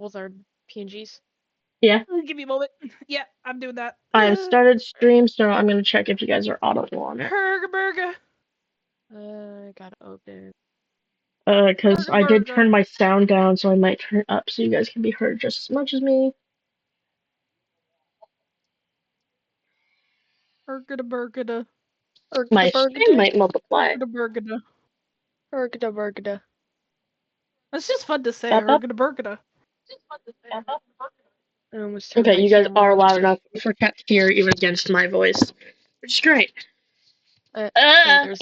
With our PNGs. Yeah. Give me a moment. Yeah, I'm doing that. I have started stream, so I'm gonna check if you guys are audible on it. Burger. Gotta open. Because I did Burger. turn my sound down, so I might turn it up so you guys can be heard just as much as me. Burger. My stream might multiply. Burgada. It's just fun to say. Up, up. Burger. I almost turned Okay, my you guys camera are on. loud enough for Cat to hear even against my voice, which is great. There's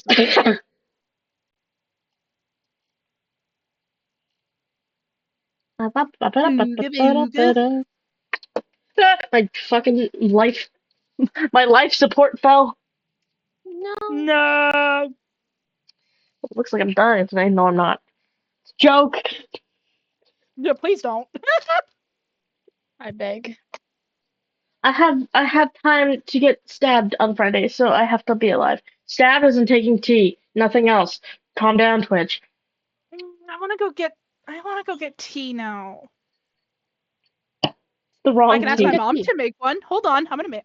My fucking life, my life support fell. No. It looks like I'm dying today. No, I'm not. Joke. Yeah, please don't. I beg. I have time to get stabbed on Friday, so I have to be alive. Stab isn't taking tea. Nothing else. Calm down, Twitch. I want to go get tea now. The wrong I can ask tea. my mom to make one. Hold on, I'm gonna make.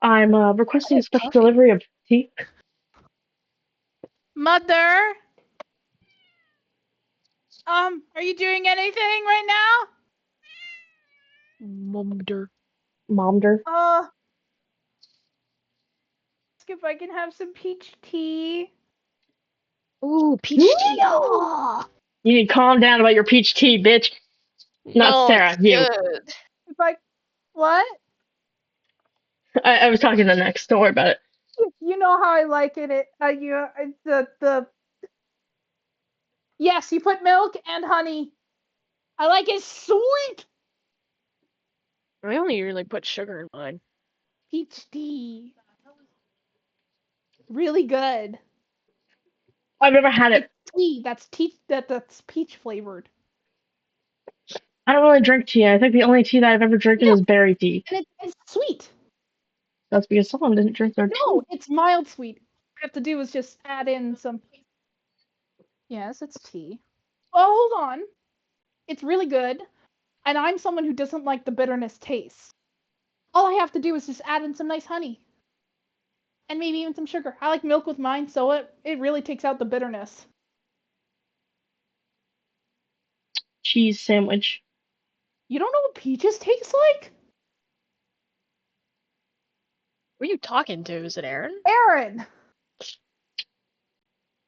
I'm requesting special coffee. delivery of tea. Mother. Are you doing anything right now? Momder. Momder. Ask if I can have some peach tea. Ooh, peach tea. Oh. You need to calm down about your peach tea, bitch. Not No, Sarah, it's you. good. If I, what? I was talking to next. Don't worry about it. You know how I like it. Yes, you put milk and honey. I like it sweet. I only really put sugar in mine. Peach tea. Really good. I've never had it. It's tea. That's peach flavored. I don't really drink tea. I think the only tea that I've ever drinking is berry tea. And it's sweet. That's because someone didn't drink their tea. No, it's mild sweet. All you have to do is just add in some. Yes, it's tea. Oh, hold on. It's really good. And I'm someone who doesn't like the bitterness taste. All I have to do is just add in some nice honey. And maybe even some sugar. I like milk with mine, so it really takes out the bitterness. Cheese sandwich. You don't know what peaches taste like? Who are you talking to? Is it Aaron? Aaron!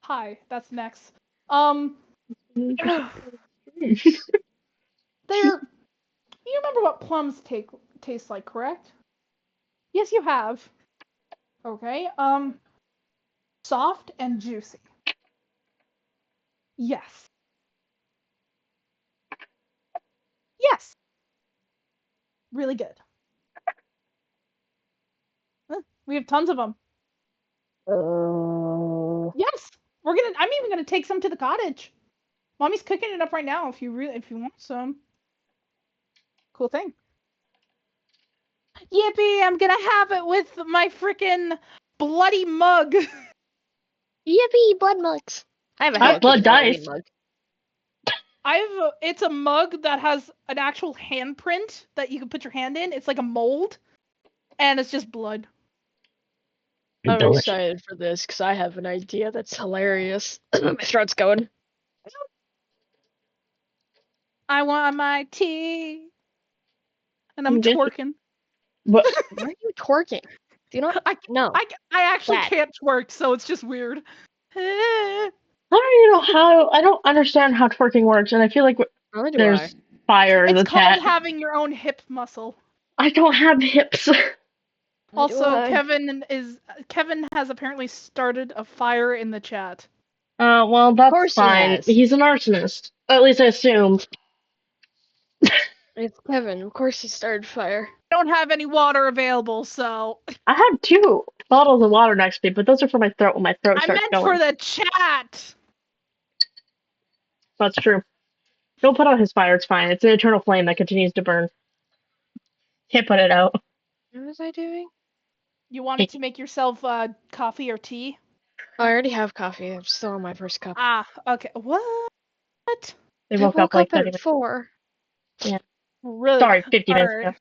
Hi, that's next. You remember what plums taste like, correct? Yes, you have. Okay, soft and juicy. Yes. Yes. Really good. We have tons of them. Yes. I'm even gonna take some to the cottage. Mommy's cooking it up right now if you want some. Cool thing. Yippee, I'm gonna have it with my freaking bloody mug. Yippee, blood mugs. I have a I Hello have blood Kitty Halloween dice. mug. It's a mug that has an actual handprint that you can put your hand in. It's like a mold, and it's just blood. I'm Delicious. excited for this because I have an idea that's hilarious. My throat's going. I want my tea, and I'm twerking. What? Why are you twerking? Do you know? No. I actually can't twerk, so it's just weird. I don't even know how. I don't understand how twerking works, and I feel like there's fire in the chat. It's called having your own hip muscle. I don't have hips. Also, Kevin has apparently started a fire in the chat. Well, that's fine. He's an arsonist. At least I assume. It's Kevin. Of course he started fire. I don't have any water available, so. I had 2 bottles of water next to me, but those are for my throat when my throat starts going. I meant for the chat! That's true. Don't put out his fire, it's fine. It's an eternal flame that continues to burn. Can't put it out. What was I doing? You wanted to make yourself coffee or tea? Oh, I already have coffee. I'm still on my first cup. Ah, okay. What? They I woke up woke like up 30 at minutes. 4. Really? Sorry, 50 minutes Alright. ago.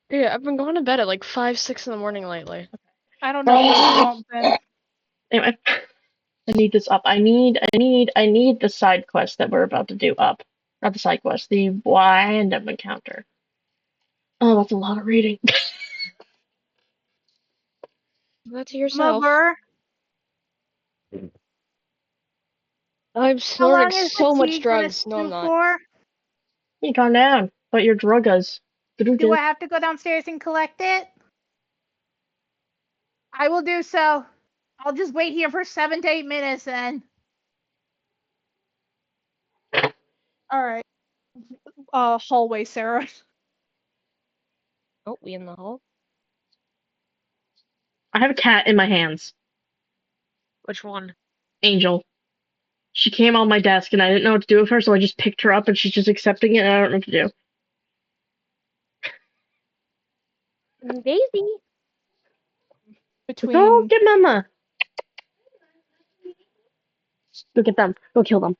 Yeah, I've been going to bed at like 5, 6 in the morning lately. I don't know. We won't then. Anyway, I need this up. I need the side quest that we're about to do up. Not the side quest, the random encounter. Oh, that's a lot of reading. That to yourself. Mother, I'm how snorting long is the so much tea gonna drugs. No, I'm stew not. for? You calm down. But your druggas. Do I have to go downstairs and collect it? I will do so. I'll just wait here for 7 to 8 minutes then. Alright. Hallway, Sarah. Oh, we in the hall? I have a cat in my hands. Which one? Angel. She came on my desk and I didn't know what to do with her, so I just picked her up and she's just accepting it and I don't know what to do. Daisy. Go Between get mama. Go get them. Go kill them.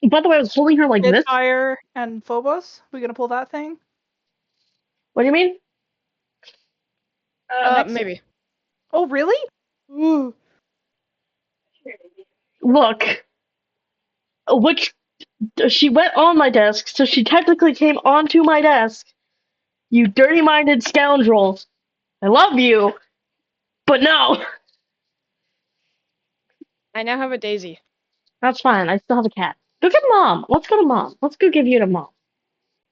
By the way, I was holding her like this. Spitfire and Phobos. We gonna pull that thing? What do you mean? Next. Maybe. Oh, really? Ooh. Look. Which she went on my desk, so she technically came onto my desk. You dirty-minded scoundrel. I love you, but no. I now have a Daisy. That's fine. I still have a cat. Go get mom. Let's go to mom. Let's go give you to mom.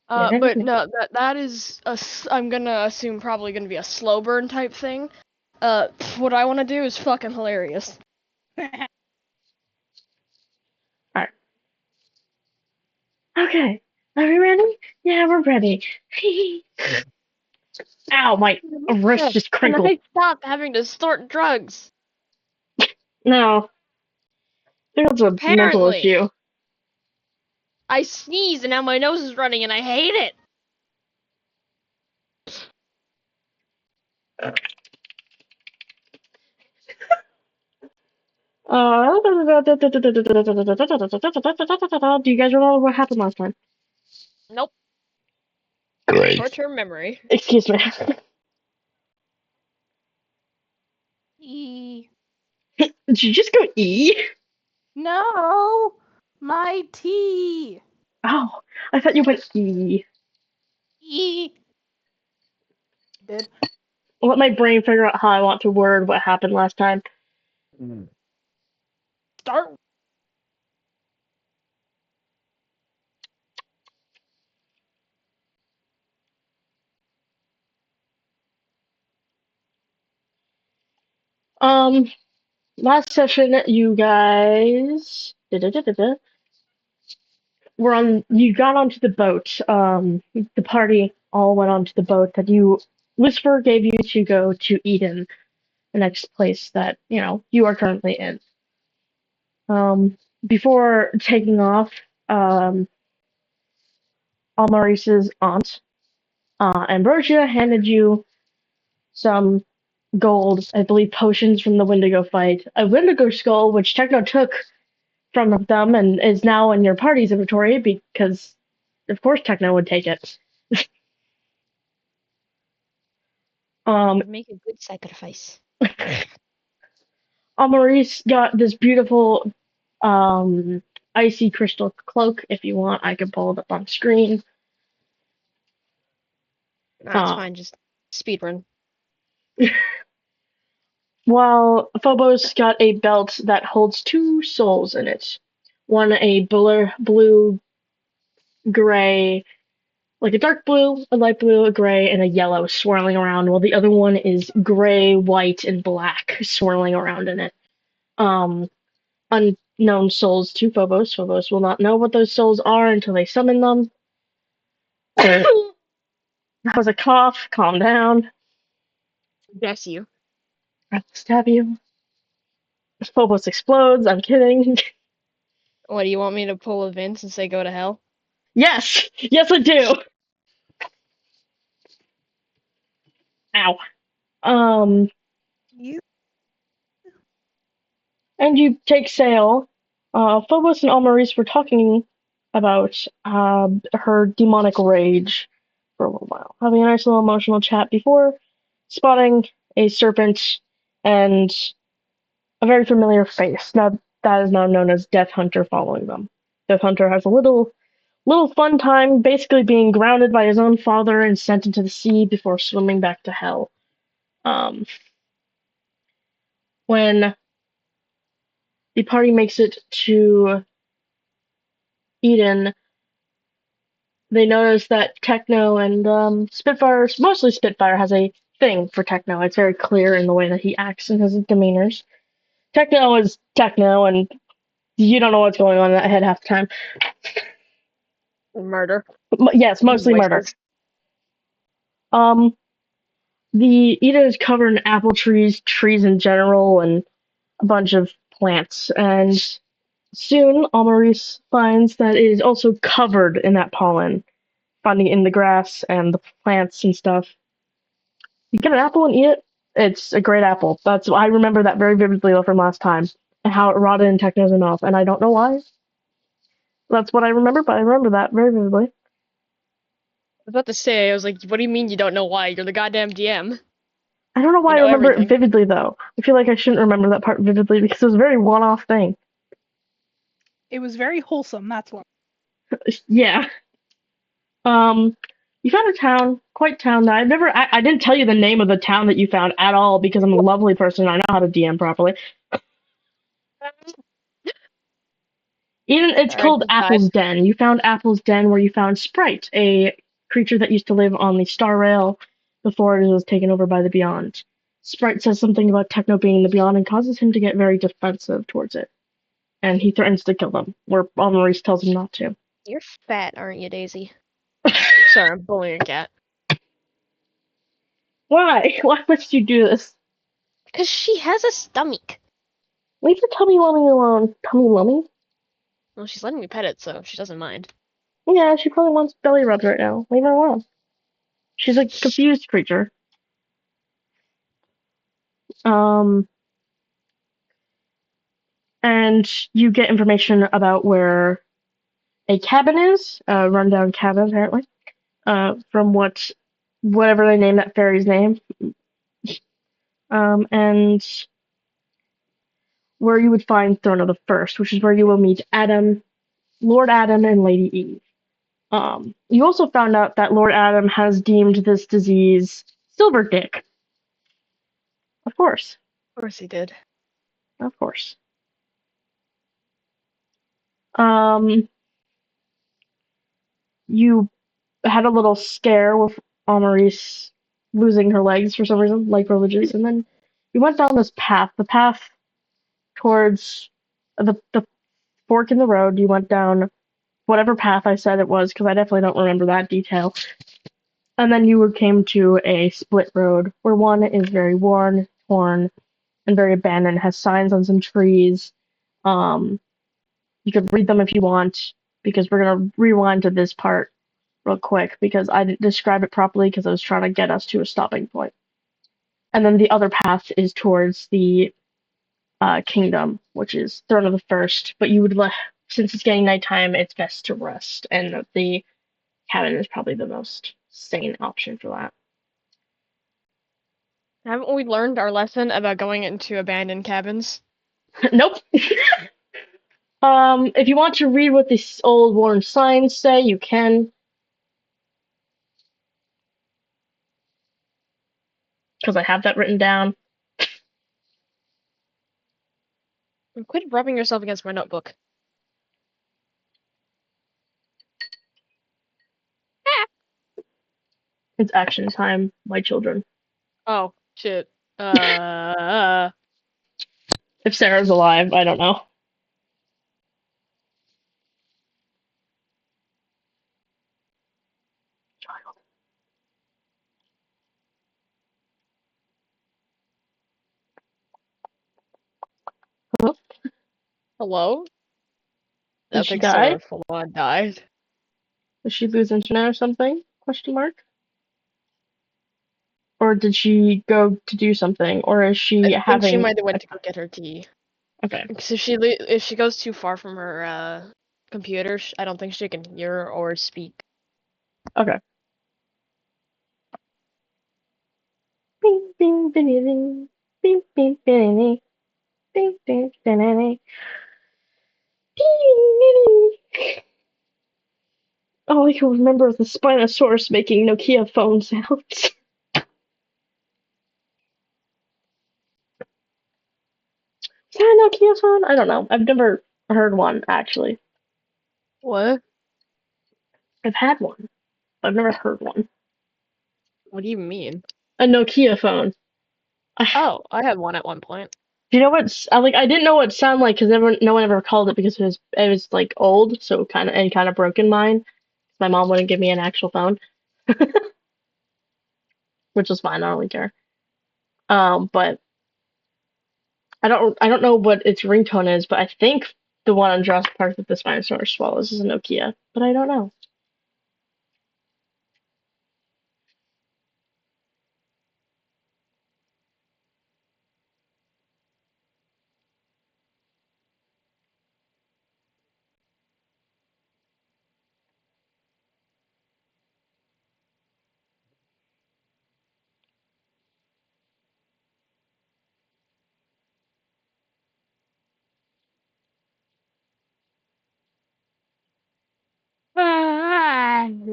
But no, that is I'm gonna assume probably gonna be a slow burn type thing. What I want to do is fucking hilarious. Alright. Okay. Are we ready? Yeah, we're ready. Ow, my wrist just Can crinkled. I stop having to snort drugs? No. I think that's a mental Apparently. issue. I sneeze and now my nose is running and I hate it. Do you guys remember what happened last time? Nope. Great. Short-term memory. Excuse me. E. Did you just go E? No, my tea. Oh, I thought you went E. E. Did. I'll let my brain figure out how I want to word what happened last time. Start. Last session, you guys were on. You got onto the boat. The party all went onto the boat that Lucifer gave you to go to Eden, the next place that you are currently in. Before taking off, Almaris's aunt, Ambrosia, handed you some gold, I believe, potions from the Wendigo fight, a Wendigo skull, which Techno took from them and is now in your party's inventory because, of course, Techno would take it. Would make a good sacrifice. Maurice got this beautiful icy crystal cloak. If you want, I can pull it up on screen. That's fine, just speedrun. While Phobos got a belt that holds two souls in it. One a blue, gray, like a dark blue, a light blue, a gray, and a yellow swirling around, while the other one is gray, white, and black swirling around in it. Unknown souls to Phobos. Phobos will not know what those souls are until they summon them. That was a cough. Calm down. Bless you. I will stab you. Phobos explodes. I'm kidding. What, do you want me to pull a Vince and say go to hell? Yes! Yes, I do! Ow. You. And you take sail. Phobos and Almaris were talking about her demonic rage for a little while, having a nice little emotional chat before spotting a serpent and a very familiar face. Now that is now known as Death Hunter following them. Death Hunter has a little fun time basically being grounded by his own father and sent into the sea before swimming back to hell. When the party makes it to Eden, they notice that Techno and Spitfire, mostly Spitfire, has a thing for Techno. It's very clear in the way that he acts and his demeanors. Techno is Techno, and you don't know what's going on in that head half the time. Murder. Yes, mostly murder. Voices. The Eden is covered in apple trees in general, and a bunch of plants. And soon, Almaris finds that it is also covered in that pollen, finding it in the grass and the plants and stuff. You get an apple and eat it. It's a great apple. I remember that very vividly from last time, and how it rotted in Techno's mouth, and I don't know why. That's what I remember, but I remember that very vividly. I was about to say, I was like, what do you mean you don't know why? You're the goddamn DM. I don't know why You I know remember everything. it vividly, though. I feel like I shouldn't remember that part vividly because it was a very one-off thing. It was very wholesome, that's why. Yeah. You found a town, quite town that I didn't tell you the name of the town that you found at all because I'm a lovely person and I know how to DM properly. It's Alright, called decide. Apple's Den. You found Apple's Den where you found Sprite, a creature that used to live on the Star Rail before it was taken over by the Beyond. Sprite says something about Techno being the Beyond and causes him to get very defensive towards it. And he threatens to kill them, where Maurice tells him not to. You're fat, aren't you, Daisy? Sorry, I'm bullying a cat. Why? Why must you do this? Because she has a stomach. Leave the tummy lummy alone. Tummy lummy? Well, she's letting me pet it, so she doesn't mind. Yeah, she probably wants belly rubs right now. Leave her alone. She's a confused creature. And you get information about where a cabin is, a rundown cabin apparently, from whatever they name that fairy's name, and where you would find Throne of the First, which is where you will meet Adam, Lord Adam, and Lady Eve. You also found out that Lord Adam has deemed this disease Silver Dick. Of course. Of course he did. Of course. You had a little scare with Amaris losing her legs for some reason, leg privileges, and then you went down this path, the path towards the fork in the road. You went down whatever path I said it was, because I definitely don't remember that detail. And then you came to a split road where one is very worn, torn, and very abandoned, has signs on some trees. You could read them if you want, because we're gonna rewind to this part real quick because I didn't describe it properly because I was trying to get us to a stopping point. And then the other path is towards the kingdom, which is Throne of the First. But you would, since it's getting nighttime, it's best to rest, and the cabin is probably the most sane option for that. Haven't we learned our lesson about going into abandoned cabins? Nope. If you want to read what these old worn signs say, you can. Because I have that written down. And quit rubbing yourself against my notebook. It's action time, my children. Oh, shit. If Sarah's alive, I don't know. Hello? Hello? Did That she thing die? sort of full on died. Did she lose internet or something? Question mark. Or did she go to do something? Or is she I think she having? might have went to go get her tea. Okay. Because if she goes too far from her computer. I don't think she can hear or speak. Okay. Bing, bing, bing, bing, bing, bing, bing, bing, bing, bing, bing. All I can remember is the Spinosaurus making Nokia phone sounds. Is that a Nokia phone? I don't know. I've never heard one, actually. What? I've had one. I've never heard one. What do you mean? A Nokia phone. Oh, I had one at one point. Do you know I didn't know what it sounded like because no one ever called it because it was like old, so kind of broken mine. My mom wouldn't give me an actual phone, which was fine. I don't really care. But I don't know what its ringtone is, but I think the one on Jurassic Park that the Spinosaurus swallows is a Nokia, but I don't know.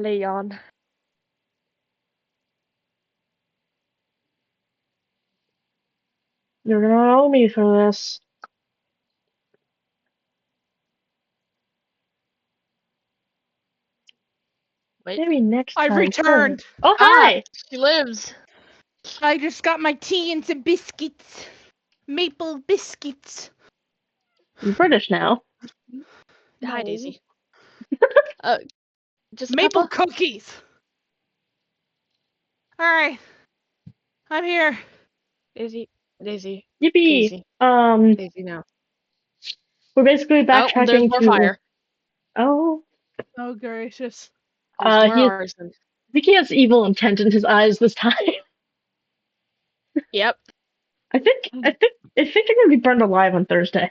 Leon. You're gonna owe me for this. Wait. Maybe next I time. returned. Oh, Ah, hi! she lives. I just got my tea and some biscuits. Maple biscuits. You're British now. Hi, No. Daisy. Just a Maple couple. cookies. All right. I'm here. Daisy. Daisy. Yippee! Daisy. Daisy now. We're basically Oh, there's backtracking more to. fire. Oh, Oh, gracious. There's more he arson. I think he has evil intent in his eyes this time. Yep. I think they're gonna be burned alive on Thursday.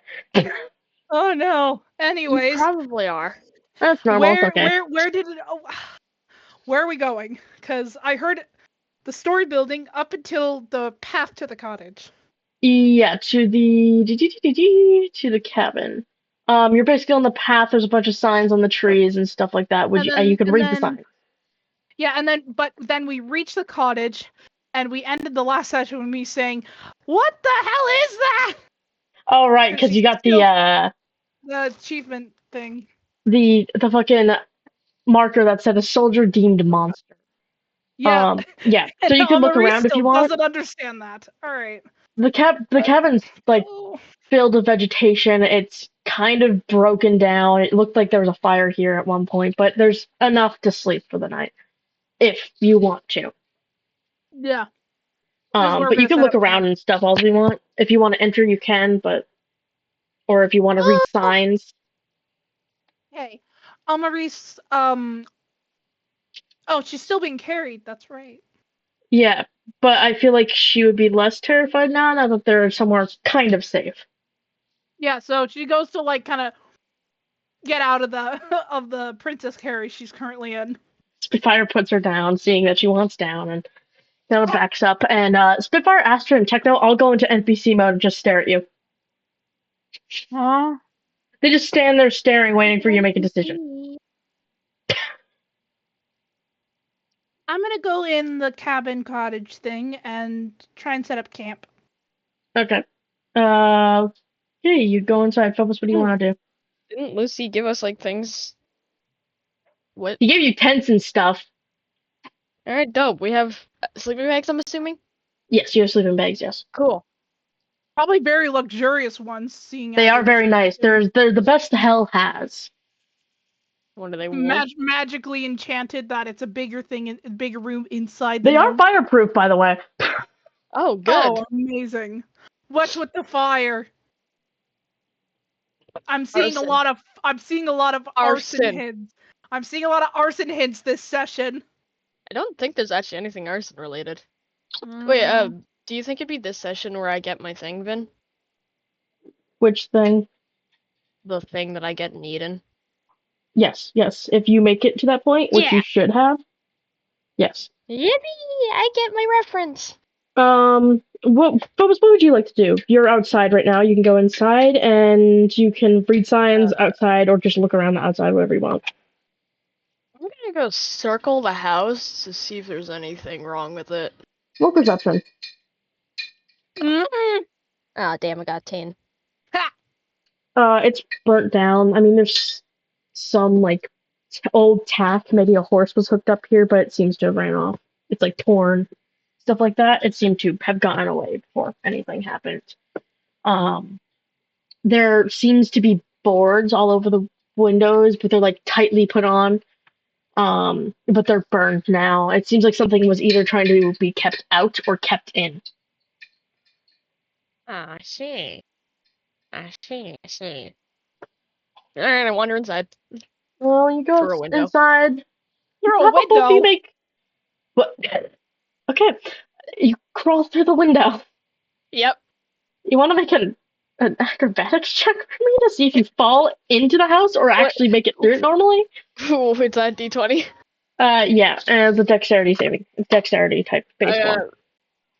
Oh, no. You Anyways, probably are. That's normal. It's okay. where did it... Oh, where are we going? Because I heard the story building up until the path to the cottage. Yeah, to the cabin. You're basically on the path. There's a bunch of signs on the trees and stuff like that. You can read the signs. Yeah, but then we reached the cottage, and we ended the last session with me saying, "What the hell is that?" Oh right, Because because she you got steals the achievement thing. the fucking marker that said a soldier deemed monster. Yeah, Yeah. So and you can look Marie around if still you want. doesn't understand that. All right. The cabin's like Oh. filled with vegetation. It's kind of broken down. It looked like there was a fire here at one point, but there's enough to sleep for the night if you want to. Yeah. This is where we're But you gonna can set look up around camp. and stuff all you want. If you want to enter, you can, or if you want to read Oh, signs. hey, Maurice. Oh, she's still being carried. That's right. Yeah, but I feel like she would be less terrified now that they're somewhere kind of safe. Yeah. So she goes to like kind of get out of the of the princess carry she's currently in. Spitfire puts her down, seeing that she wants down, and Stella backs up. And Spitfire, Astra, and Techno all go into NPC mode and just stare at you. Huh? They just stand there staring, waiting for you to make a decision. I'm gonna go in the cabin cottage thing and try and set up camp. Okay. Hey, you go inside. Phobos, what do you want to do? Didn't Lucy give us like things? What? He gave you tents and stuff. Alright, dope. We have sleeping bags, I'm assuming? Yes, you have sleeping bags, yes. Cool. Probably very luxurious ones, seeing They as are it's very nice. They're the best hell has. What are they wool? magically enchanted that it's a bigger thing, a bigger room inside the They are gnome. fireproof, by the way. Oh, good. Oh, amazing! What's with the fire? I'm seeing Arson. a lot of arson Arson. hints. I'm seeing a lot of arson hints this session. I don't think there's actually anything arson related. Wait, do you think it'd be this session where I get my thing, Vin? Which thing? The thing that I get in Eden? Yes, yes. If you make it to that point, which you Yeah. should have. Yes. Yippee! I get my reference. What would you like to do? You're outside right now. You can go inside and you can read signs outside or just look around the outside, whatever you want. I'm gonna go circle the house to see if there's anything wrong with it. Roll perception. Ah, damn, I got 10. Ha! It's burnt down. I mean, there's some like old tack. Maybe a horse was hooked up here, but it seems to have ran off. It's like torn, stuff like that. It seemed to have gotten away before anything happened. Um, there seems to be boards all over the windows, but they're like tightly put on. But they're burned now. It seems like something was either trying to be kept out or kept in. Ah, I see. I see. Alright, I wander inside. Well, you go Through a window. inside. Through How a about both of you window. make? What? Okay, you crawl through the window. Yep. You want to make an acrobatics check for me to see if you fall into the house or What? actually make it through it normally? Ooh, it's a D20. Yeah, it's a dexterity type based I one. got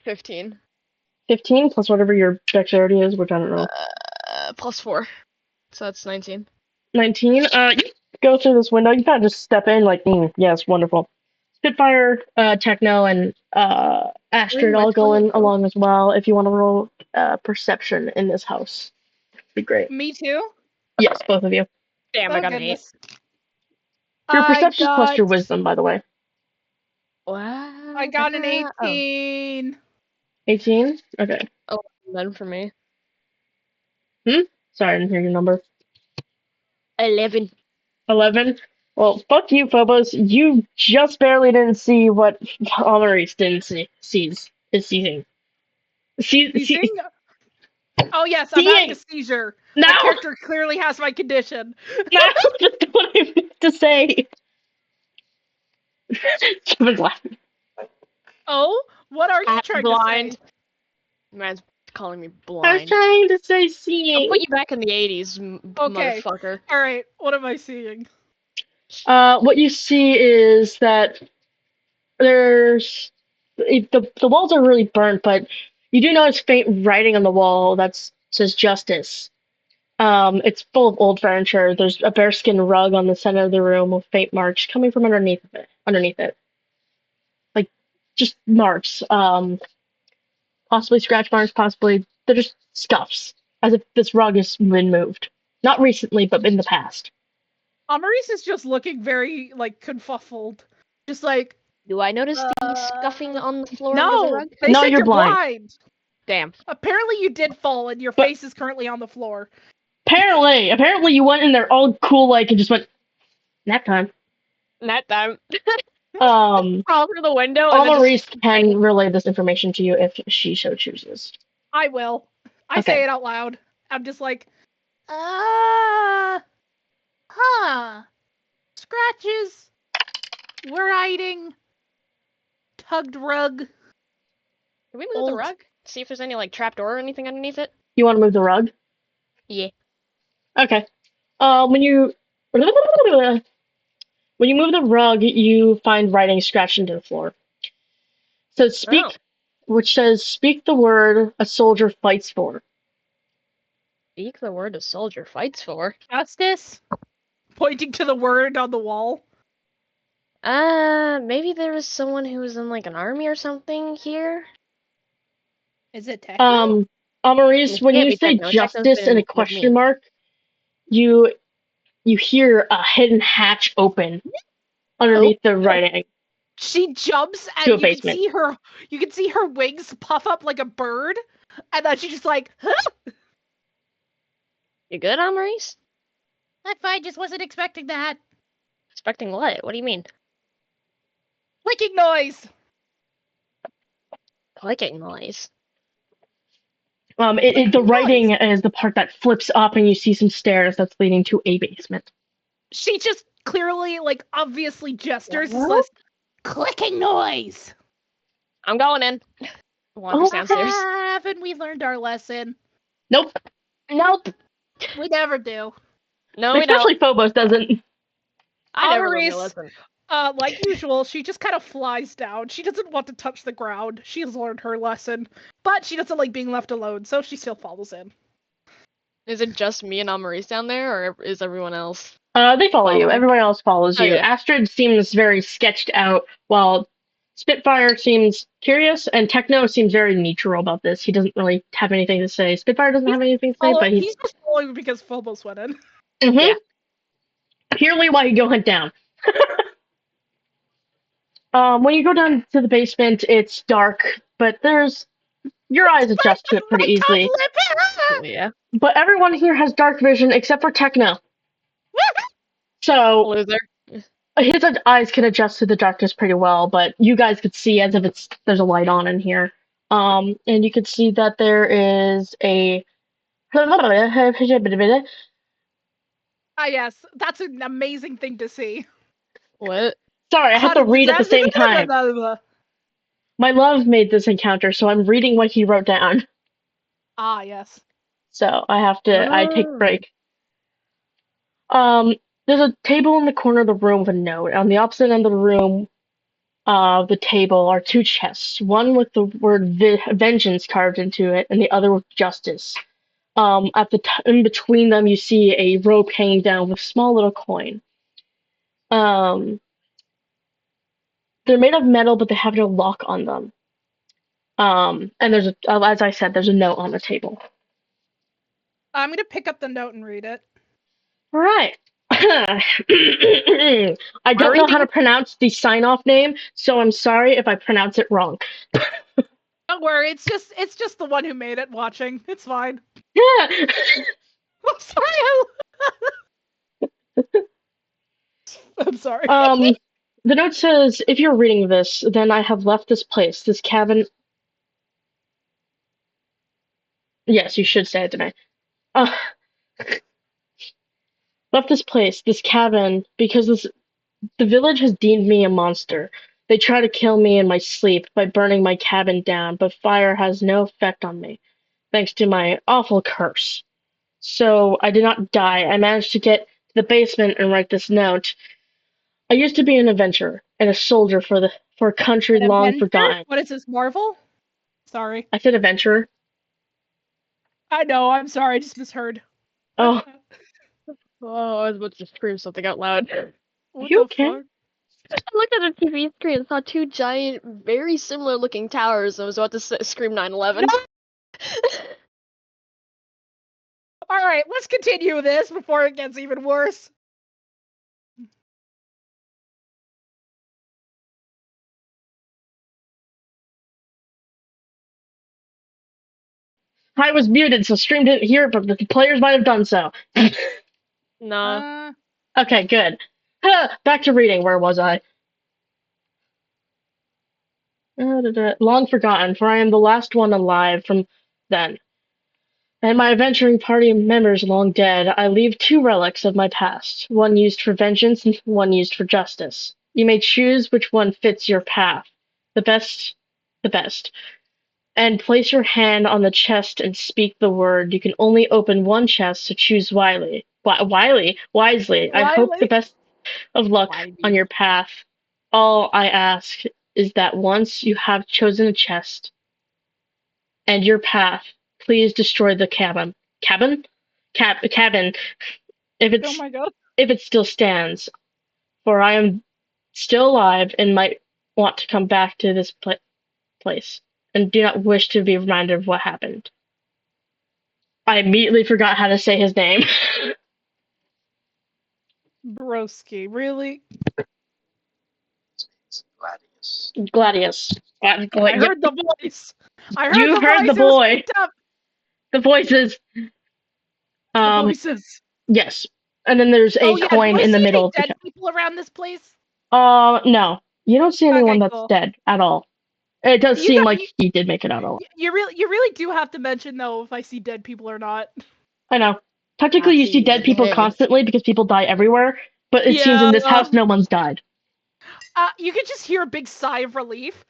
15. 15 plus whatever your dexterity is, which I don't know. Plus 4. So that's 19. 19. You go through this window. You kind of just step in, like, yes, wonderful. Spitfire, Techno, and Astrid all going along as well. If you want to roll perception in this house, be great. Me too. Yes, both of you. Damn, Oh I got an 8. goodness. Your I perception plus got. your wisdom, by the way. What? I got an 18. 18? Okay. Oh, then for me. Sorry, I didn't hear your number. 11. 11? Well, fuck you, Phobos. You just barely didn't see what Amaris didn't see. Is seeing. Seizing? Oh yes, I'm Seeing! having a seizure. No! My character clearly has my condition. No! That's what I meant to say. Kevin's laughing. Oh, what are you I'm trying blind. to say? Man's calling me I was blind. trying to say I'll seeing. put you back in the 80s, Okay. motherfucker. All right. What am I seeing? What you see is that there's the walls are really burnt, but you do notice faint writing on the wall that says justice. It's full of old furniture. There's a bearskin rug on the center of the room with faint marks coming from underneath it. Like just marks. Possibly scratch marks, possibly they're just scuffs. As if this rug has been moved. Not recently, but in the past. Amaris is just looking very like confuffled. Just like Do I notice the scuffing on the floor under the no, rug? they No, said you're you're blind. blind. Damn. Apparently you did fall and your But- face is currently on the floor. Apparently you went in there all cool like and just went nap time. That time. Crawl through the window and then Maurice can relay this information to you if she so chooses. I will. I Okay. say it out loud. I'm just like, scratches, writing, tugged rug. Can we move the rug? See if there's any like trapdoor or anything underneath it? You want to move the rug? Yeah. Okay. When you move the rug, you find writing scratched into the floor. So which says, "Speak the word a soldier fights for." Speak the word a soldier fights for. Justice? Pointing to the word on the wall. Maybe there was someone who was in like an army or something here. Is it techno? Amaris, when can't you be say techno. Techno's justice been and a with question me. mark, you hear a hidden hatch open underneath the writing. She jumps To a and you can basement. see her wings puff up like a bird, and then she's just like, huh? You good, Amaris? I'm fine, just wasn't expecting that. Expecting what? What do you mean? Clicking noise! Clicking noise. The writing is the part that flips up and you see some stairs that's leading to a basement. She just clearly, like, obviously gestures What? this clicking noise! I'm going in. Wanders downstairs. Haven't we learned our lesson? Nope. Nope. We never do. No, we don't. Especially Phobos doesn't. I never learned my Amaris, lesson. like usual, she just kind of flies down. She doesn't want to touch the ground. She has learned her lesson, but she doesn't like being left alone, so she still follows in. Is it just me and Amaris down there, or is everyone else? They follow you. Following. Everyone else follows you. Okay. Astrid seems very sketched out, while Spitfire seems curious, and Techno seems very neutral about this. He doesn't really have anything to say. Spitfire doesn't have anything to say, but He's just following because Phobos went in. Yeah. Purely why you go hunt down. When you go down to the basement, it's dark, but your eyes adjust to it pretty easily. Yeah. But everyone here has dark vision except for Techno. So Loser. his eyes can adjust to the darkness pretty well, but you guys could see as if there's a light on in here. And you could see that there is a Yes, that's an amazing thing to see. What? Sorry, I have to read at the same time. My love made this encounter, so I'm reading what he wrote down. Ah, yes. So I take a break. There's a table in the corner of the room with a note. On the opposite end of the room, the table are two chests. One with the word vengeance carved into it, and the other with justice. In between them, you see a rope hanging down with a small little coin. They're made of metal, but they have no lock on them. And as I said, there's a note on the table. I'm gonna pick up the note and read it. All right. I don't know how to pronounce the sign-off name, so I'm sorry if I pronounce it wrong. Don't worry, it's just the one who made it watching. It's fine. Yeah. I'm sorry. I'm sorry. The note says, if you're reading this, then I have left this place, this cabin. Yes, you should say it to me. Left this place, this cabin, because the village has deemed me a monster. They try to kill me in my sleep by burning my cabin down, but fire has no effect on me, thanks to my awful curse. So I did not die. I managed to get to the basement and write this note. I used to be an adventurer and a soldier for a country long forgotten. What is this, Marvel? Sorry. I said adventurer. I know, I'm sorry, I just misheard. Oh. Oh, I was about to scream something out loud. What you okay? Fuck? I looked at the TV screen and saw two giant, very similar looking towers, and I was about to scream 9/11. No! Alright, let's continue this before it gets even worse. I was muted, so stream didn't hear it, but the players might have done so. Nah. Okay, good. Back to reading. Where was I? Long forgotten, for I am the last one alive from then. And my adventuring party members long dead, I leave two relics of my past, one used for vengeance and one used for justice. You may choose which one fits your path. The best. And place your hand on the chest and speak the word. You can only open one chest, so choose wisely. Wisely. I hope the best of luck on your path. All I ask is that once you have chosen a chest and your path, please destroy the cabin. Cabin? Cabin. Oh my god. If it still stands, for I am still alive and might want to come back to this place, and do not wish to be reminded of what happened. I immediately forgot how to say his name. Broski, really? Gladius. I heard the voice. You heard the boy. The voices. The voices. Yes. And then there's a coin in the middle of the dead people around this place? No. You don't see anyone that's dead at all. It does seem like he did make it out alive. You really do have to mention though if I see dead people or not. I know. Technically, you see dead people constantly because people die everywhere, but it seems in this house no one's died. You could just hear a big sigh of relief.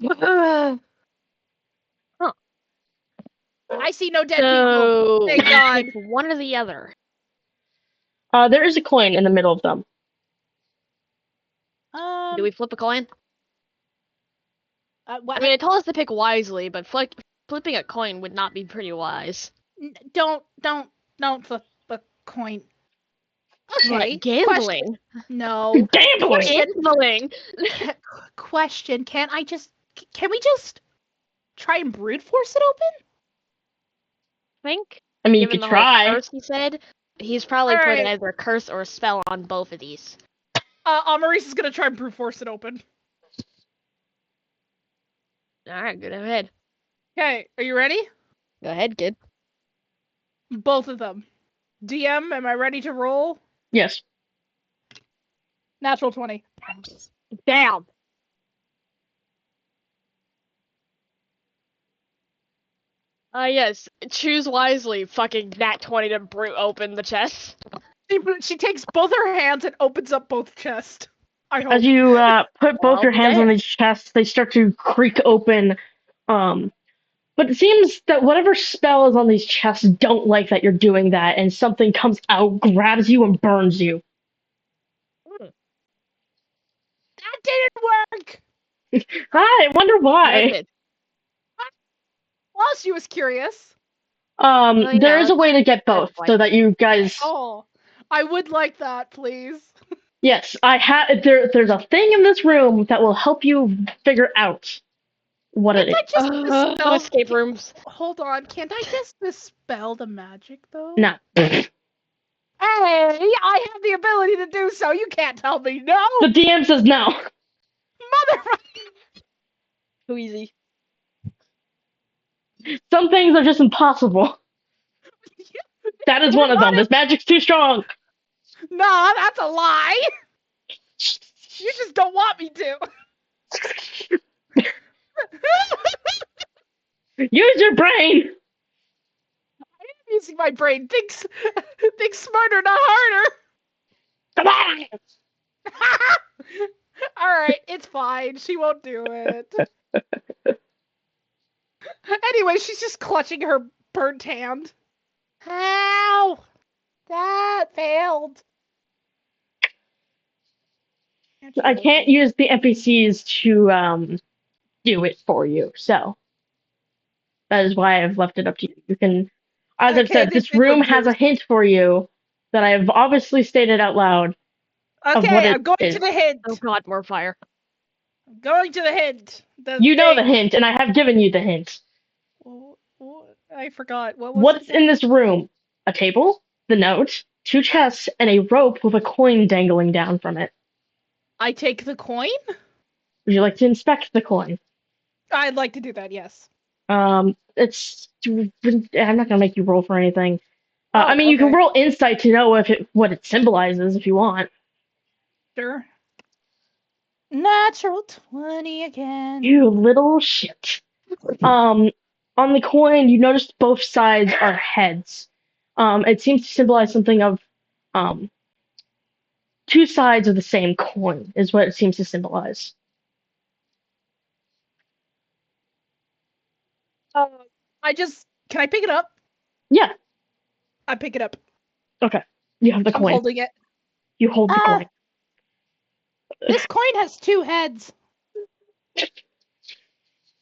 Huh. I see no dead people. Thank God. One or the other. There is a coin in the middle of them. Do we flip a coin? What? I mean, it told us to pick wisely, but flipping a coin would not be pretty wise. Don't flip a coin. Okay. What, gambling? No. Gambling! Gambling! Question. Can we just try and brute force it open? Think? I mean, you Given could the try. whole curse he said, he's probably put Alright. either a curse or a spell on both of these. Maurice is gonna try and brute force it open. Alright, go ahead. Okay, are you ready? Go ahead, kid. Both of them. DM, am I ready to roll? Yes. Natural 20. Damn! Yes. Choose wisely, fucking nat 20 to brute open the chest. She takes both her hands and opens up both chests. I hope. As you put both I'll your be hands on damned. these chests, they start to creak open. But it seems that whatever spell is on these chests don't like that you're doing that, and something comes out, grabs you, and burns you. That didn't work! Hi, I wonder why. Good. Well, she was curious. yeah, There is a way to get that's both, why. so that you guys. Oh, I would like that, please. Yes, I have. There's a thing in this room that will help you figure out what it Can't I is. just dispel... Escape rooms. Hold on, can't I just dispel the magic, though? No. Hey, I have the ability to do so. You can't tell me no. The DM says no. Motherfucker. Too easy. Some things are just impossible. That is one of them. This magic's too strong. Nah, that's a lie. You just don't want me to. Use your brain. I'm using my brain. Think smarter, not harder. Come on. Alright, it's fine. She won't do it. Anyway, she's just clutching her burnt hand. Ow! That failed. I can't use the NPCs to do it for you, so that is why I've left it up to you. You can, as I've said, this room has a hint for you that I have obviously stated out loud. Okay, I'm going to the hint. Oh god, more fire. I'm going to the hint. You know the hint, and I have given you the hint. I forgot. What was What's it? in this room? A table, the note, 2 chests, and a rope with a coin dangling down from it. I take the coin? Would you like to inspect the coin? I'd like to do that, yes. It's. I'm not gonna make you roll for anything. I mean, you can roll insight to know what it symbolizes if you want. Sure. Natural 20 again. You little shit. On the coin, you notice both sides are heads. It seems to symbolize something of 2 sides of the same coin is what it seems to symbolize. Can I pick it up? Yeah. I pick it up. Okay. You have the coin. I'm holding it. You hold the coin. This coin has 2 heads.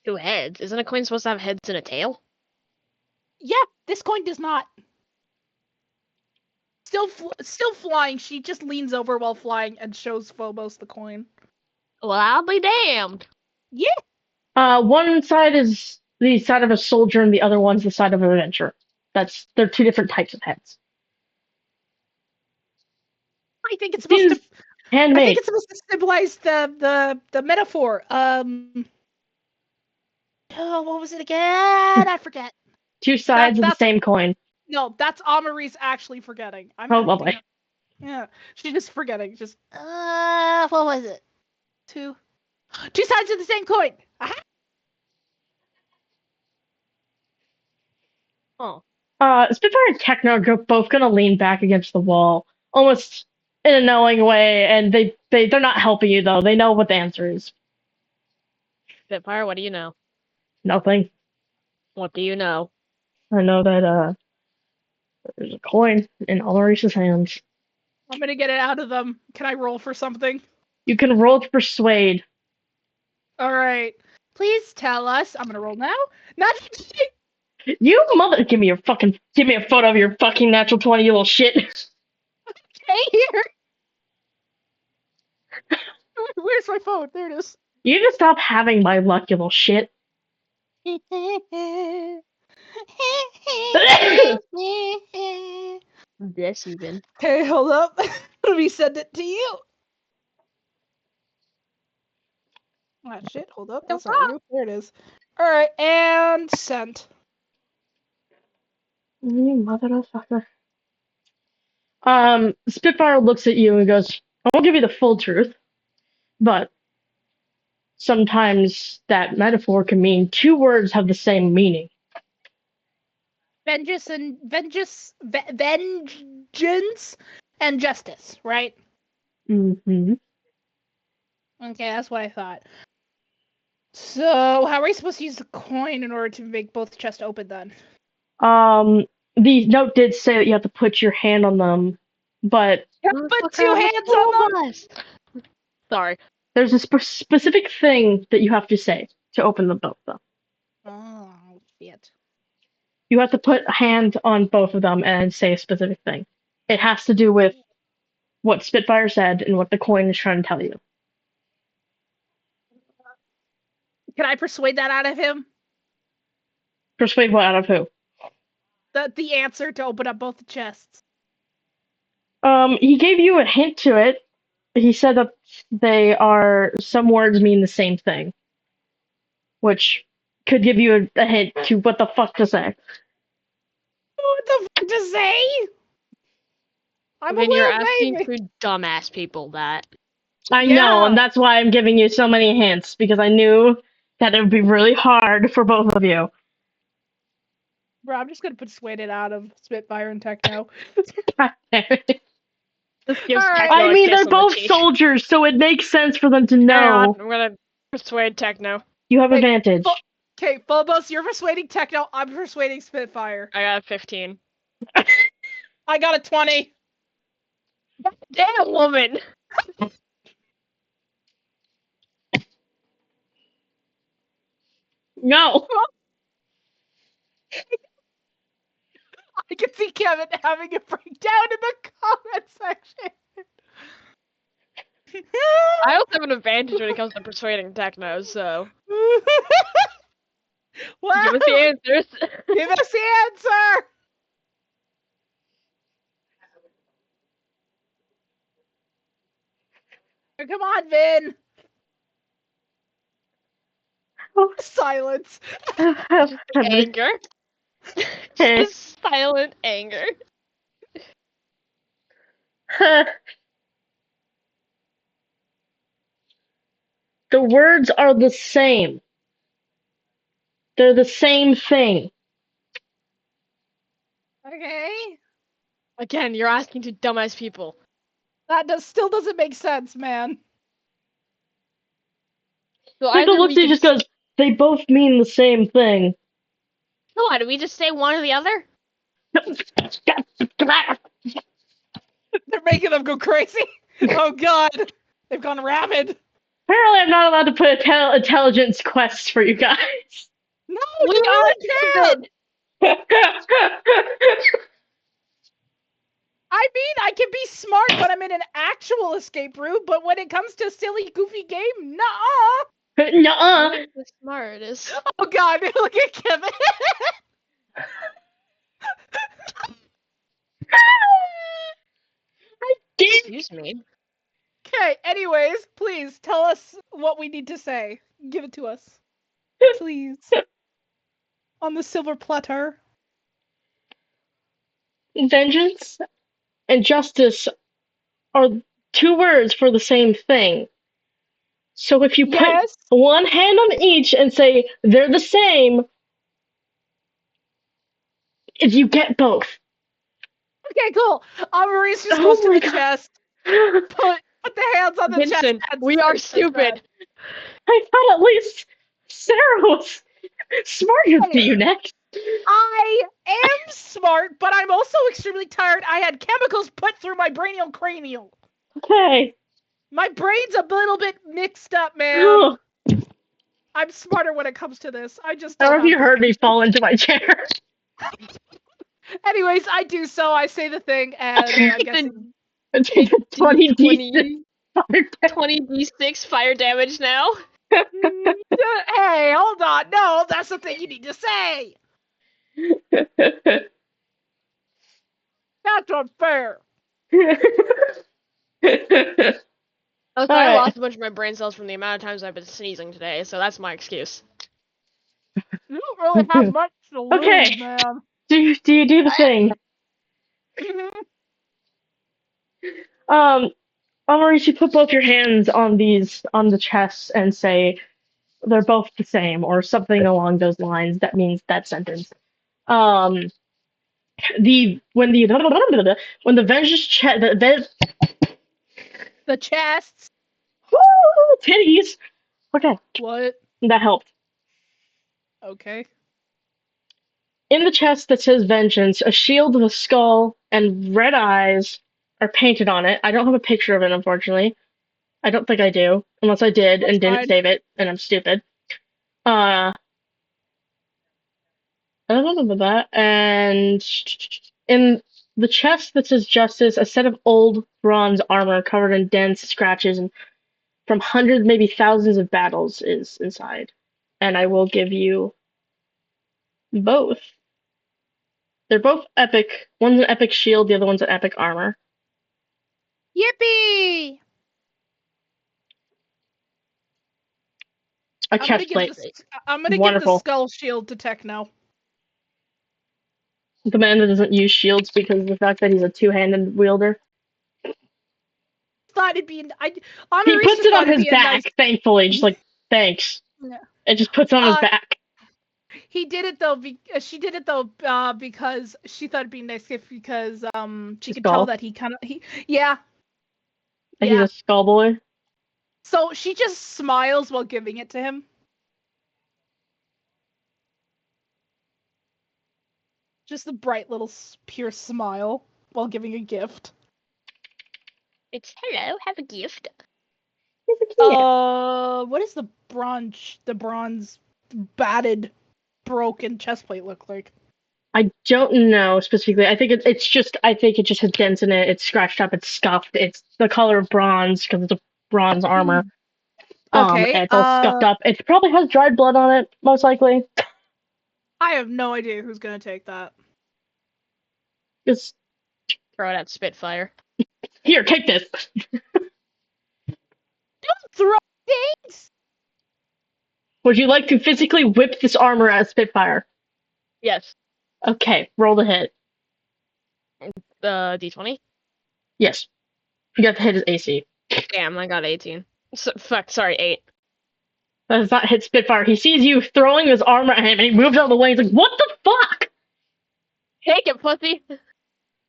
2 heads? Isn't a coin supposed to have heads and a tail? Yeah, this coin does not. Still flying. She just leans over while flying and shows Phobos the coin. Well, I'll be damned. Yeah. One side is the side of a soldier, and the other one's the side of an adventurer. They're 2 different types of heads. I think it's supposed to. Handmade. I think it's supposed to symbolize the metaphor. Oh, what was it again? I forget. 2 sides of the same coin. No, that's Amaris actually forgetting. Oh, lovely. Yeah, she's just forgetting. Just what was it? 2 sides of the same coin. Aha! Oh. Spitfire and Techno are both gonna lean back against the wall, almost in a knowing way, and they're not helping you though. They know what the answer is. Spitfire, what do you know? Nothing. What do you know? I know that there's a coin in Ulrich's hands. I'm gonna get it out of them. Can I roll for something? You can roll to persuade. All right. Please tell us. I'm gonna roll now. Not You mother, give me a photo of your fucking natural 20, you little shit. okay here. Where's my phone? There it is. You need to stop having my luck, you little shit. This even. Okay, hold up. Let me send it to you. Ah, shit, hold up. That's not you. There it is. Alright, and sent. You motherfucker. Spitfire looks at you and goes, I won't give you the full truth, but sometimes that metaphor can mean two words have the same meaning. Vengeance and justice, right? Mm-hmm. Okay, that's what I thought. So, how are we supposed to use the coin in order to make both chests open then? The note did say that you have to put your hand on them, but Put two hands on them! Sorry. there's a specific thing that you have to say to open them both, though. Oh, shit. You have to put a hand on both of them and say a specific thing. It has to do with what Spitfire said and what the coin is trying to tell you. Can I persuade that out of him? Persuade what out of who? The answer to open up both the chests. He gave you a hint to it. He said that some words mean the same thing, which could give you a hint to what the fuck to say. What the fuck to say? I'm When a you're little asking baby. for dumbass people that. I Yeah. know, and that's why I'm giving you so many hints, because I knew that it would be really hard for both of you. Bro, I'm just gonna persuade it out of Spitfire and Techno. This gives All right. Techno I a mean, kiss they're on the both cheek. soldiers, so it makes sense for them to Hang on, know. I'm gonna persuade Techno. You have Hey, advantage. Okay, Phobos, you're persuading Techno. I'm persuading Spitfire. I got a 15. I got a 20. Damn, woman! No. I can see Kevin having a breakdown in the comment section. I also have an advantage when it comes to persuading Techno, so. Wow. Give us the answers. Give us the answer. Come on, Vin. Silence. Anger. Just silent anger. The words are the same. They're the same thing. Okay. Again, you're asking to dumbass people. That still doesn't make sense, man. So Techno either looks we at you and could. just goes, they both mean the same thing. So what? Do we just say one or the other? They're making them go crazy. Oh god. They've gone rabid. Apparently, I'm not allowed to put intelligence quests for you guys. No, We you are really can't. stupid. I mean, I can be smart when I'm in an actual escape room, but when it comes to a silly, goofy game, nah. Nuh-uh. You're the smartest. Oh god, look at Kevin. Excuse me. Okay, anyways, please tell us what we need to say. Give it to us. Please. On the silver platter. Vengeance and justice are two words for the same thing. So if you put Yes. one hand on each and say they're the same, if you get both. Okay, cool. Maurice just Oh goes to my the God. chest. Put the hands on the chest. Vincent, and we are says stupid. I thought at least Sarah was smart enough to you next. I am smart, but I'm also extremely tired. I had chemicals put through my brainial cranial. Okay. My brain's a little bit mixed up, man. I'm smarter when it comes to this. I just I don't don't know if have you the heard me patience. fall into my chair. Anyways, I do so. I say the thing, and I'm guessing. Take the 20 D6 20d6 fire damage now. Hey, hold on. No, that's the thing you need to say. That's unfair. Also, I Alright. lost a bunch of my brain cells from the amount of times I've been sneezing today, so that's my excuse. You don't really have much to lose, Okay. man. Do you do the thing? Maurice, you put both your hands on the chests and say they're both the same or something along those lines. That means that sentence. Um, the when the when the vengeance chest The chests. woo, titties. Okay, What? that helped. Okay. In the chest that says vengeance, a shield with a skull and red eyes are painted on it. I don't have a picture of it, unfortunately. I don't think I do, unless I did That's and didn't fine. save it, and I'm stupid. Uh, and in the chest that says justice, a set of old bronze armor covered in dents, scratches, and from hundreds, maybe thousands of battles is inside. And I will give you both. They're both epic. One's an epic shield, the other one's an epic armor. Yippee! A chest plate. I'm gonna give the Wonderful. skull shield to Techno. The man that doesn't use shields because of the fact that he's a two-handed wielder. Thought it'd be. He puts it on thought it'd his be a nice. back, thankfully, just like, thanks. Yeah. It just puts it on his back. He did it though. She did it though because she thought it'd be nice because she could tell that yeah. He's a skull boy. So she just smiles while giving it to him. Just a bright little pure smile while giving a gift. It's hello, have a gift. What is the bronze batted broken chest plate look like? I don't know specifically. I think it's just I think it just has dents in it. It's scratched up. It's scuffed. It's the color of bronze because it's a bronze armor. Okay. And it's all scuffed up. It probably has dried blood on it, most likely. I have no idea who's gonna take that. Just throw it at Spitfire. Here, take this. Don't throw things. Would you like to physically whip this armor at Spitfire? Yes. Okay, roll the hit. D20? Yes. You got to hit his AC. Damn, I got 18. Sorry, 8. That does not hit Spitfire. He sees you throwing his armor at him and he moves out of the way. He's like, what the fuck? Take it, pussy!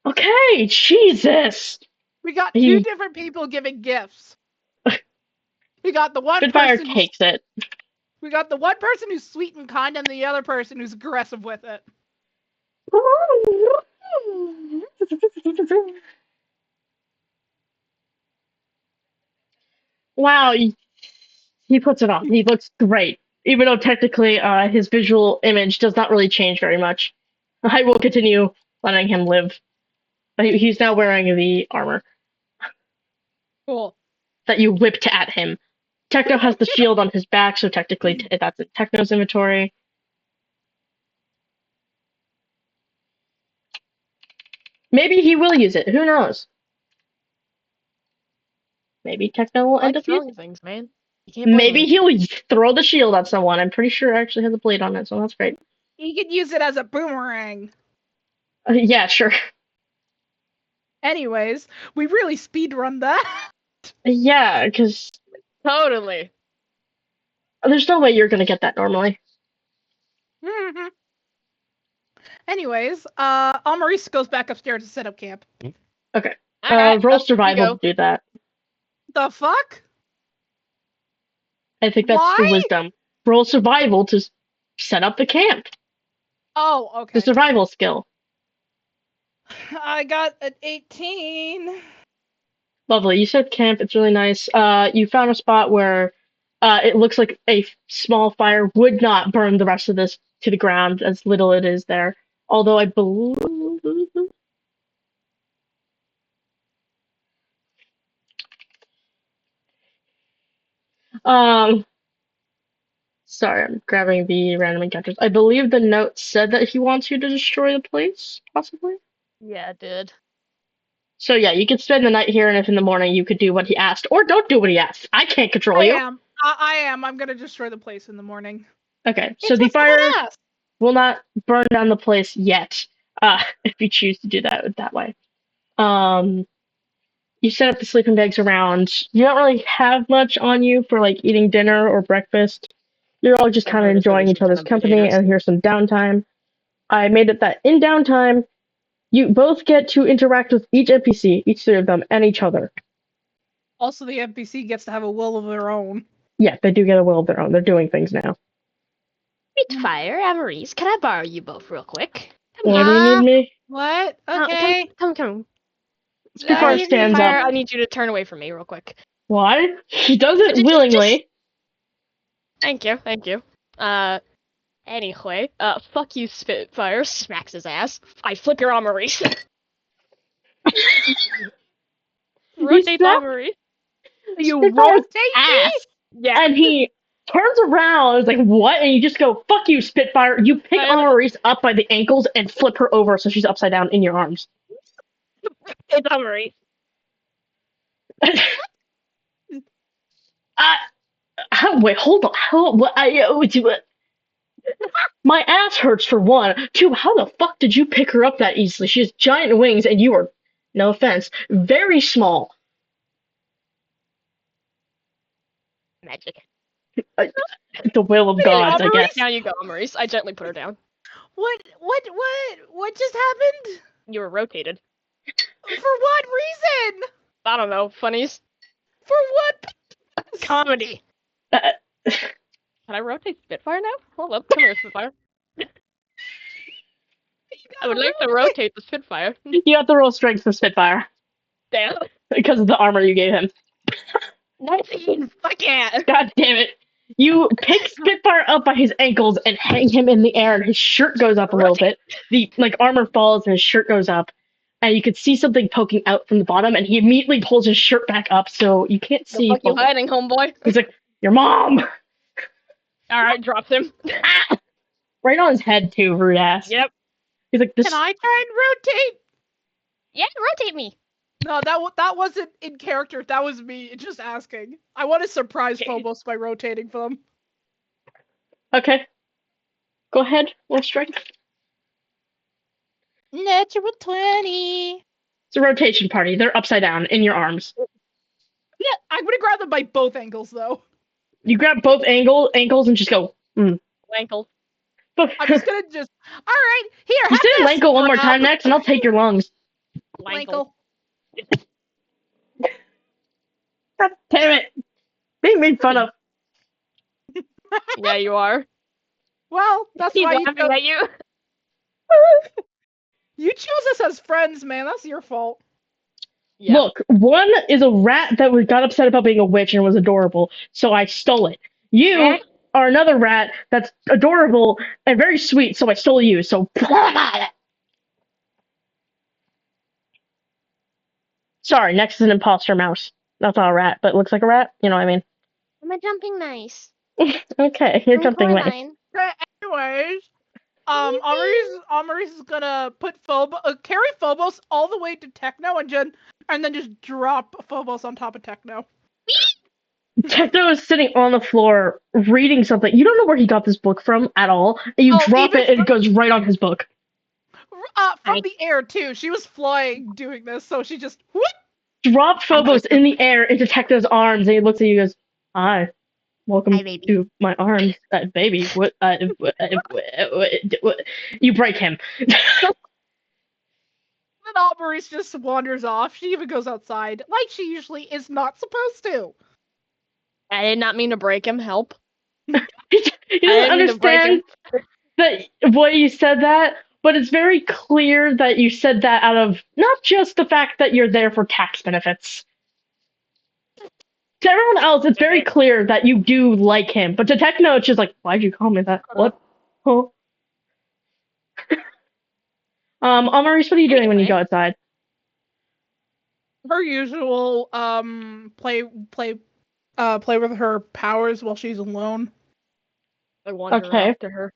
Okay, Jesus. We got two different people giving gifts. We got the one Spitfire person takes it. We got the one person who's sweet and kind and the other person who's aggressive with it. Wow, he puts it on. He looks great. Even though technically his visual image does not really change very much. I will continue letting him live. But he's now wearing the armor. Cool. That you whipped at him. Techno has the shield on his back, so technically that's in Techno's inventory. Maybe he will use it. Who knows? Maybe Techno will end up using things, man. Maybe he'll throw the shield at someone. I'm pretty sure it actually has a blade on it, so that's great. He could use it as a boomerang. Yeah, sure. Anyways, we really speedrun that. Yeah, because Totally. there's no way you're gonna get that normally. Anyways, Maurice goes back upstairs to set up camp. Okay. Alright, Roll up you survival go. to do that. The fuck? I think that's the Why? wisdom. Roll survival to set up the camp. Oh, okay. The survival skill. I got an 18. Lovely. You said camp. It's really nice. You found a spot where it looks like a small fire would not burn the rest of this to the ground, as little it is there. Although I believe. Um, sorry, I'm grabbing the random encounters. I believe the note said that he wants you to destroy the place, possibly. Yeah, it did. So yeah, you could spend the night here, and if in the morning you could do what he asked, or don't do what he asked. I can't control you. I am. I'm gonna destroy the place in the morning. Okay, so It's the what someone fire asked. will not burn down the place yet, if you choose to do that way. Um, you set up the sleeping bags around. You don't really have much on you for like eating dinner or breakfast. You're all just I kind of noticed that enjoying there's each a ton other's of company, potatoes. and here's some downtime. I made it that in downtime, you both get to interact with each NPC, each three of them, and each other. Also, the NPC gets to have a will of their own. Yeah, they do get a will of their own. They're doing things now. Spitfire, Amarise, can I borrow you both real quick? Come Why here. do you need me? What? Come, Okay. come. Spitfire stands up. Spitfire, I need you to turn away from me real quick. Why? He does it Just- willingly. Thank you. Anyway, fuck you, Spitfire, smacks his ass. I flip your Amarise. Rotate the slapped Amarise. You Spitfire's rotate me? ass, Yeah. and he turns around, is like, what? And you just go, fuck you, Spitfire. You pick Amarise up by the ankles and flip her over so she's upside down in your arms. It's Amarise. Wait, hold on. My ass hurts for one. Two, how the fuck did you pick her up that easily? She has giant wings, and you are, no offense, very small. Magic. The will of gods, I guess. Now you go, Amarise. I gently put her down. What just happened? You were rotated. For what reason? I don't know. Funnies. For what? Comedy. Uh, Can I rotate Spitfire now? Hold up. Come here, Spitfire. I would like to rotate the Spitfire. You have to roll strength for Spitfire Damn. because of the armor you gave him. 19. Fuck yeah. God damn it. You pick Spitfire up by his ankles and hang him in the air, and his shirt goes up a little bit. The armor falls and his shirt goes up, and you could see something poking out from the bottom, and he immediately pulls his shirt back up so you can't see. The fuck you hiding, homeboy? He's like, your mom! Alright, drops him. Right on his head too, rude ass. Yep. He's like, this. Can I try and rotate? Yeah, rotate me. No, that wasn't in character. That was me just asking. I want to surprise Phobos by rotating them. Okay. Go ahead. Roll strength. Natural 20. It's a rotation party. They're upside down in your arms. Yeah, I'm gonna grab them by both angles though. You grab both ankles and just go. Ankle. I'm just gonna just. All right, here. You say ankle one more time next, and I'll take your lungs. Ankle. God damn it! Being made fun of. Yeah, you are. Well, that's He's why laughing at you. You chose us as friends, man. That's your fault. Yeah. Look, one is a rat that got upset about being a witch and was adorable, so I stole it. You are another rat that's adorable and very sweet, so I stole you. So. Sorry, next is an imposter mouse. That's not a rat, but it looks like a rat. You know what I mean? I'm a jumping mice. Okay, you're jumping nice. Anyways, Amaris is gonna put carry Phobos all the way to Techno and then just drop Phobos on top of Techno. Techno is sitting on the floor reading something. You don't know where he got this book from at all. And you drop it and it goes right on his book. From the air too. She was flying doing this, so she just whoop! Dropped Phobos in the air into Techno's arms, and he looks at you and goes, "Hi, welcome to my arms, baby." What? You break him. Then Amaris just wanders off. She even goes outside, like she usually is not supposed to. I did not mean to break him. Help. He doesn't understand that why you said that, but it's very clear that you said that out of not just the fact that you're there for tax benefits. To everyone else, it's very clear that you do like him, but to Techno, it's just like, why'd you call me that? What? Oh. Amaris, what are you doing when you go outside? Her usual play with her powers while she's alone. I wander after her.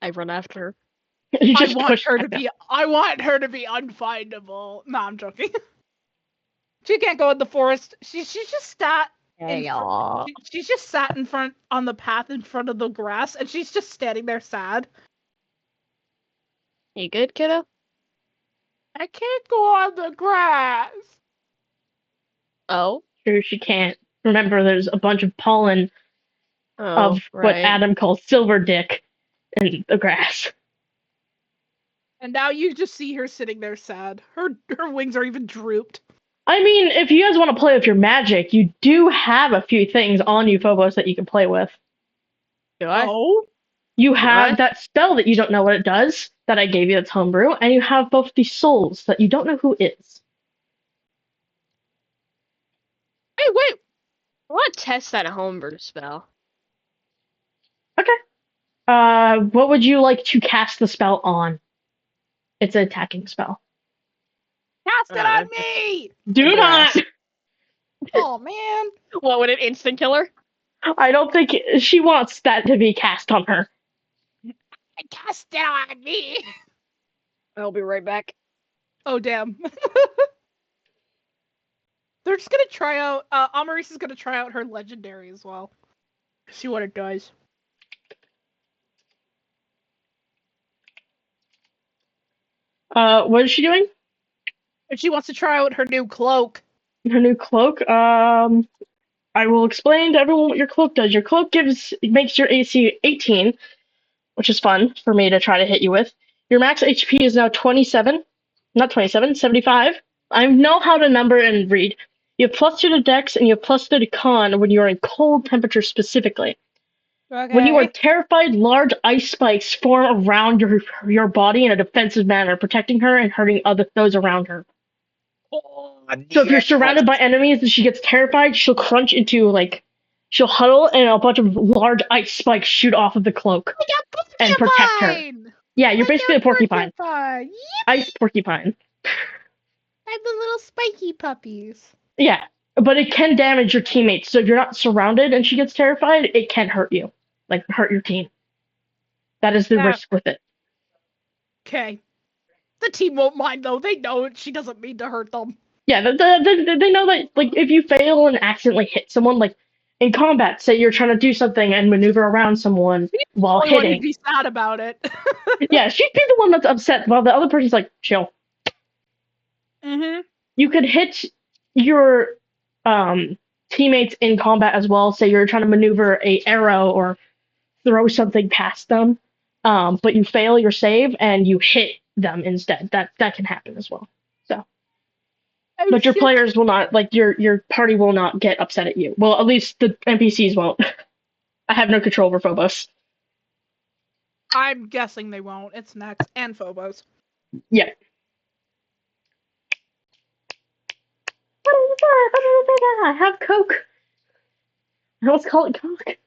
I run after her. I want her to be unfindable. No, I'm joking. She can't go in the forest. She's just sat she's just sat in front on the path in front of the grass, and she's just standing there sad. You good, kiddo? I can't go on the grass. Oh? Sure, she can't. Remember, there's a bunch of pollen of what Adam calls silver dick in the grass. And now you just see her sitting there sad. Her wings are even drooped. I mean, if you guys want to play with your magic, you do have a few things on you, Phobos, that you can play with. Do I? Oh? You have that spell that you don't know what it does, that I gave you that's homebrew, and you have both these souls that you don't know who is. Hey, wait! I want to test that homebrew spell. Okay. What would you like to cast the spell on? It's an attacking spell. Cast it on me! Do not! Oh, man. What, would it instant kill her? I don't think she wants that to be cast on her. Cast it on me! I'll be right back. Oh, damn. They're just gonna try out, Amaris is gonna try out her legendary as well. See what it does. What is she doing? And she wants to try out her new cloak. Her new cloak? I will explain to everyone what your cloak does. Your cloak makes your AC 18, which is fun for me to try to hit you with. Your max HP is now 27. Not 27, 75. I know how to number and read. You have +2 to Dex, and you have +2 to Con when you are in cold temperature specifically. Okay. When you are terrified, large ice spikes form around your body in a defensive manner, protecting her and hurting those around her. So if you're surrounded by enemies and she gets terrified, she'll crunch into, she'll huddle and a bunch of large ice spikes shoot off of the cloak and protect her. Yeah, you're basically a porcupine. Ice porcupine. I'm the little spiky puppies. Yeah, but it can damage your teammates. So if you're not surrounded and she gets terrified, it can hurt you. Hurt your team. That is the risk with it. Okay. The team won't mind, though. They know she doesn't mean to hurt them. Yeah, they know that, if you fail and accidentally hit someone, in combat, say you're trying to do something and maneuver around someone while hitting. You'd be sad about it. Yeah, she'd be the one that's upset while the other person's like, chill. Mm-hmm. You could hit your teammates in combat as well. Say you're trying to maneuver a arrow or throw something past them, but you fail your save and you hit them instead. That can happen as well. So, but your players will not, your party will not get upset at you. Well, at least the NPCs won't. I have no control over Phobos. I'm guessing they won't. It's Nex and Phobos. Yeah. I have Coke. I almost call it Coke.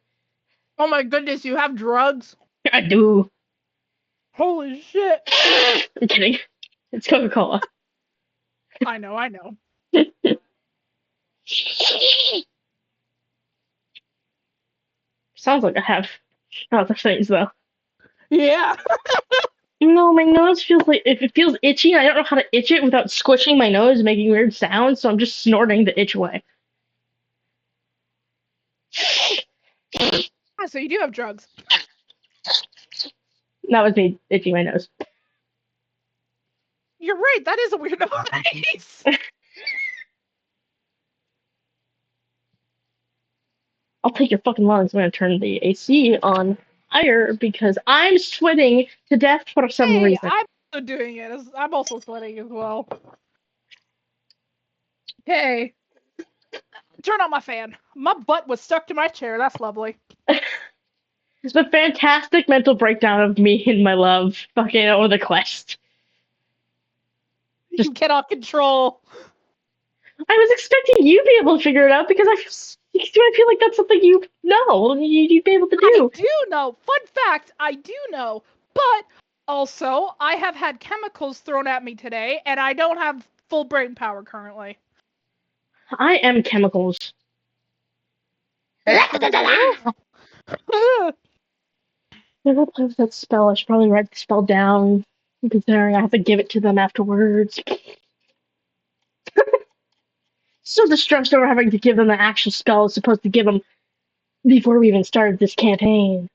Oh my goodness, you have drugs? I do. Holy shit. I'm kidding. It's Coca-Cola. I know. Sounds like I have other things, though. Yeah. No, my nose feels if it feels itchy, I don't know how to itch it without squishing my nose and making weird sounds, so I'm just snorting the itch away. So you do have drugs. That was me itching my nose. You're right, that is a weird noise. I'll take your fucking lungs. I'm gonna turn the AC on higher because I'm sweating to death for some reason. I'm also doing it. I'm also sweating as well. Okay. Turn on my fan. My butt was stuck to my chair. That's lovely. It's a fantastic mental breakdown of me and my love fucking over the quest. You cannot control. I was expecting you to be able to figure it out because I feel like that's something you know you'd be able to I do. do know. Fun fact, I do know. But also, I have had chemicals thrown at me today, and I don't have full brain power currently. I am chemicals. If I play with that spell, I should probably write the spell down, considering I have to give it to them afterwards. So distressed over having to give them the actual spell I was supposed to give them before we even started this campaign.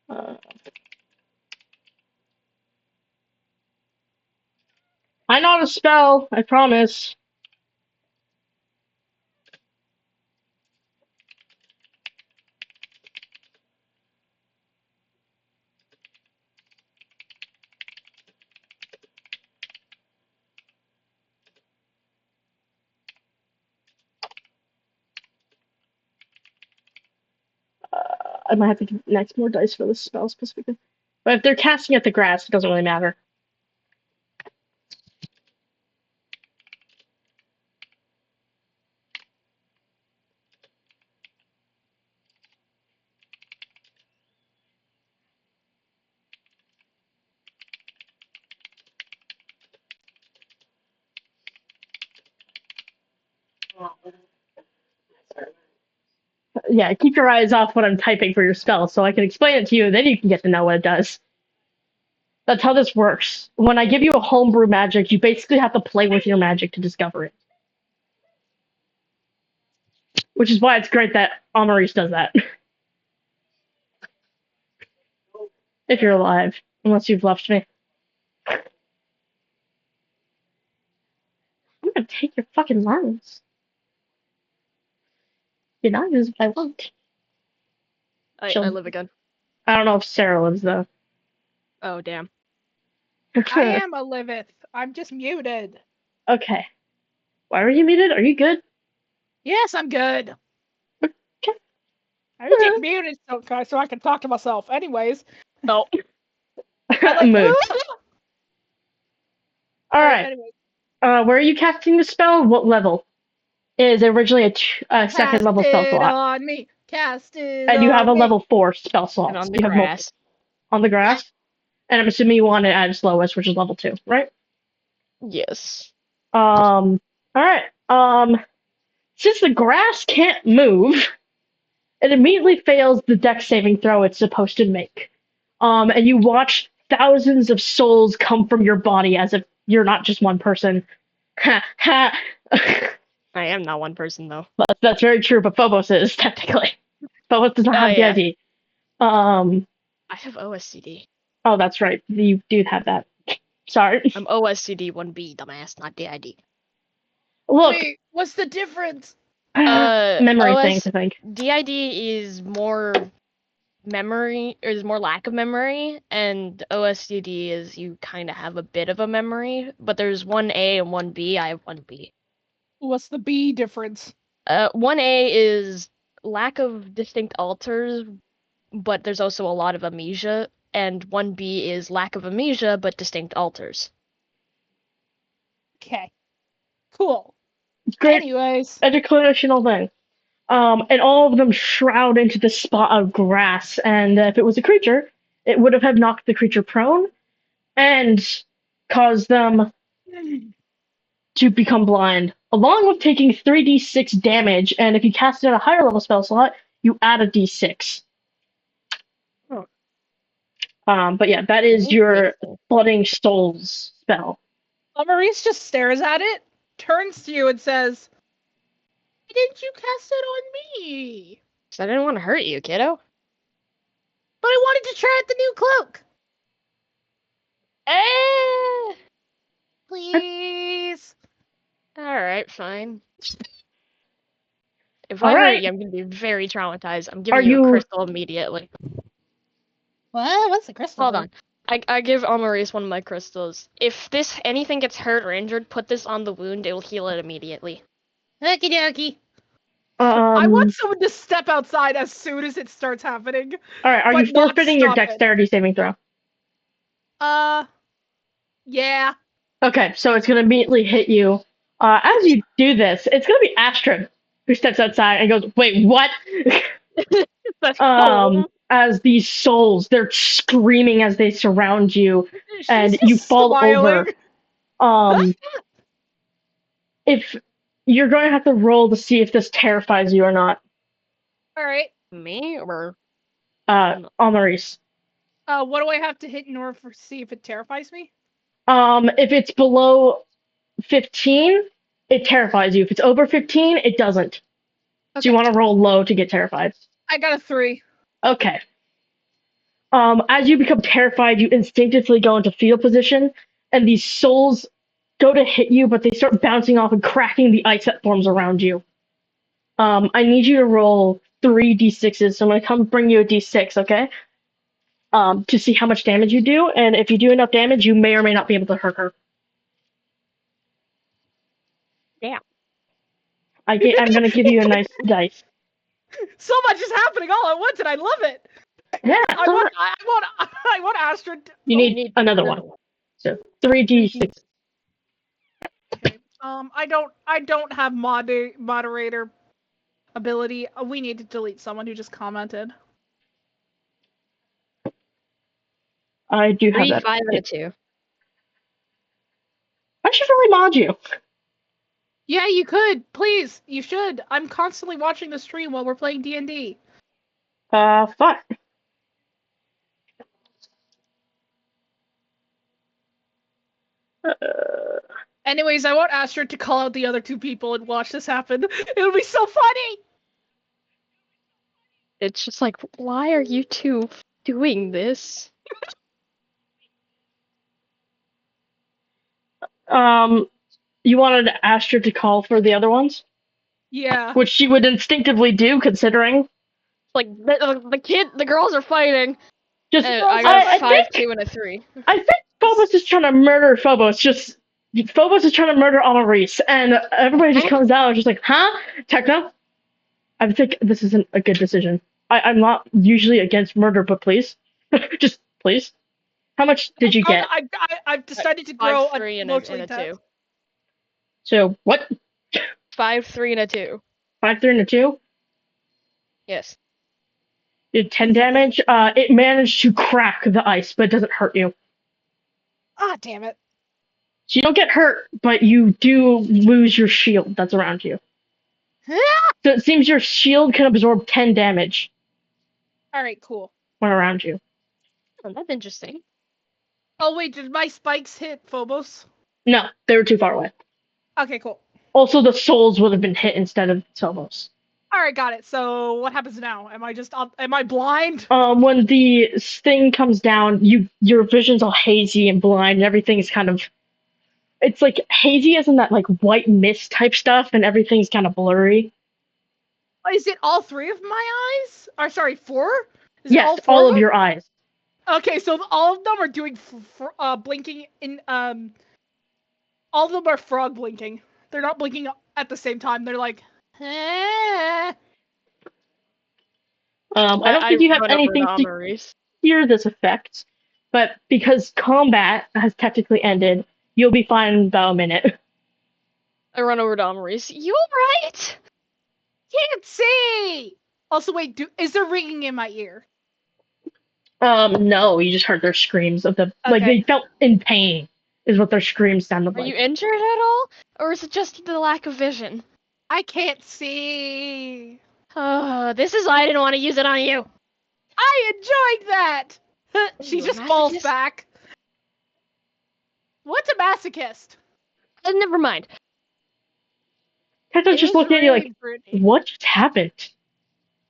Uh, I know how to spell, I promise. I might have to give next more dice for this spell specifically. But if they're casting at the grass, it doesn't really matter. Yeah, keep your eyes off what I'm typing for your spell so I can explain it to you, then you can get to know what it does. That's how this works. When I give you a homebrew magic, you basically have to play with your magic to discover it. Which is why it's great that Amaris does that. If you're alive. Unless you've left me. I'm gonna take your fucking lungs. You're not use if I want. I live again. I don't know if Sarah lives though. Oh, damn. I am a liveth. I'm just muted. Okay. Why are you muted? Are you good? Yes, I'm good. Okay. I just get muted so I can talk to myself. Anyways, Oh. I like. Mood. Alright. Anyways, Where are you casting the spell? What level? It is originally a second cast level spell it slot. on me. Cast it And you have on a me. level 4 spell slot. And on the You have multiple grass. on the grass. And I'm assuming you want it at its lowest, which is level 2, right? Yes. Alright. Since the grass can't move, it immediately fails the dex saving throw it's supposed to make. And you watch thousands of souls come from your body as if you're not just one person. Ha ha. I am not one person, though. But that's very true, but Phobos is, technically. Phobos does not Oh, have the yeah. ID. I have OSCD. Oh, that's right. You do have that. Sorry. I'm OSCD 1B, dumbass, not DID. Look, Wait, what's the difference? memory things, I think. DID is more memory, or is more lack of memory, and OSCD is you kind of have a bit of a memory, but there's 1A and 1B. I have 1B. What's the B difference? 1A is lack of distinct alters, but there's also a lot of amnesia, and 1B is lack of amnesia but distinct alters. Okay, cool. Great Anyways, educational thing. And all of them shroud into this spot of grass, and if it was a creature, it would have knocked the creature prone and caused them to become blind, along with taking 3d6 damage, and if you cast it at a higher level spell slot, you add a d6. Oh. But yeah, that is your Flooding Souls spell. Maurice just stares at it, turns to you, and says, "Why didn't you cast it on me?" So I didn't want to hurt you, kiddo. But I wanted to try out the new cloak. Please. Alright, fine. If All I hurt right. you, I'm gonna be very traumatized. I'm Are giving you a you? crystal immediately. What? What's the crystal? Hold do? on. I give Amaris one of my crystals. If anything gets hurt or injured, put this on the wound. It'll heal it immediately. Okie dokie. I Um. want someone to step outside as soon as it starts happening. All right. Are but you not forfeiting your stop it. dexterity saving throw? Yeah. Okay, so it's gonna immediately hit you. As you do this, it's gonna be Astrid who steps outside and goes, "Wait, what?" That's home. As these souls, they're screaming as they surround you, She's and just you fall smiling. over. If you're going to have to roll to see if this terrifies you or not. All right. Me or Amaris. What do I have to hit in order for see if it terrifies me? If it's below 15, it terrifies you. If it's over 15, it doesn't. So you want to roll low to get terrified. I got a 3. Okay. As you become terrified, you instinctively go into fetal position, and these souls go to hit you, but they start bouncing off and cracking the ice that forms around you. I need you to roll 3d6s, so I'm going to come bring you a d6, okay? To see how much damage you do, and if you do enough damage, you may or may not be able to hurt her. Damn. I'm going to give you a nice dice. So much is happening all at once, and I love it. Yeah, I want Astrid. you need another one. So 3d6. Okay. I don't have moderator ability. We need to delete someone who just commented. I do have 3, that. 5, and a 2. I should really mod you. Yeah, you could. Please, you should. I'm constantly watching the stream while we're playing D&D. Fine. Anyways, I want Astrid to call out the other 2 people and watch this happen. It'll be so funny! It's just like, why are you two doing this? You wanted Astrid to call for the other ones? Yeah. Which she would instinctively do, considering. Like, the girls are fighting. Just, And I got a I 5, think, 2, and a 3. I think Phobos is trying to murder Phobos. Just Phobos is trying to murder Amaris, and everybody just comes out and just like, huh? Techno? I think this isn't a good decision. I'm not usually against murder, but please, just please. How much did you get? I've decided to grow 5, 3, and emotionally a 2. So what? 5, 3, and a 2. 5, 3, and a 2. Yes. Did 10 damage. It managed to crack the ice, but it doesn't hurt you. Ah, damn it. So you don't get hurt, but you do lose your shield that's around you. So it seems your shield can absorb 10 damage Alright, cool. when around you. Oh, that's interesting. Oh, wait, did my spikes hit Phobos? No, they were too far away. Okay, cool. Also, the souls would have been hit instead of Phobos. Alright, got it. So, what happens now? Am I blind? When the thing comes down, your vision's all hazy and blind, and everything's kind of. It's like hazy as in that like white mist type stuff, and everything's kind of blurry. Is it all 3 of my eyes? Or, sorry, 4? Is Yes, it all 4 all of of them? your eyes. Okay, so all of them are doing blinking in all of them are frog blinking. They're not blinking at the same time. They're like, eh. I don't think you have run over to anything to Amaris. hear this effect, but because combat has technically ended, you'll be fine in about a minute. I run over to Amaris. You alright? Can't see. Also, wait, is there ringing in my ear? No, you just heard their screams of the like Okay. they felt in pain is what their screams sounded Are like. you injured at all? Or is it just the lack of vision? I can't see. This is why I didn't want to use it on you. I enjoyed that. She You a just falls masochist? back. What's a masochist? Never mind. Techno's It just was looking at you really like, pretty. what just happened?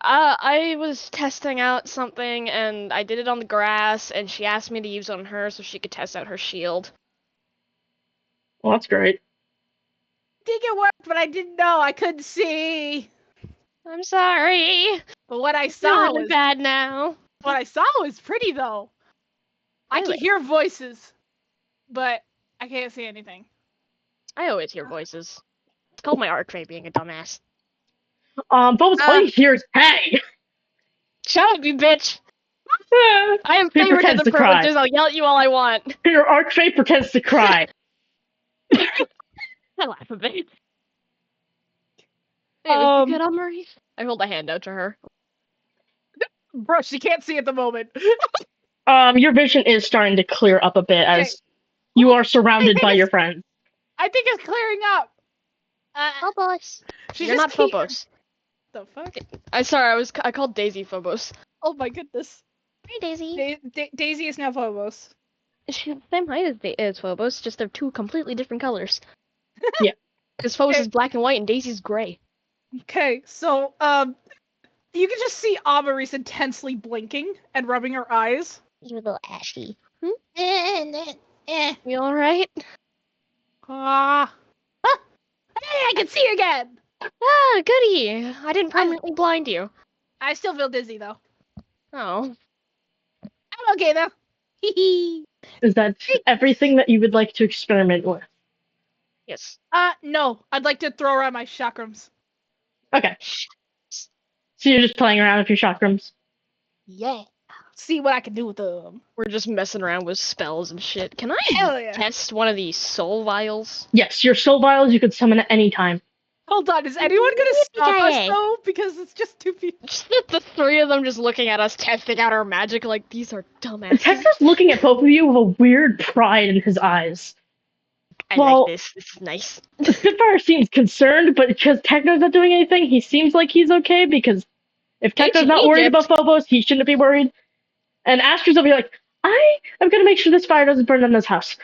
I was testing out something, and I did it on the grass, and she asked me to use it on her so she could test out her shield. Well, that's great. I think it worked, but I didn't know. I couldn't see. I'm sorry. But what I I feel saw really was bad now. pretty though. I can Really? hear voices, but I can't see anything. I always hear voices. It's called my archery being a dumbass. Phobos, all you hear is hey. Shut up, you bitch! I have He pretends favoritism to cry. privileges. I'll yell at you all I want. Your archfey pretends to cry. I laugh a bit. Anyways, you good, Maurice? I hold a hand out to her. Bro, she can't see at the moment. Your vision is starting to clear up a bit Okay. as you are I surrounded think by it's- your friends. I think it's clearing up. Phobos. She You're just not Phobos. The fuck? I called Daisy Phobos. Oh my goodness. Hey, Daisy. Daisy is now Phobos. She's the same height as Phobos, just they're two completely different colors. Yeah. Because Phobos Okay. is black and white and Daisy's gray. Okay, so you can just see Amaris intensely blinking and rubbing her eyes. You're a little ashy. Eh. You alright? Ah. Hey, I can see again. Ah, goody. I didn't permanently blind you. I still feel dizzy though. Oh. I'm okay though. Hee Is that everything that you would like to experiment with? Yes. No. I'd like to throw around my chakrams. Okay. So you're just playing around with your chakrams? Yeah. See what I can do with them. We're just messing around with spells and shit. Can I Hell yeah. test one of these soul vials? Yes, your soul vials you could summon at any time. Hold on, is anyone gonna stop us Yippee-ki-yay. though? Because it's just two people. Just the three of them just looking at us, testing out our magic like these are dumbasses. Texas looking at both of you with a weird pride in his eyes. I Well, like this. This is nice. Spitfire seems concerned, but because Techno's not doing anything, he seems like he's okay, because if Techno's Ancient not worried about Egypt. Phobos, he shouldn't be worried. And Astra's will be like, I am gonna make sure this fire doesn't burn down this house.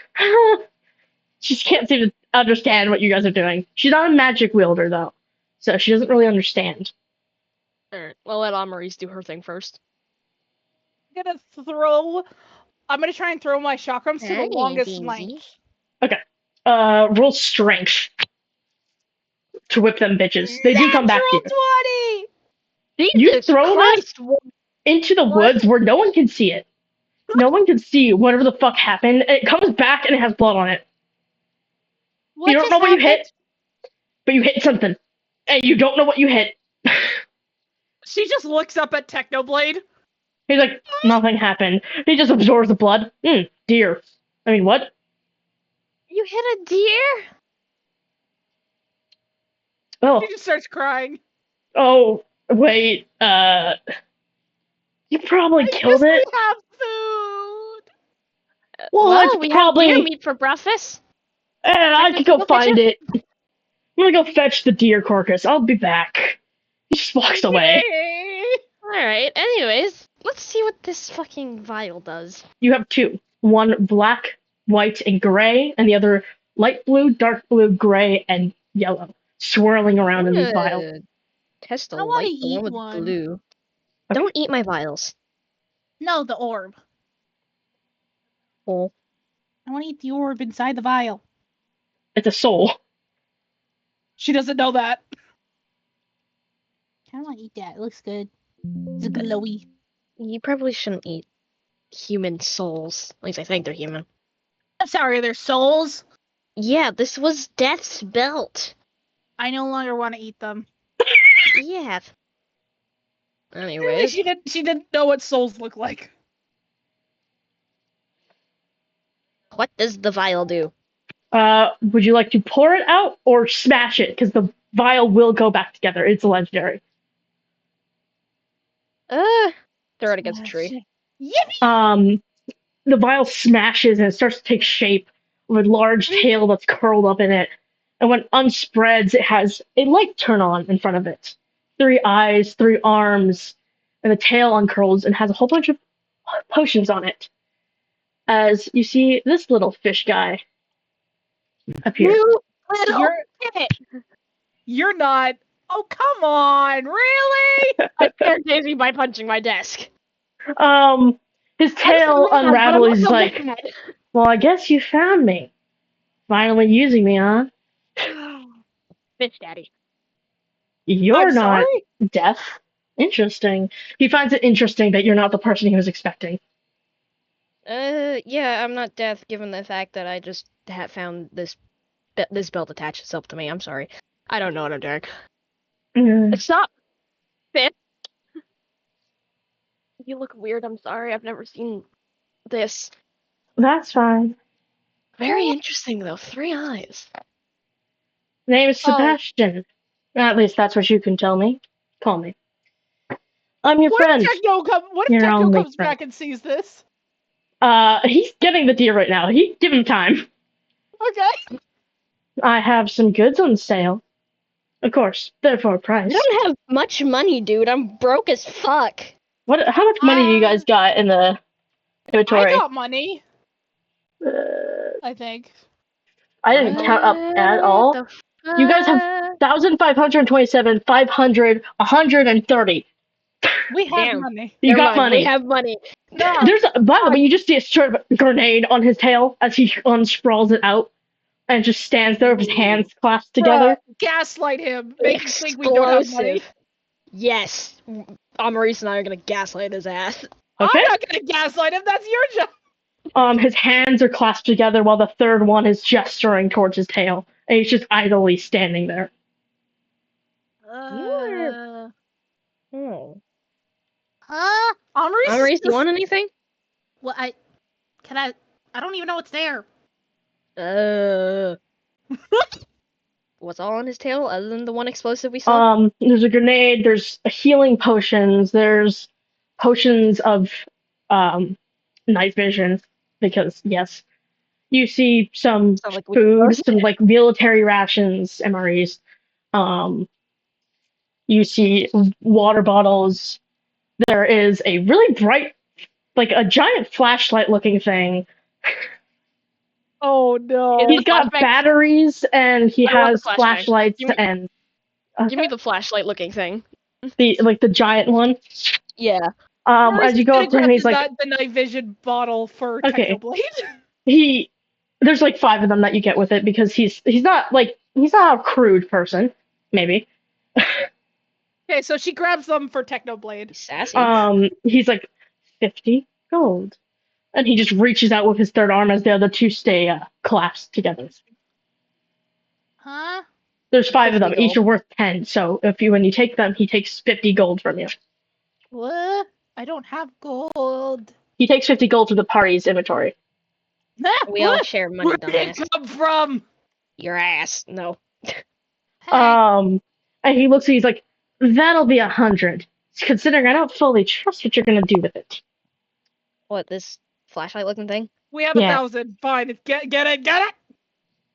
She just can't seem to understand what you guys are doing. She's not a magic wielder, though, so she doesn't really understand. Alright, I'll let Amaris do her thing first. I'm gonna try and throw my chakrams to the Hey, longest Daisy. length. Roll strength to whip them bitches. They do come back to you. Natural 20! You Jesus throw Christ! into the What? woods where no one can see it. No one can see whatever the fuck happened. It comes back and it has blood on it. What You don't just know what you happened? hit, but you hit something. And you don't know what you hit. She just looks up at Technoblade. He's like, nothing happened. He just absorbs the blood. Deer. I mean, what? You hit a deer? Oh, She just starts crying. oh, wait, you probably killed We it. have food! Well, it's we probably. have deer meat for breakfast. I Techno, could can go you find fetch it. I'm gonna go fetch the deer carcass. I'll be back. He just walks away. Yay! Alright, anyways, let's see what this fucking vial does. You have two. One black, white, and gray, and the other light blue, dark blue, gray, and yellow, swirling around in these vials. Test the I wanna light, the eat one with one. blue. Okay. Don't eat my vials. No, the orb. Oh. I want to eat the orb inside the vial. It's a soul. She doesn't know that. I want to eat that. It looks good. It's glowy. You probably shouldn't eat human souls. At least I think they're human. I'm sorry, they're souls. Yeah, this was Death's belt. I no longer want to eat them. Yeah. Really, Anyways, she didn't know what souls look like. what does the vial do? Would you like to pour it out or smash it? Because the vial will go back together. It's legendary. Throw it against a tree. Yippee! The vial smashes and it starts to take shape with a large tail that's curled up in it. And when it unspreads, it has a light turn on in front of it. 3 eyes, 3 arms, and the tail uncurls and has a whole bunch of potions on it. As you see this little fish guy appear. You little You're- You're not. Oh, come on. Really? I scared Daisy by punching my desk. His tail unravels. He's like, mad. well, I guess you found me. Finally using me, huh? Fish daddy. You're I'm not sorry. deaf. Interesting. He finds it interesting that you're not the person he was expecting. Yeah, I'm not deaf given the fact that I just found this belt attached itself to me. I'm sorry. I don't know what I'm doing. Mm, It's not fit. You look weird. I'm sorry. I've never seen this. that's fine. Very interesting though. 3 eyes. Name is Oh, Sebastian. At least that's what you can tell me. Call me. I'm your what if friend. What if Your Techno only comes friend. back and sees this? He's getting the deer right now. Give him time. Okay. I have some goods on sale. Of course, therefore I price. don't have much money, dude. I'm broke as fuck. What? How much money do you guys got in the I inventory? got money. Uh, I think. I didn't count up at What all. the You guys have fuck? 1,527, 500, 130. We have Damn. money. You Never got mind. We money. have money. Yeah. There's, by the Fuck. way, you just see a sort of grenade on his tail as he unsprawls it out and just stands there with his Ooh. hands clasped Bruh, together. gaslight him. Make him think we don't have money. Explosive. Yes. Maurice and I are gonna gaslight his ass. Okay. I'm not gonna gaslight him. That's your job. His hands are clasped together while the third one is gesturing towards his tail, and he's just idly standing there. You are. Oh. Maurice, you want anything? Well, I don't even know what's there. Uh. What's all on his tail other than the one explosive we saw? There's a grenade. There's healing potions. There's potions of night vision because yes, you see some Sound like food, weirdos. some like military rations, MREs. Um, you see water bottles. There is a really bright, like a giant flashlight looking thing. Oh no. Is He's the got flashbang? batteries and he I want the has flashbang. flashlights Give me, and give me the flashlight looking thing. the giant one. Yeah. As you go gonna up to him, grab he's like, the night vision bottle for okay. Technoblade. He there's like 5 of them that you get with it because he's not a crude person, maybe. Okay, so she grabs them for Technoblade. Sassy. He's like 50 gold, and he just reaches out with his third arm as the other two stay collapsed together. Huh? There's 5 of 50 them, each gold. are worth 10. So when you take them, he takes 50 gold from you. What? I don't have gold. He takes 50 gold to the party's inventory. We all share money, Where did it dumbass. come from? Your ass. No. Hey. And he looks and he's like, that'll be 100. Considering I don't fully trust what you're gonna do with it. What, this flashlight looking thing? We have Yeah. 1,000. Fine. Get it.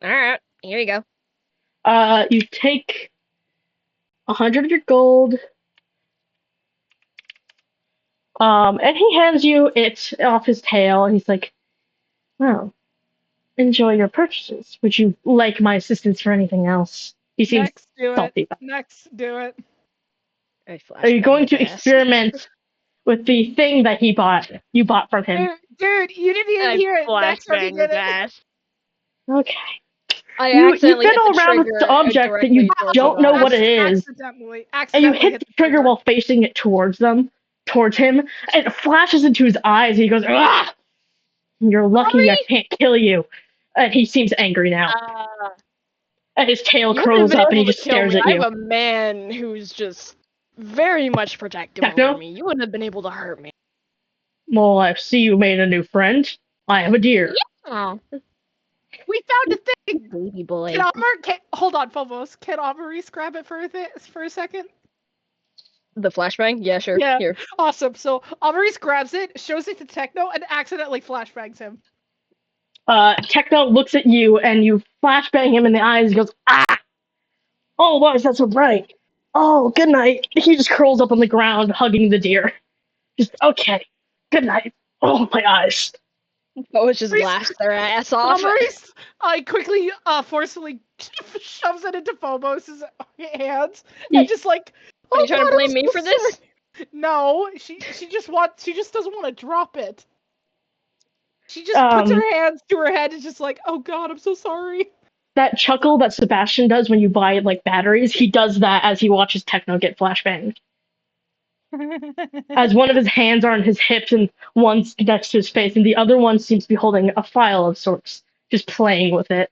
Alright, here you go. You take 100 of your gold. And he hands you it off his tail, and he's like, "Well, enjoy your purchases. Would you like my assistance for anything else?" He seems Next, do salty. it. Next, do it. Are you going to experiment with the thing that you bought from him? Dude, you didn't even hear it. Next, let me get it. ass. Okay. I You accidentally hit fiddle the around with trigger the object that you directly towards don't his know eyes. what it is, Accidentally and you hit hit the trigger while facing it towards him, towards him, and it flashes into his eyes, and he goes, "Ah! You're lucky I Sorry? can't kill you." And he seems angry now. And his tail You wouldn't have curls been up, and he able to just kill stares me. at I you. have a man who's just very much protective over Techno? me. You wouldn't have been able to hurt me. Well, I see you made a new friend. I have a deer. Yeah. We found a thing. Baby boy. Hold on, Phobos. Can Amaris grab it for a second? The flashbang? Yeah, sure. Yeah. Here. Awesome. So Amaris grabs it, shows it to Techno, and accidentally flashbangs him. Techno looks at you, and you flashbang him in the eyes. He goes, "Ah! Oh, why is that so bright? Oh, good night." He just curls up on the ground, hugging the deer. Just, okay, good night. Oh, my eyes. Oh, it just Amaris- laughs their ass off. Amaris, quickly, forcefully shoves it into Phobos' hands, and just like, Are you trying to God, blame I'm me so for this? sorry." No, she just doesn't want to drop it. She just puts Um, her hands to her head and just like, oh God, I'm so sorry. that chuckle that Sebastian does when you buy like batteries, he does that as he watches Techno get flashbanged. As one of his hands are on his hips and one's next to his face, and the other one seems to be holding a file of sorts, just playing with it.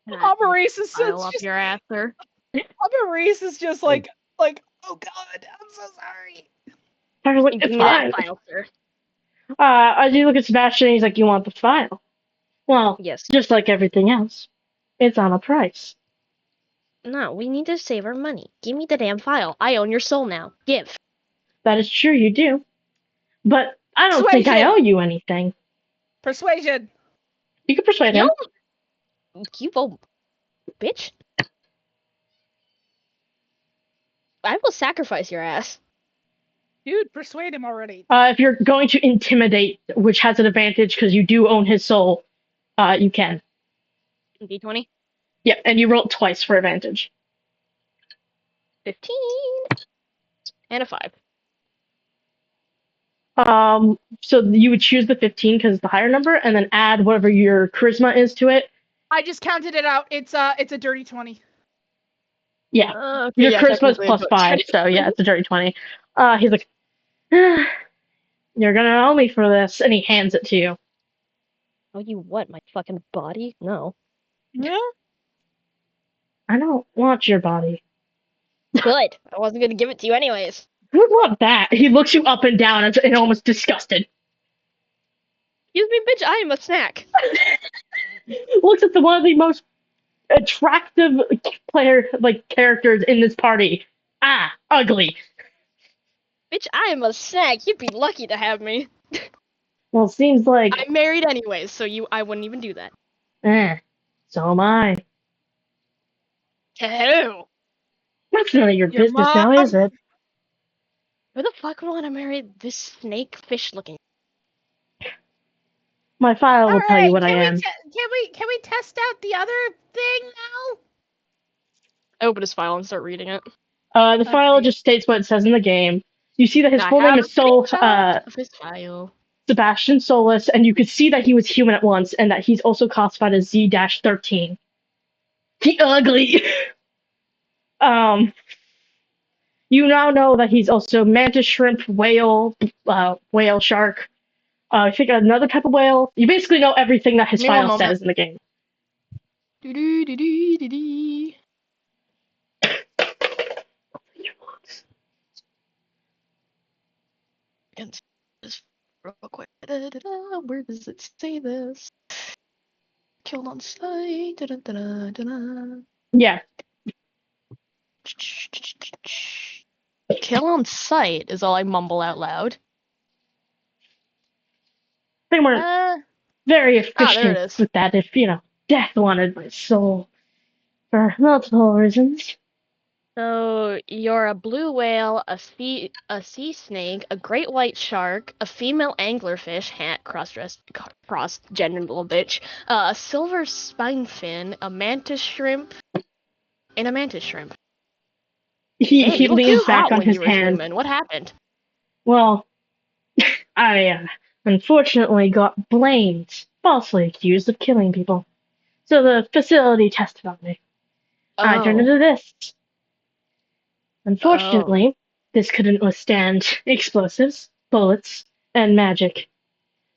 Maurice is File just up your ass, sir. Maurice is just like, oh god, I'm so sorry. Tyler's like, Give it's me that fine. file, sir. As you look at Sebastian, he's like, you want the file? Well, Yes. just like everything else, it's on a price. No, we need to save our money. Give me the damn file. I own your soul now. Give. That is true, you do. But I don't think I Persuasion. owe you anything. Persuasion. You can persuade Yo, him. you old bitch. I will sacrifice your ass. Dude, persuade him already. If you're going to intimidate, which has an advantage because you do own his soul, you can. D20. Yeah, and you roll it twice for advantage. 15. And a 5. So you would choose the 15 because it's the higher number, and then add whatever your charisma is to it. I just counted it out. It's a dirty 20. Yeah, Okay, your yeah, charisma is technically plus it's 5, so yeah, it's a dirty 20. He's like, "Ah, you're gonna owe me for this, and he hands it to you. Oh, you what? My fucking body? No. Yeah. I don't want your body. Good. I wasn't gonna give it to you anyways. Who would want that? He looks you up and down and almost disgusted. Excuse me, bitch, I am a snack. Looks at one of the most attractive characters in this party. Ah, ugly. Bitch, I am a snack. You'd be lucky to have me. Well, it seems like I'm married anyways, so I wouldn't even do that. so am I. To who? That's none of your Your business now, is mom. it? Who the fuck would want to marry this snake fish looking? My file All will tell you right, what I am. can we test out the other thing now? I open his file and start reading it. The file Okay. just states what it says in the game. You see that his I full name have a is screenshot of his file. Sebastian Solus, and you could see that he was human at once, and that he's also classified as Z-13. He ugly. um, you now know that he's also mantis shrimp, whale, whale shark. I think another type of whale. You basically know everything that his Give me one file moment. says in the game. Do-do-do-do-do-do. Against this real quick. Da-da-da-da. Where does it say this? Killed on site. Da-da-da-da-da. Yeah, Kill on sight is all I mumble out loud. they weren't very There it efficient is. with that. If death wanted my soul for multiple reasons. So you're a blue whale, a sea snake, a great white shark, a female anglerfish, cross-gender little bitch, a silver spinefin, a mantis shrimp, and a mantis shrimp. He Damn, he you looked leans back hot on when his you were hand. human. What happened? Well, I unfortunately got blamed, falsely accused of killing people. So the facility tested on me. I turned Oh. into this. Oh. Unfortunately, this couldn't withstand explosives, bullets, and magic.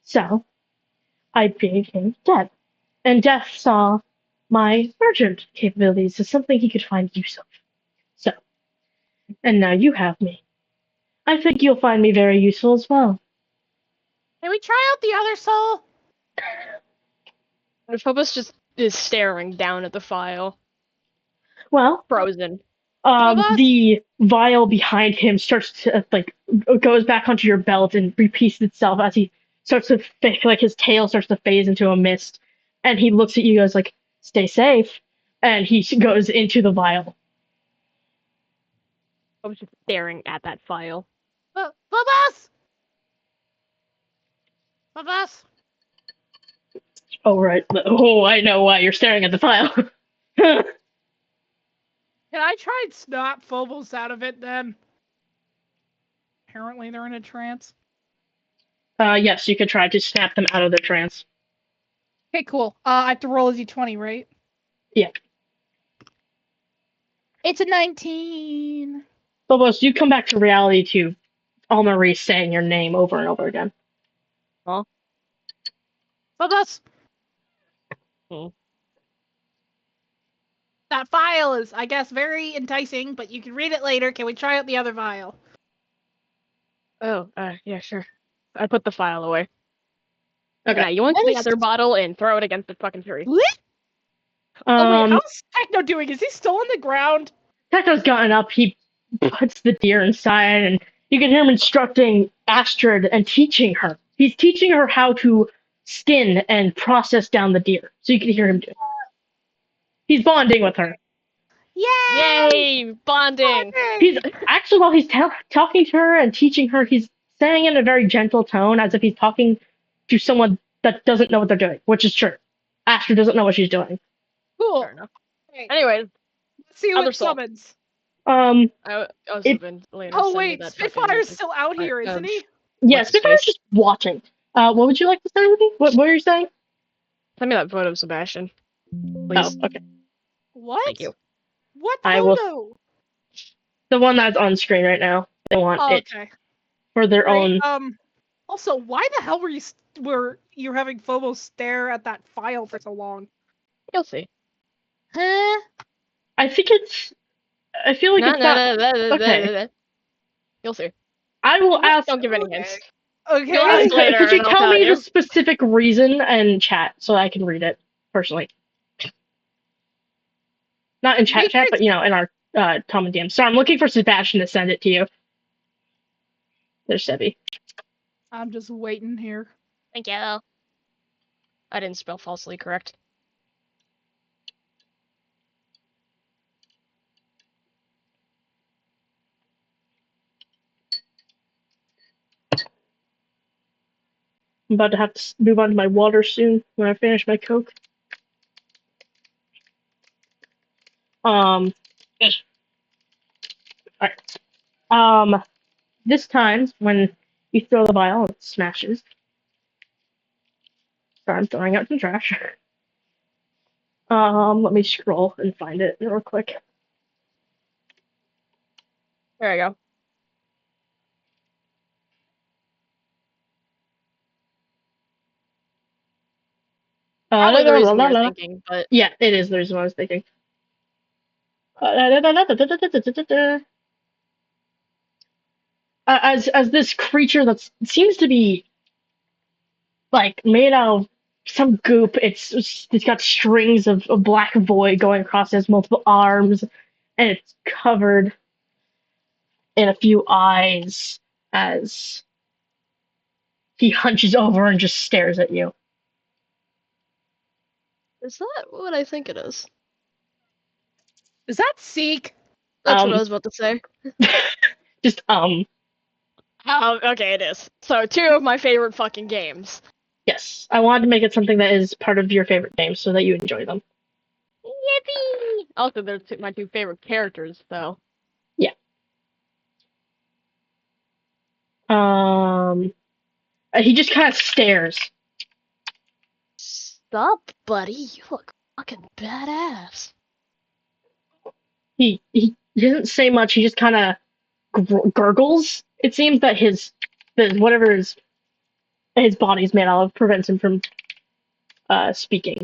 So, I became Death. And Death saw my merchant capabilities as something he could find use of. So, and now you have me. I think you'll find me very useful as well. Can we try out the other soul? Phobos just is staring down at the file. Well, Frozen. the vial behind him starts to goes back onto your belt and repeats itself as he starts to his tail starts to phase into a mist, and he looks at you, goes like, "Stay safe," and he goes into the vial. I was just staring at that file. Phobos! Phobos! Oh right. Oh, I know why you're staring at the file. Can I try and snap Phobos out of it then? Apparently they're in a trance. Yes, you could try to snap them out of their trance. Okay, cool. I have to roll a d20, right? Yeah. It's a 19. Phobos, you come back to reality to Almarie saying your name over and over again. Huh? Phobos! Hmm. That vial is, I guess, very enticing, but you can read it later. Can we try out the other vial? Oh, yeah, sure. I put the file away. Okay. Now you want What the is- other bottle and throw it against the fucking tree. Oh wait, Um, how's Techno doing? Is he still on the ground? Tekno's gotten up. He puts the deer inside, and you can hear him instructing Astrid and teaching her. He's teaching her how to skin and process down the deer. So you can hear him do it. He's bonding with her. Yay! Yay! Bonding! He's actually, while he's talking to her and teaching her, he's saying in a very gentle tone, as if he's talking to someone that doesn't know what they're doing, which is true. Astrid doesn't know what she's doing. Cool. Fair enough. Okay, Anyways, let's see who other it soul. summons. I was It- hoping Lena Oh send me wait, that Spitfire's fucking still out here, isn't he? Yeah, what's his Spitfire's face? just watching. What would you like to say, Ruby? What were you saying? Send me that photo of Sebastian, please. Oh, okay. What? Thank you. What I will. photo? The one that's on screen right now. They want Oh, it okay. for their Great. own. Also, why the hell were you having Phobos stare at that file for so long? You'll see. Huh? I think it's. I feel like No, it's no, not. no, no, Okay. no, no. You'll see. I will ask. Don't give any hints. Okay. You'll ask later, Could you and I'll tell tell me you. the specific reason and chat so I can read it personally? Not in chat, but in our common DM. So I'm looking for Sebastian to send it to you. There's Sebby. I'm just waiting here. Thank you. I didn't spell falsely correct. I'm about to have to move on to my water soon when I finish my Coke. Alright. This time, when you throw the vial, it smashes. So I'm throwing out some trash. Let me scroll and find it real quick. There you go. Probably the reason you're thinking, but Yeah, it is the reason I was thinking. As this creature that seems to be like made out of some goop. It's got strings of black void going across. It has multiple arms, and it's covered in a few eyes as he hunches over and just stares at you. is that what I think it is? Is that Seek? That's what I was about to say. Just Okay, it is. So, two of my favorite fucking games. yes. I wanted to make it something that is part of your favorite games so that you enjoy them. Yippee! Also, they're my two favorite characters, so. Yeah. He just kind of stares. Stop, buddy. You look fucking badass. He doesn't say much. He just kind of gurgles. It seems that whatever his body's made out of prevents him from speaking.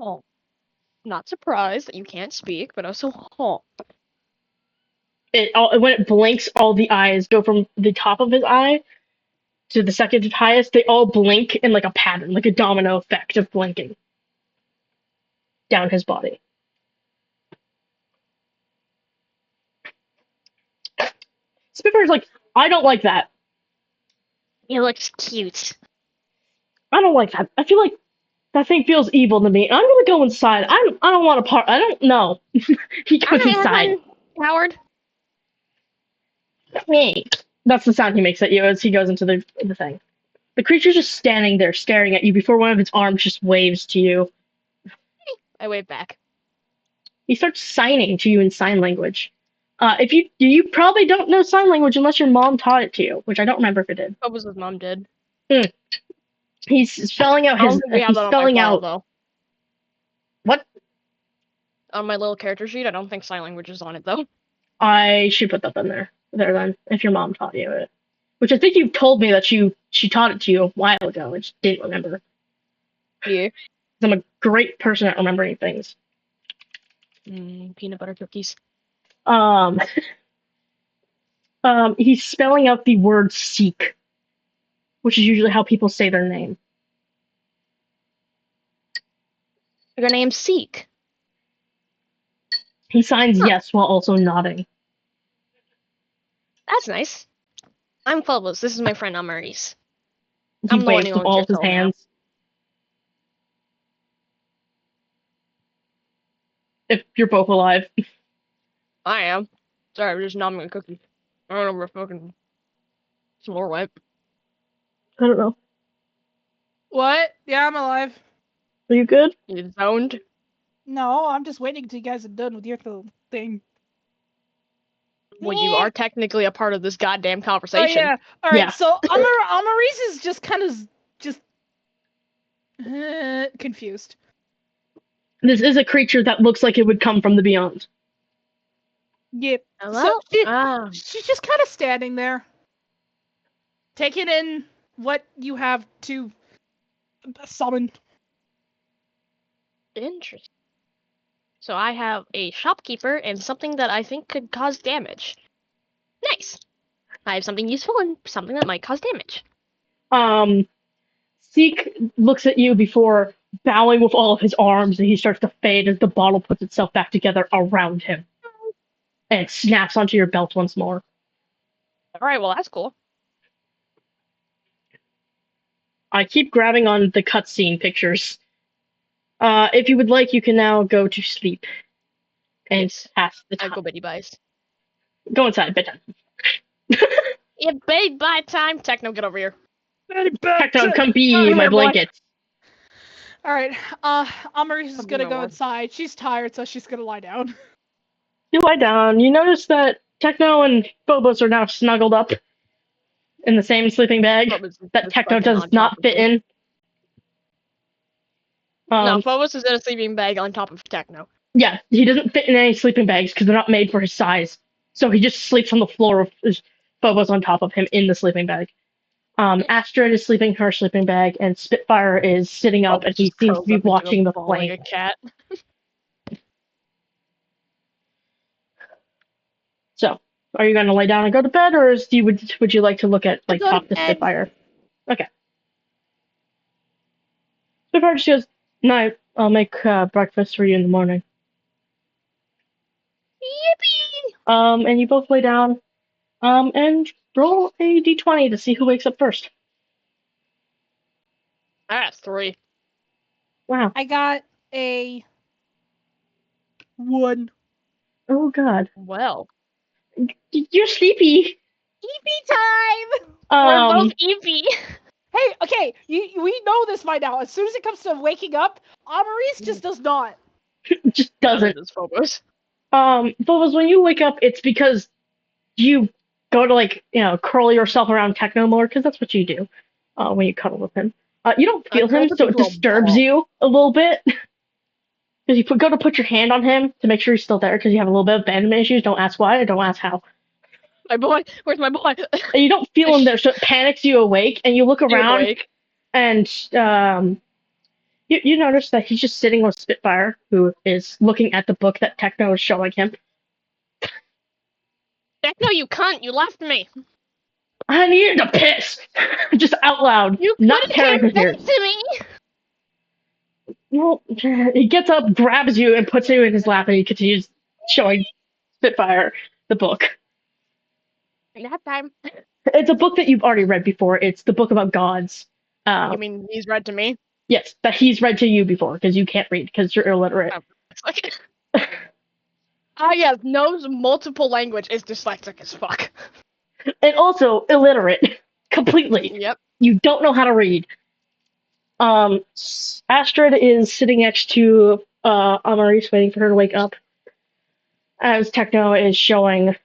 Oh. Not surprised that you can't speak, but also, oh. When it blinks, all the eyes go from the top of his eye to the second highest. They all blink in like a pattern, like a domino effect of blinking down his body. Spitfire's like, I don't like that. He looks cute. I don't like that. I feel like that thing feels evil to me. I'm gonna go inside. I don't want to part. I don't know. He goes inside. Howard. Hey. That's the sound he makes at you as he goes into the thing. The creature's just standing there staring at you before one of its arms just waves to you. I wave back. He starts signing to you in sign language. If you probably don't know sign language unless your mom taught it to you, which I don't remember if it did. What was his mom did? He's spelling out I don't his. think we have He's that on my spelling file, out. though. What? on my little character sheet. I don't think sign language is on it though. I should put that in there then, if your mom taught you it. Which I think you told me that she taught it to you a while ago. I just didn't remember. Yeah. I'm a great person at remembering things. Peanut butter cookies. Um, he's spelling out the word seek, which is usually how people say their name. Your name's Seek. He signs Huh. yes while also nodding. That's nice. I'm Phobos. This is my friend Amaris. He I'm the one waves who with owns all your of his soul now. hands. If you're both alive. I am. Sorry, I'm just nomming a cookie. I don't know where fucking some more went. I don't know. What? Yeah, I'm alive. Are you good? You zoned. No, I'm just waiting until you guys are done with your little thing. Well, you are technically a part of this goddamn Oh conversation. yeah. All right. Yeah. So Amaris is just kind of confused. This is a creature that looks like it would come from the beyond. Yep. Hello? So she's just kind of standing there, taking in what you have to summon. Interesting. So I have a shopkeeper and something that I think could cause damage. Nice. I have something useful and something that might cause damage. Seek looks at you before bowing with all of his arms, and he starts to fade as the bottle puts itself back together around him. And it snaps onto your belt once more. Alright, well that's cool. I keep grabbing on the cutscene pictures. If you would like, you can now go to sleep. And Yes. pass the I time. go Betty buys. Go inside, bedtime. Yeah, Betty buy time. Techno, get over here. Tecton, come be Come my here, boy. blanket. All right. Amaris is Come gonna here, go boy. inside. She's tired, so she's gonna lie down. You lie down. You notice that Techno and Phobos are now snuggled up in the same sleeping bag Phobos is that just Techno fucking does on top not of fit him. in. No, Phobos is in a sleeping bag on top of Techno. Yeah, he doesn't fit in any sleeping bags because they're not made for his size. So he just sleeps on the floor with Phobos on top of him in the sleeping bag. Astrid is sleeping in her sleeping bag, and Spitfire is sitting up, and Phobos he just seems to curls be up into watching a the ball flame. like a cat. So, are you going to lay down and go to bed, or would you like to look at Go talk to to bed. Spitfire? Okay. Spitfire just goes, "Night. I'll make breakfast for you in the morning." Yippee! And you both lay down. And roll a d20 to see who wakes up first. I got 3. Wow. I got a 1. Oh God. Well, You're sleepy. EP time. we're both eepy. Hey, okay, we know this by now. As soon as it comes to waking up, Amaris just does not. Just doesn't. This Phobos. Phobos, when you wake up, it's because you go to curl yourself around Techno more, because that's what you do when you cuddle with him. You don't feel him, so it disturbs you a little bit. Because you go to put your hand on him to make sure he's still there, because you have a little bit of abandonment issues. Don't ask why, and don't ask how. My boy, where's my boy? And you don't feel him there, so it panics you awake, and you look around, Awake. and you notice that he's just sitting with Spitfire, who is looking at the book that Techno is showing him. Techno, you cunt! You left me. I needed to piss, just out loud, You not couldn't caring who come back hears. to me. Well, he gets up, grabs you, and puts you in his lap, and he continues showing Spitfire the book. Nap time. It's a book that you've already read before. It's the book about gods. You mean he's read to me? Yes, that he's read to you before, because you can't read, because you're illiterate. Yeah, knows multiple language, is dyslexic as fuck. And also illiterate. Completely. Yep. You don't know how to read. Astrid is sitting next to Amaris, waiting for her to wake up, as Techno is showing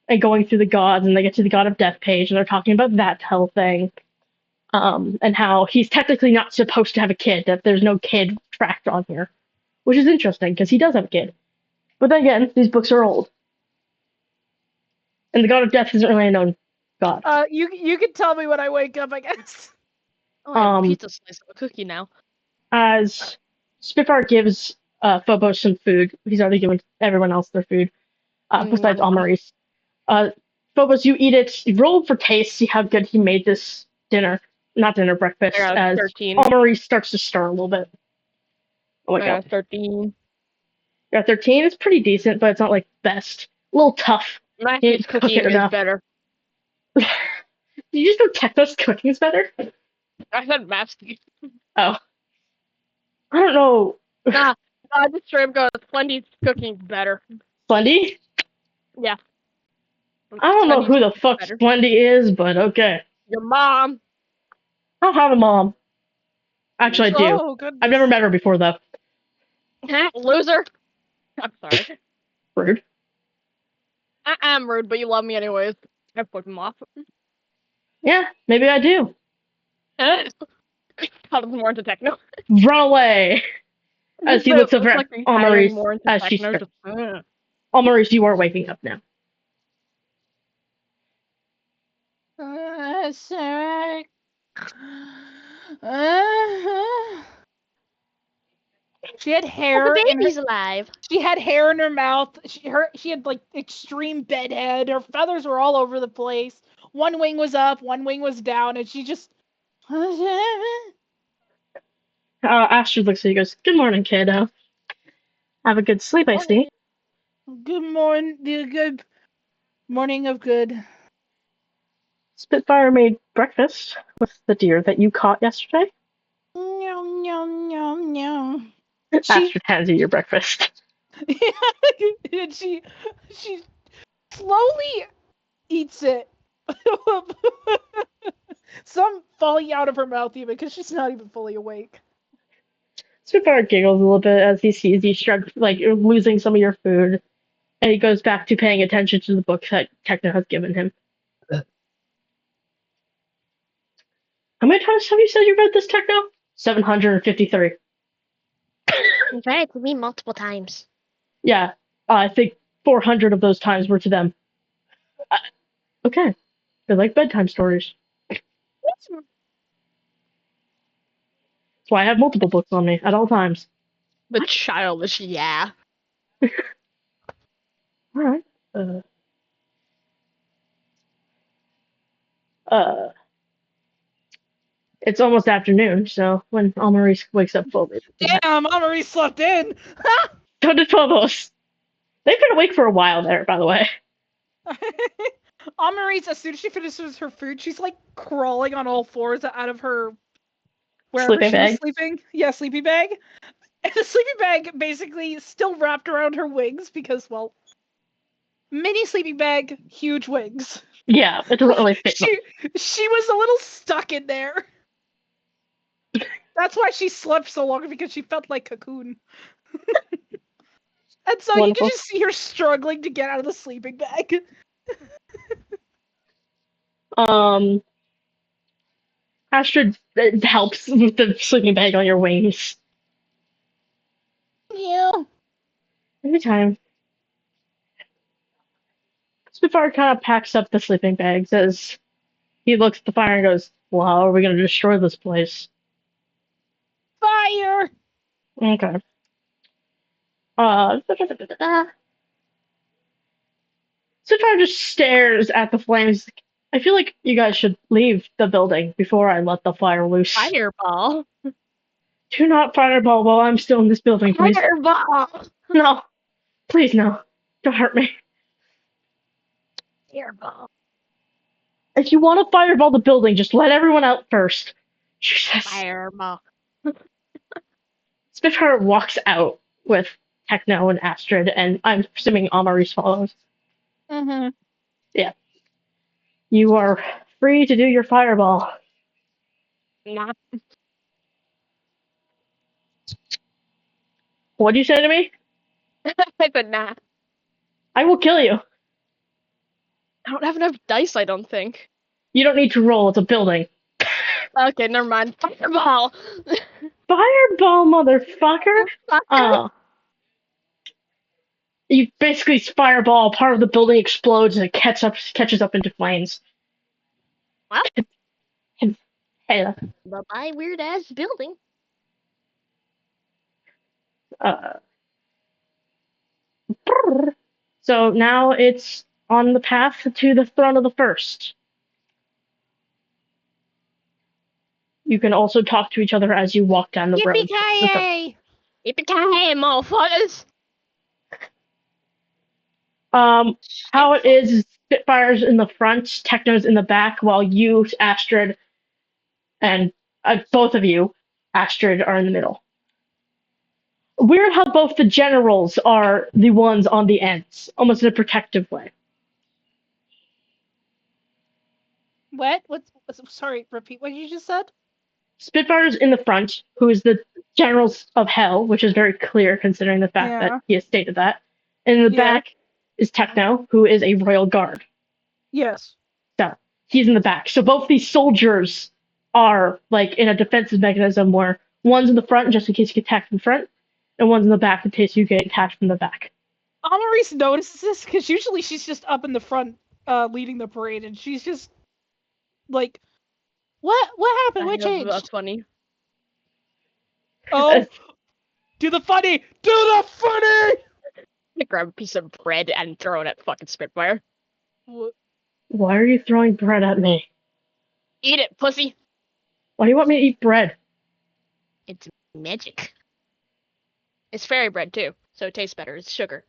and going through the gods, and they get to the God of Death page, and they're talking about that whole thing, and how he's technically not supposed to have a kid, that there's no kid tracked on here, which is interesting, because he does have a kid. But then again, these books are old, and the god of death isn't really a known god. You can tell me when I wake up, I guess. Oh, I have a Um, pizza slice of a cookie now. as Spitfire gives Phobos some food, he's already given everyone else their food, besides Nom nom. Almaris. Uh, Phobos, you eat it. You roll for taste, see how good he made this dinner. Not dinner, I breakfast. got a As 13. Almaris starts to stir a little bit. Oh my I god. got a 13. You're at 13. It's pretty decent, but it's not like best. A little tough. You Matthew's didn't cook it cooking is enough. better. Did you just go Techno's cooking is better? I said Matthew. Oh. I don't know. Nah, I just straight up go, Slendy's cooking's better. Splendy? Yeah. I don't know Slendy's who the cooking's fuck better. Splendy is, but okay. Your mom. I don't have a mom. Actually, I do. Oh I've never goodness. met her before, though. Loser. I'm sorry. Rude. I am rude, but you love me anyways. I put him off. Yeah, maybe I do. Thought it was more into techno. Run away! As he looks It's over at like the hiring Almaris more into as she techno. starts. Just, Almaris, you are waking up now. Sorry. She had oh, hair the in her. baby's alive. She had hair in her mouth. She had like extreme bedhead. Her feathers were all over the place. One wing was up, one wing was down, and she just. Astrid looks at you and goes, "Good morning, kiddo. Have a good sleep, I see." Good morning, good morning of good. Spitfire made breakfast with the deer that you caught yesterday. Yum yum yum yum. She Astrid hands you your breakfast. and she slowly eats it. Some falling out of her mouth even because she's not even fully awake. Spitfire giggles a little bit as he sees you like you're losing some of your food, and he goes back to paying attention to the book that Techno has given him. How many times have you said you read this, Techno? 753. You've read it to me multiple times. Yeah, I think 400 of those times were to them. Uh, okay, they're like bedtime stories. That's why I have multiple books on me at all times. The childish, yeah. All right. Uh, it's almost afternoon, so when Almaris wakes up fully. Damn, I'm already slept in. So did Phobos. They've been awake for a while there, by the way. Amaris, as soon as she finishes her food, she's like crawling on all fours out of her wherever Sleeping she was bag. sleeping. Yeah, sleeping bag. And the sleeping bag basically still wrapped around her wings because, well, mini sleeping bag, huge wings. Yeah, it doesn't really fit. She was a little stuck in there. That's why she slept so long because she felt like cocoon. And so you can Wonderful. just see her struggling to get out of the sleeping bag. Astrid helps with the sleeping bag on your wings. Yeah. Anytime. Spitfire kind of packs up the sleeping bags as he looks at the fire and goes, "Well, how are we going to destroy this place?" Fire! Okay. Spitfire just stares at the flames. I feel like you guys should leave the building before I let the fire loose. Fireball. Do not fireball while I'm still in this building, please. Fireball. No. Please, no. Don't hurt me. Fireball. If you want to fireball the building, just let everyone out first. Jesus. Fireball. Spitfire walks out with Techno and Astrid, and I'm assuming Amaris follows. Mm-hmm. Yeah. You are free to do your fireball. Nah. What do you say to me? I said nah. I will kill you. I don't have enough dice, I don't think. You don't need to roll, it's a building. Okay, never mind. Fireball. Fireball, motherfucker! Oh. You basically fireball, part of the building explodes and it catches up into flames. Well, Hey, bye-bye, weird-ass building. uh, so now it's on the path to the throne of the first. You can also talk to each other as you walk down the road. Yippee-ki-yay! Yippee-ki-yay, motherfuckers! How it is Spitfire's in the front, Techno's in the back, while you, Astrid, and both of you, Astrid, are in the middle. Weird how both the generals are the ones on the ends, almost in a protective way. What? Sorry, repeat what you just said? Spitfire's in the front, who is the generals of hell, which is very clear considering the fact that Yeah. he has stated that. And in the Yeah. back is Techno, who is a royal guard. Yes. So he's in the back. So both these soldiers are like in a defensive mechanism where one's in the front just in case you get attacked from the front, and one's in the back in case you get attacked from the back. Amaris notices this because usually she's just up in the front, leading the parade, and she's just like, "What? What happened? What changed?" That's funny. Oh, do the funny! Do the funny! I grab a piece of bread and throw it at fucking Spitfire. Why are you throwing bread at me? Eat it, pussy! Why do you want me to eat bread? It's magic. It's fairy bread, too, so it tastes better. It's sugar.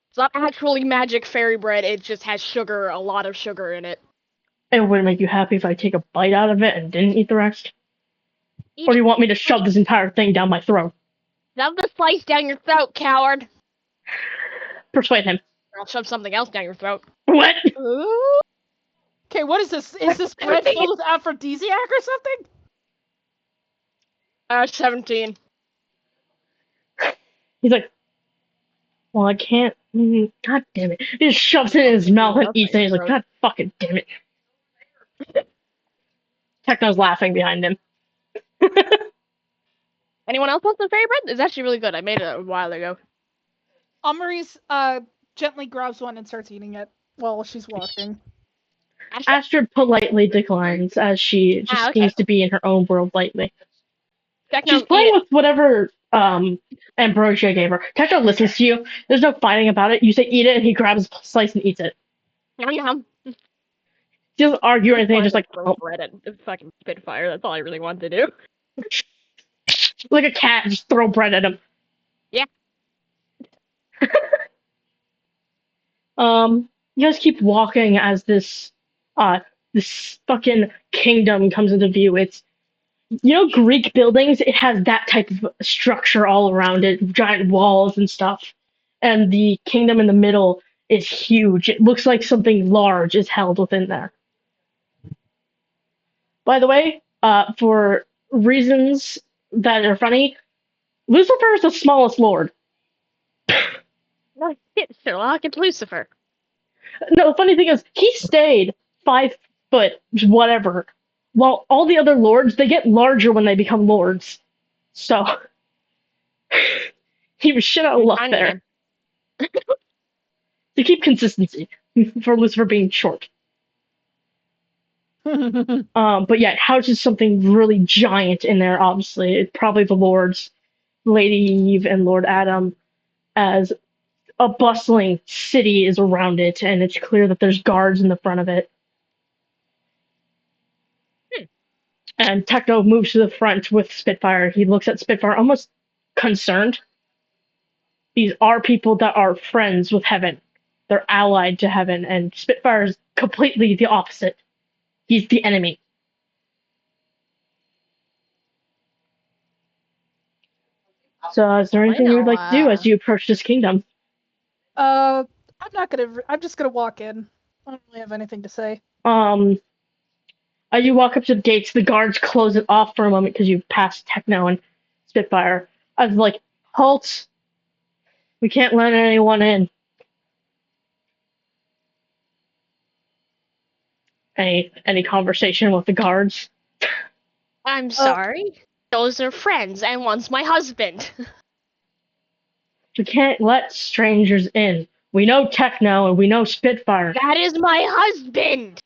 It's not actually magic fairy bread, it just has sugar, a lot of sugar in it. And would it make you happy if I take a bite out of it and didn't eat the rest? Eat Or do it. you want me to shove this entire thing down my throat? Shove the slice down your throat, coward! Persuade him. Or I'll shove something else down your throat. What? Okay, what is this? Is this bread filled with aphrodisiac or something? 17. He's like, well, I can't. God damn it. He just shoves it in his mouth and eats it. He's like, God fucking damn it. Techno's laughing behind him. Anyone else want some fairy bread? It's actually really good. I made it a while ago. Amaris gently grabs one and starts eating it while she's walking. Astrid politely declines as she just seems to be in her own world lately. Techno, She's playing with whatever Ambrosia gave her. Techno listens to you. There's no fighting about it. You say eat it, and he grabs a slice and eats it. Yum. He doesn't argue or anything, just like throw bread at fucking Spitfire. That's all I really wanted to do. Like a cat, just throw bread at him. Yeah. You guys keep walking as this fucking kingdom comes into view. It's Greek buildings. It has that type of structure all around it, giant walls and stuff. And the kingdom in the middle is huge. It looks like something large is held within there. By the way, for reasons that are funny, Lucifer is the smallest lord. No shit, Sherlock. It's Lucifer. No, the funny thing is, he stayed 5 foot, whatever, while all the other lords, they get larger when they become lords. So, he was shit out of luck there. To keep consistency for Lucifer being short. But yeah, houses something really giant in there, obviously. It's probably the lords, Lady Eve and Lord Adam, as a bustling city is around it, and it's clear that there's guards in the front of it. And Techno moves to the front with Spitfire. He looks at Spitfire almost concerned. These are people that are friends with Heaven. They're allied to Heaven, and Spitfire is completely the opposite. He's the enemy. So, is there anything you would like to do as you approach this kingdom? I'm just gonna walk in. I don't really have anything to say. As you walk up to the gates, the guards close it off for a moment because you've passed Techno and Spitfire. I was like, halt! We can't let anyone in. Any conversation with the guards? I'm sorry. Those are friends, and one's my husband. We can't let strangers in. We know Techno and we know Spitfire. That is my husband.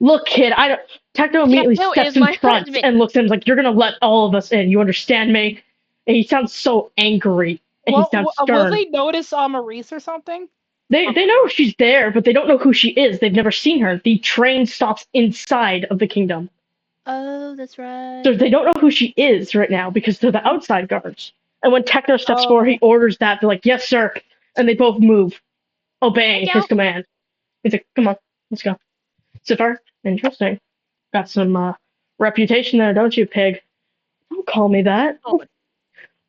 Look, kid, I don't. Techno immediately Techno steps is in my front husband. and looks at him like, "You're gonna let all of us in. You understand me?" And he sounds so angry and he sounds Will stern. they notice Maurice or something? They know she's there, but they don't know who she is. They've never seen her. The train stops inside of the kingdom. Oh, that's right. So they don't know who she is right now because they're the outside guards. And when Techno steps forward, he orders that. They're like, "Yes, sir." And they both move, obeying Thank you. his command. He's like, "Come on, let's go." Sifar, interesting. Got some reputation there, don't you, pig? Don't call me that. Oh,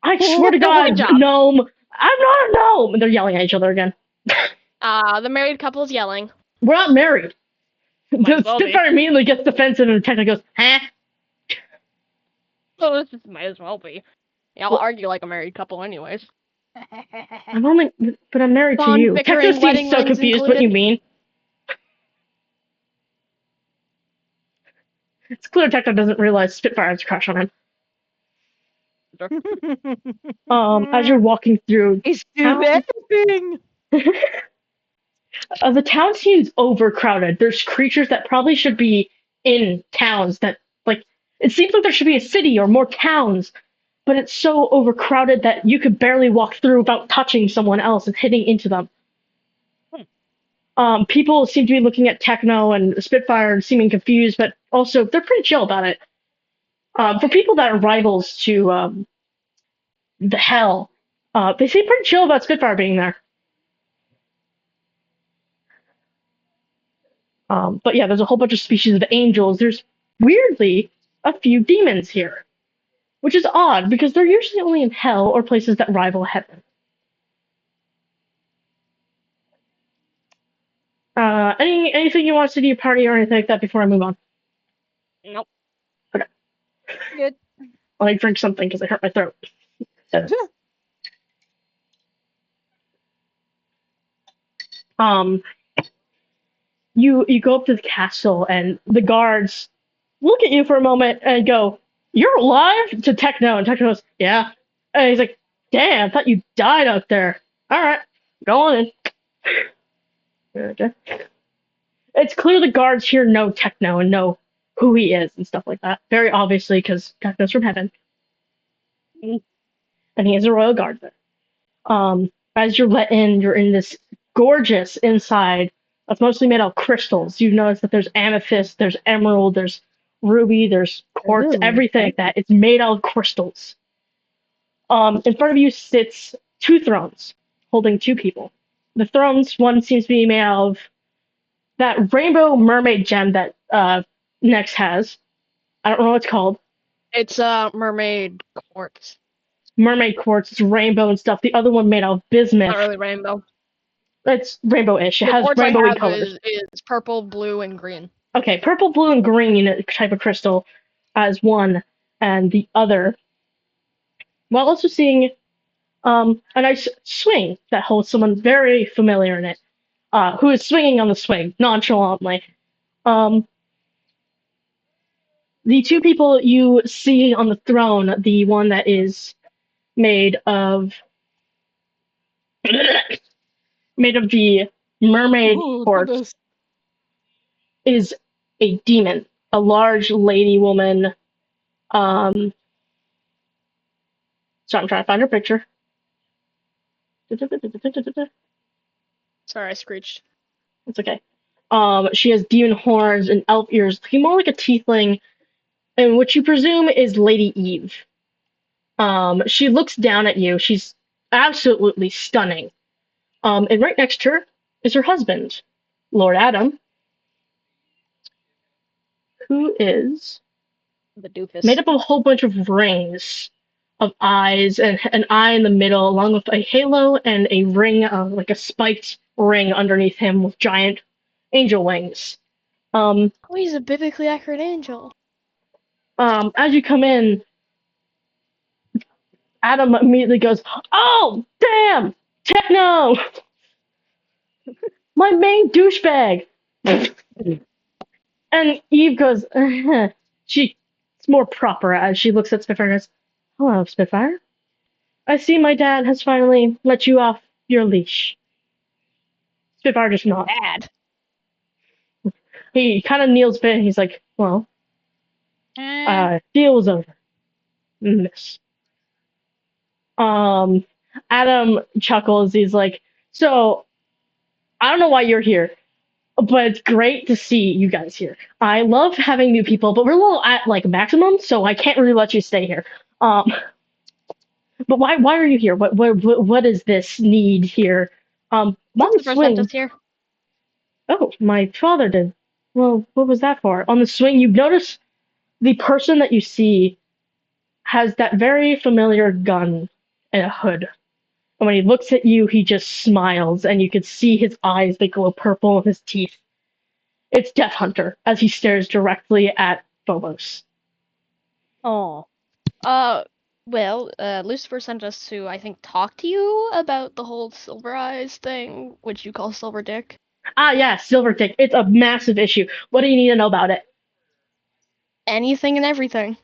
I swear to good God, job. gnome. I'm not a gnome. And they're yelling at each other again. The married couple's yelling. We're not married. Might The as well be. Spitfire immediately gets defensive and Techno goes, "Huh?" So this just might as well be. Y'all Well- argue like a married couple, anyways. I'm only, but I'm married to Fond you. Techno bickering, seems wedding so rings confused. included. What you mean? It's clear Techno doesn't realize Spitfire has a crush on him. As you're walking through He's town, developing. the town seems overcrowded. There's creatures that probably should be in towns that, like, it seems like there should be a city or more towns, but it's so overcrowded that you could barely walk through without touching someone else and hitting into them. People seem to be looking at Techno and Spitfire and seeming confused, but also they're pretty chill about it. For people that are rivals to the Hell, they seem pretty chill about Spitfire being there. But yeah, there's a whole bunch of species of angels. There's weirdly a few demons here, which is odd because they're usually only in Hell or places that rival heaven. Anything you want to say to your party or anything like that before I move on? Nope. Good. I'll drink something because I hurt my throat. Um, you go up to the castle and the guards look at you for a moment and go, "You're alive?" To Techno, and Techno goes, "Yeah." And he's like, "Damn, I thought you died out there." All right, go on in. Okay. It's clear the guards here know Techno and know who he is and stuff like that. Very obviously, because Techno's from heaven, and he is a royal guard there. As you're let in, you're in this gorgeous inside that's mostly made out of crystals. You notice that there's amethyst, there's emerald, there's ruby, there's quartz, everything like that. It's made out of crystals. In front of you sits two thrones holding two people. The thrones, one seems to be made out of that rainbow mermaid gem that Nex has. I don't know what it's called. It's mermaid quartz. Mermaid quartz, it's rainbow and stuff. The other one made out of bismuth. Not really rainbow. It's rainbow-ish. It The has quartz I rainbowy have colors. is purple, blue, and green. Okay, purple, blue, and green type of crystal as one, and the other, while also seeing a nice swing that holds someone very familiar in it, who is swinging on the swing nonchalantly. The two people you see on the throne, the one that is made of made of the mermaid quartz, is a demon, a large lady woman. So I'm trying to find her picture. Sorry, I screeched. It's okay. She has demon horns and elf ears, looking more like a tiefling, and what you presume is Lady Eve. She looks down at you. She's absolutely stunning. And right next to her is her husband, Lord Adam, who is The doofus. made up of a whole bunch of rings of eyes and an eye in the middle, along with a halo and a ring of like a spiked ring underneath him with giant angel wings. Oh, he's a biblically accurate angel. As you come in, Adam immediately goes, "Oh, damn! Techno! My main douchebag!" And Eve goes, she's more proper as she looks at Spitfire and goes, "Hello, Spitfire." I see my dad has finally let you off your leash. Spitfire just not. Bad. He kind of kneels a bit and he's like, well, deal was over. Miss. Um, Adam chuckles. He's like, so I don't know why you're here, but it's great to see you guys here. I love having new people, but we're a little at like maximum, so I can't really let you stay here. Um, but why are you here? What is this need here? On the Christopher sent us swing. here. Oh, my father did. Well, what was that for? On the swing, you notice the person that you see has that very familiar gun and a hood. And when he looks at you, he just smiles, and you can see his eyes, they glow purple, and his teeth. It's Death Hunter as he stares directly at Phobos. Oh. Well, Lucifer sent us to, I think, talk to you about the whole Silver Eyes thing, which you call Silver Dick. Ah, yeah, Silver Tick. It's a massive issue. What do you need to know about it? Anything and everything.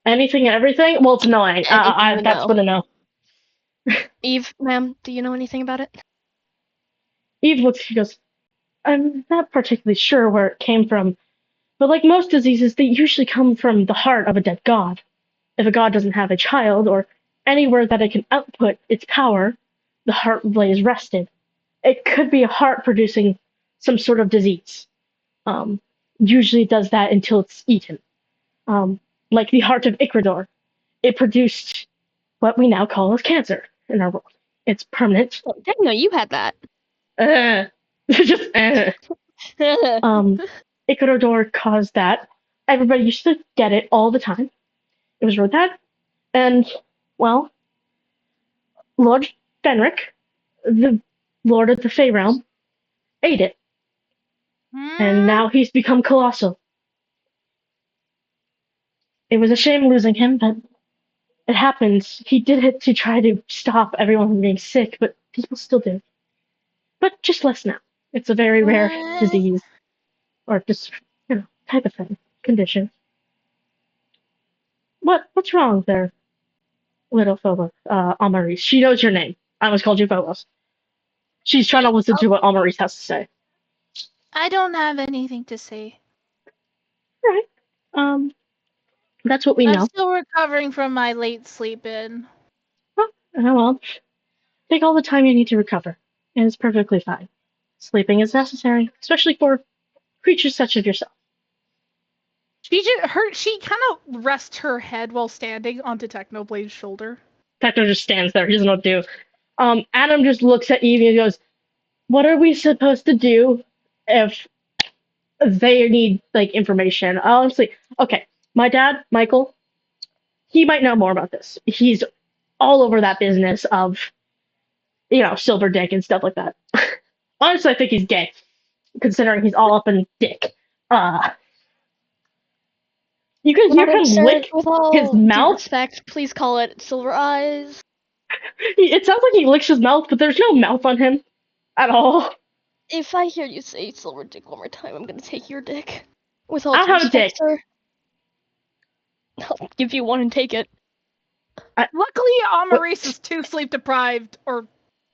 Anything and everything? Well, it's annoying. Anything you That's know. what I know. Eve, ma'am, do you know anything about it? Eve looks, she goes, I'm not particularly sure where it came from, but like most diseases, they usually come from the heart of a dead god. If a god doesn't have a child or anywhere that it can output its power, the heart lays rested. It could be a heart producing some sort of disease. Um, Usually it does that until it's eaten. Um, like the heart of Ecuador, it produced what we now call as cancer in our world. It's permanent. Oh, didn't know you had that. Just um, Ecuador caused that. Everybody used to get it all the time. It was really bad. And, well, Lord Fenric, the Lord of the Fey Realm, ate it. And now he's become colossal. It was a shame losing him, but it happens. He did it to try to stop everyone from being sick, but people still do. But just less now. It's a very rare What? disease, or just, type of thing, condition. What's wrong there, little Phobos? Amaris. She knows your name. I almost called you Phobos. She's trying to listen Oh, to what Amaris has to say. I don't have anything to say. Right. Um, that's what we I'm know. still recovering from my late sleep in. Well, take all the time you need to recover, and it's perfectly fine. Sleeping is necessary, especially for creatures such as yourself. She kind of rests her head while standing onto Technoblade's shoulder. Techno just stands there. He doesn't know what to do. Adam just looks at Evie and goes, "What are we supposed to do if they need like information?" Honestly, okay. My dad, Michael, he might know more about this. He's all over that business of silver dick and stuff like that. Honestly, I think he's gay, considering he's all up in dick. Uh, you can hear Madam him sir, lick with his all due mouth. respect, please call it Silver Eyes. It sounds like he licks his mouth, but there's no mouth on him at all. If I hear you say Silver Dick one more time, I'm gonna take your dick. With all I due don't have a respect, dick. sir. I'll give you one and take it. Luckily, What? Amaris is too sleep deprived or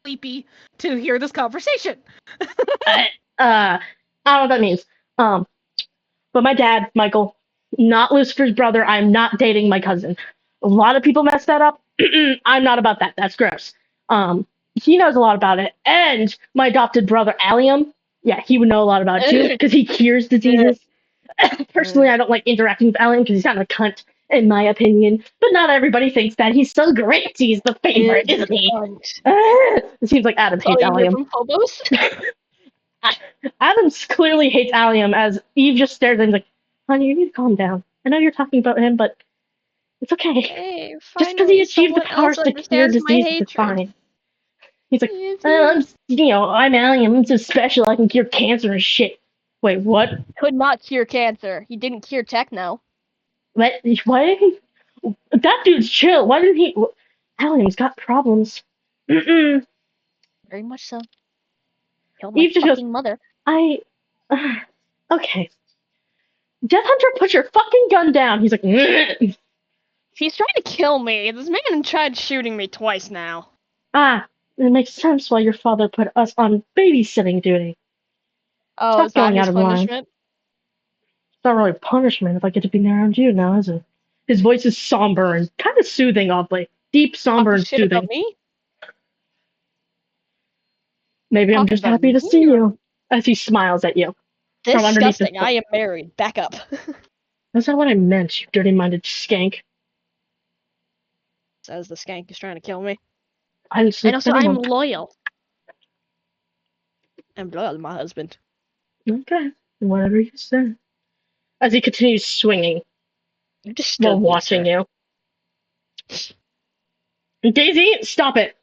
sleepy to hear this conversation. I don't know what that means. But my dad, Michael, not Lucifer's brother. I'm not dating my cousin. A lot of people mess that up. I'm not about that. That's gross. He knows a lot about it. And my adopted brother, Allium, yeah, he would know a lot about it too, because he cures diseases. Personally, I don't like interacting with Allium because he's kind of a cunt, in my opinion. But not everybody thinks that. He's so great. He's the favorite, isn't he? It seems like Adam That's all hates you hear Allium. from Phobos? Adam clearly hates Allium as Eve just stares at him like, honey, you need to calm down. I know you're talking about him, but it's okay. Hey, Just because he finally achieved the someone else powers to cure understands my diseases, it's hatred. fine. He's like, Evie. I'm Allium. I'm so special. I can cure cancer and shit. Wait, what? Could not cure cancer. He didn't cure techno. What? Why did he? That dude's chill. Why didn't he? Allium's got problems. Mm-mm. Very much so. Killed my Eve just goes, fucking mother. I. Okay. Death Hunter, put your fucking gun down. He's like, He's trying to kill me. This man tried shooting me twice now. Ah, it makes sense why your father put us on babysitting duty. Oh, Stop is that going out his of line. punishment? It's not really punishment if I get to be around you now, is it? His voice is somber and kind of soothing, oddly. Deep, somber, Talking and shit about soothing. me? Maybe I'm Talking just about happy me? to see Or... you. As he smiles at you from underneath his Disgusting. I book. am married. Back up. That's not what I meant, you dirty-minded skank. Says the skank is trying to kill me. I didn't And sleep with also, I'm anyone. loyal. I'm loyal to my husband. Okay, whatever you say. As he continues swinging You while disturb me, watching sir. you. Daisy, stop it!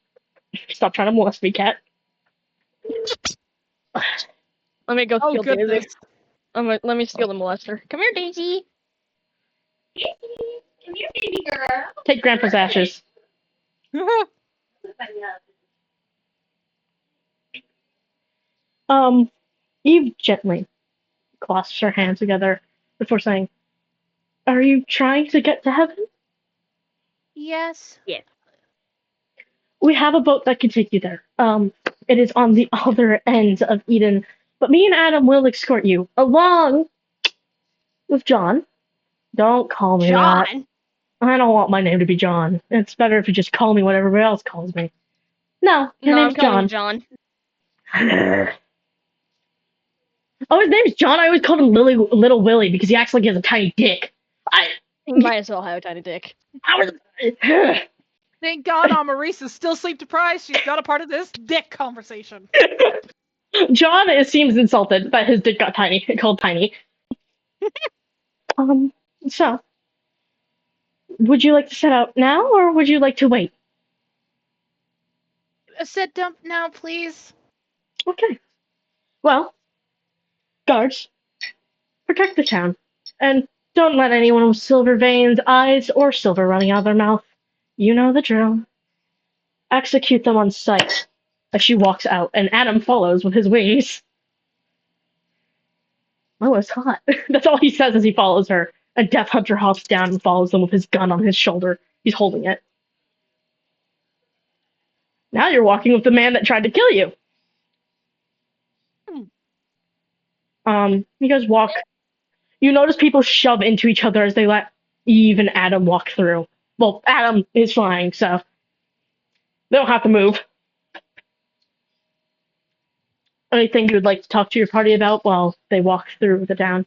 Stop trying to molest me, cat. Let me go Oh steal Daisy. goodness. Let me steal the molester. Come here, Daisy. Come here, baby girl. Take Grandpa's ashes. Eve gently clasps her hands together before saying, "Are you trying to get to heaven? Yes. Yeah. We have a boat that can take you there. It is on the other end of Eden, but me and Adam will escort you, along with John. Don't call me that. John. I don't want my name to be John. It's better if you just call me what everybody else calls me. No, your No, I'm name's calling you John." John. Oh, his name's John. I always called him Little Willie because he acts like he has a tiny dick. I, He might as well have a tiny dick. I was. Thank God Marisa is still sleep deprived. She's not a part of this dick conversation. John seems insulted that his dick got called tiny. Um, so, would you like to set out now, or would you like to wait? A set dump now, please. Okay. Well, guards, protect the town, and don't let anyone with silver veins, eyes, or silver running out of their mouth. You know the drill. Execute them on sight. As she walks out, and Adam follows with his wings. Oh, it's hot. That's all he says as he follows her. And Death Hunter hops down and follows them with his gun on his shoulder. He's holding it. Now you're walking with the man that tried to kill you. Hmm. You guys walk. You notice people shove into each other as they let Eve and Adam walk through. Well, Adam is flying, so they don't have to move. Anything you would like to talk to your party about while they walk through the town?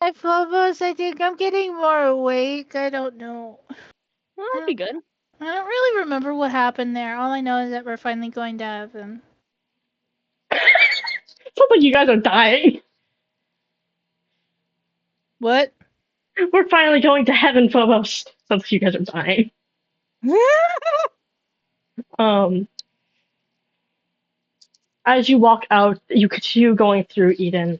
I Phobos, I think I'm getting more awake. I don't know. Well, that'd be good. I don't really remember what happened there. All I know is that we're finally going to heaven. Sounds like you guys are dying. What? We're finally going to heaven, Phobos. Sounds like you guys are dying. Um, as you walk out, you continue going through Eden.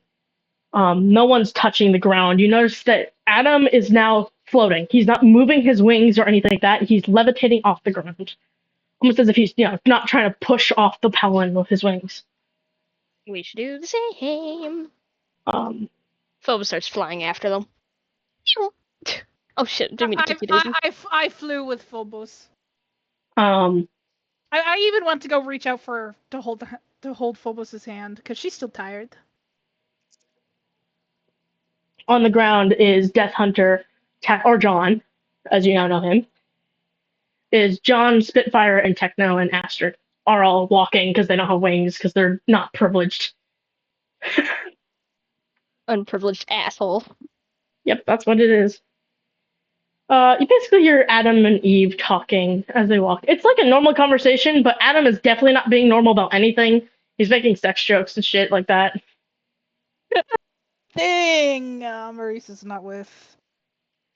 No one's touching the ground. You notice that Adam is now floating. He's not moving his wings or anything like that. He's levitating off the ground, almost as if he's not trying to push off the pollen with his wings. We should do the same. Um, Phobos starts flying after them. Oh shit, didn't mean to kick you, Daisy. I flew with Phobos. um, I even went to go reach out to hold Phobos's hand because she's still tired. on the ground is Death Hunter, or John, as you now know him. Is John, Spitfire, and Techno and Astrid are all walking because they don't have wings because they're not privileged. Unprivileged asshole. Yep, that's what it is. You basically hear Adam and Eve talking as they walk. It's like a normal conversation, but Adam is definitely not being normal about anything. He's making sex jokes and shit like that. Thing Marisa's not with.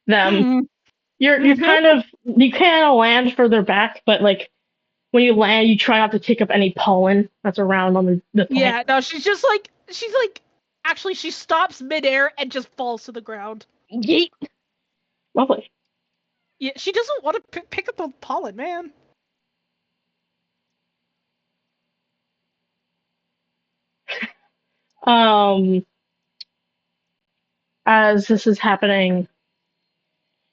Them. Hmm. You're kind of you kind of land further back, but like when you land, you try not to kick up any pollen that's around on the plant. Yeah, no, she's like actually she stops midair and just falls to the ground. Yeet. Lovely. Yeah, she doesn't want to pick up the pollen, man. Um, as this is happening,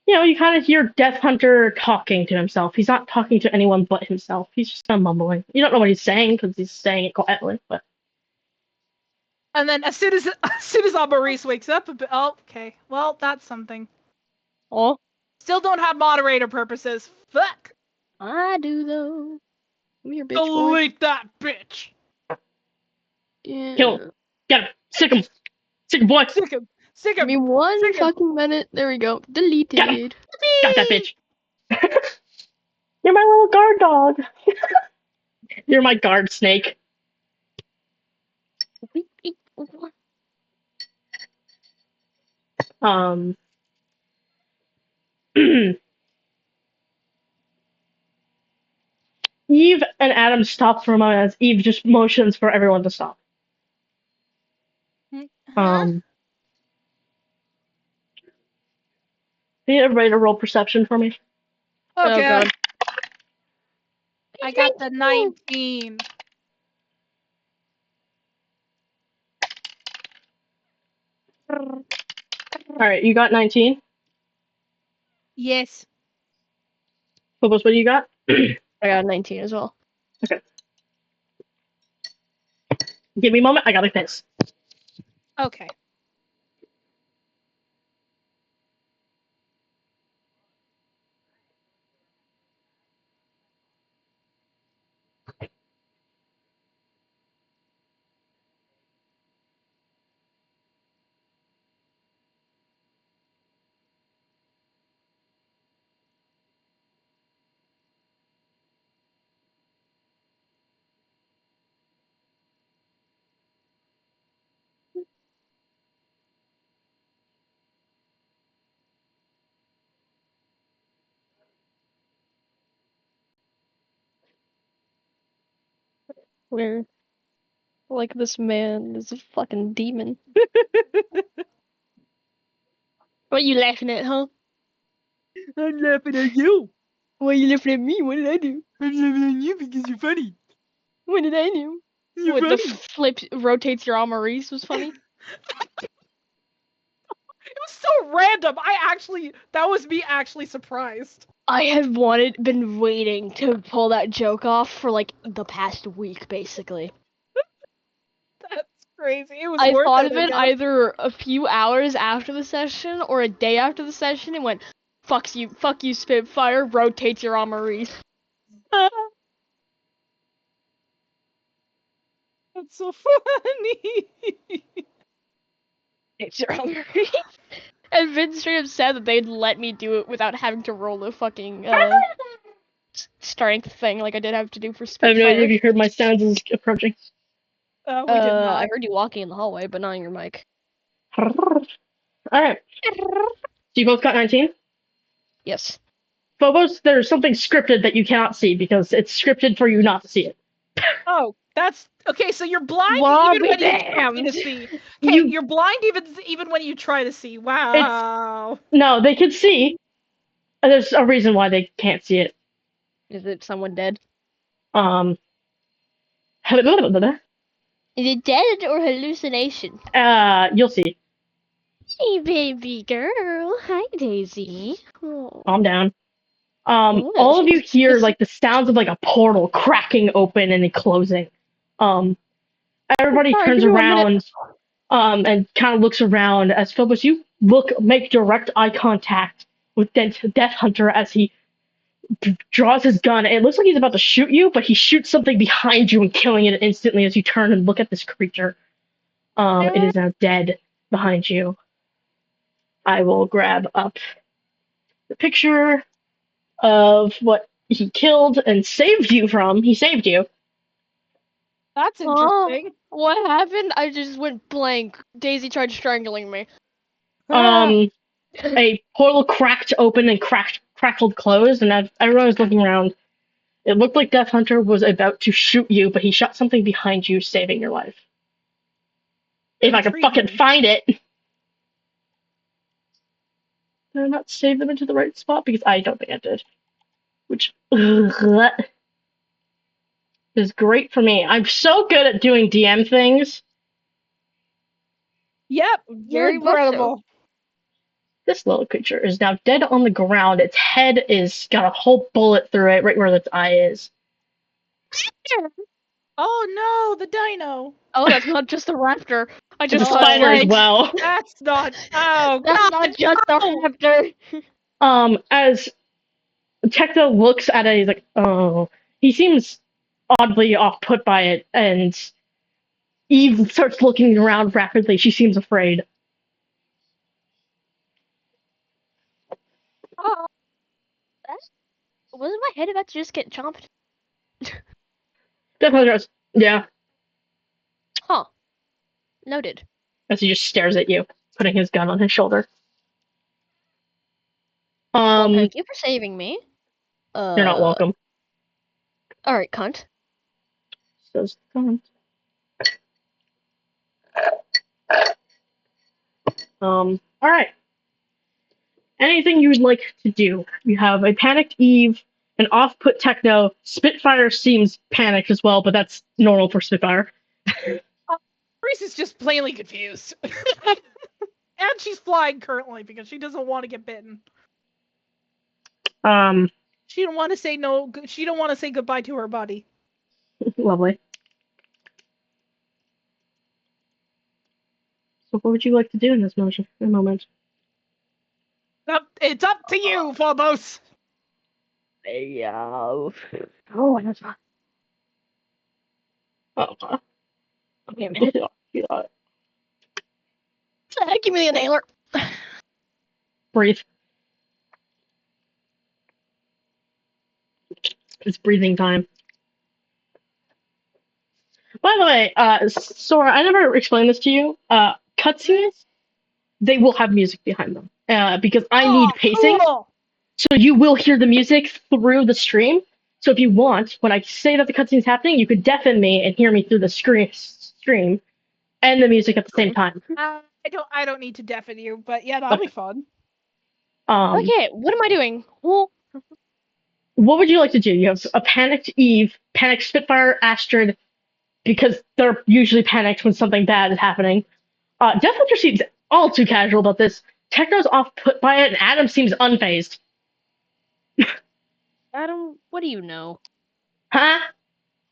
You kind of hear Death Hunter talking to himself. He's not talking to anyone but himself. He's just kind of mumbling. You don't know what he's saying because he's saying it quietly, but. And then as soon as Maurice wakes up, oh, okay. Well, that's something. Oh, Still don't have moderator purposes. Fuck. I do though. Come here, bitch boy. Delete that bitch. Yeah. Kill him. Get him. Sick him. Sick him, boy. Sick him. Sick Give him. me one Sick him. fucking minute. There we go. Deleted. Got him. Got that bitch. You're my little guard dog. You're my guard snake. Eve and Adam stop for a moment as Eve just motions for everyone to stop. Huh? Need everybody to roll perception for me. Oh Okay. god. I got the 19. Alright, you got 19. Yes. Phobos, what do you got? I got 19 as well. Give me a moment, I gotta piss. Okay. Where, like, this man is a fucking demon. What are you laughing at, huh? I'm laughing at you. Why are you laughing at me? What did I do? I'm laughing at you because you're funny. What did I do? You're What, the funny. flip rotates your arm Maurice was funny? It was so random. That was me actually surprised. I have been waiting to pull that joke off for like the past week, basically. That's crazy. It was I worth thought it, of I it guess. either a few hours after the session or a day after the session and went, fuck you, Spitfire, rotates your arm Maurice. That's so funny. It's your arm Maurice. And Vince straight up said that they'd let me do it without having to roll the fucking strength thing like I did have to do for I have no idea Spitfire. if you heard my sounds as approaching. We did not. I heard you walking in the hallway, but not on your mic. Alright. So you both got 19? Yes. Phobos, there's something scripted that you cannot see because it's scripted for you not to see it. Oh, that's okay. So you're blind Well, even be when you try damned. to see. Okay, you're blind even when you try to see. Wow. No, they can see. There's a reason why they can't see it. Is it someone dead? You'll Is it dead or hallucination? see. Hey, baby girl. Hi, Daisy. Oh. Calm down. Oh, All of you she's hear like the sounds of like a portal cracking open and then closing. Everybody Sorry, turns give me 1 minute. around, and kind of looks around as Phobos, you make direct eye contact with Death Hunter as he draws his gun. It looks like he's about to shoot you, but he shoots something behind you and killing it instantly as you turn and look at this creature. It is now dead behind you. I will grab up the picture of what he killed and saved you from. He saved you. That's interesting. What happened? I just went blank. Daisy tried strangling me. A portal cracked open and crackled closed, and as everyone was looking around, it looked like Death Hunter was about to shoot you, but he shot something behind you, saving your life. If I can fucking Intriguing. find it. Did I not save them into the right spot? Because I don't think I did. Which is great for me. I'm so good at doing DM things. Yep, you're Very much so. incredible. This little creature is now dead on the ground. Its head is got a whole bullet through it, right where its eye is. Oh no, the dino. Oh, that's not just a raptor. I It's a just saw spider as legs. well. That's not. Oh That's god. not just a No! raptor. As Techno looks at it, he's like, oh. He seems oddly off put by it, and Eve starts looking around rapidly. She seems afraid. Oh, wasn't my head about to just get chomped? Definitely goes, yeah, Huh. Noted. as he just stares at you, putting his gun on his shoulder. Well, thank you for saving me. You're not welcome. Alright, cunt. Says, "Come on." Alright. Anything you would like to do? You have a panicked Eve, an off-put Techno. Spitfire seems panicked as well, but that's normal for Spitfire. Reese is just plainly confused. And she's flying currently because she doesn't want to get bitten. She don't want to say no. She don't want to say goodbye to her buddy. Lovely. So what would you like to do in this moment? It's up to you, Phobos. Oh, that's fine. Oh, Wait a minute. yeah. Give me the inhaler. Breathe. It's breathing time. By the way, Sora, I never explained this to you. Cutscenes, they will have music behind them. Because I need pacing, Cool. so you will hear the music through the stream. So if you want, when I say that the cutscene's happening, you could deafen me and hear me through the stream and the music at the same time. I don't need to deafen you, but yeah, that'll be fun. Okay, what am I doing? Well, What would you like to do? You have a panicked Eve, panicked Spitfire, Astrid, because they're usually panicked when something bad is happening. Death Hunter seems all too casual about this. Techno's off put by it, and Adam seems unfazed. Adam, what do you know? Huh?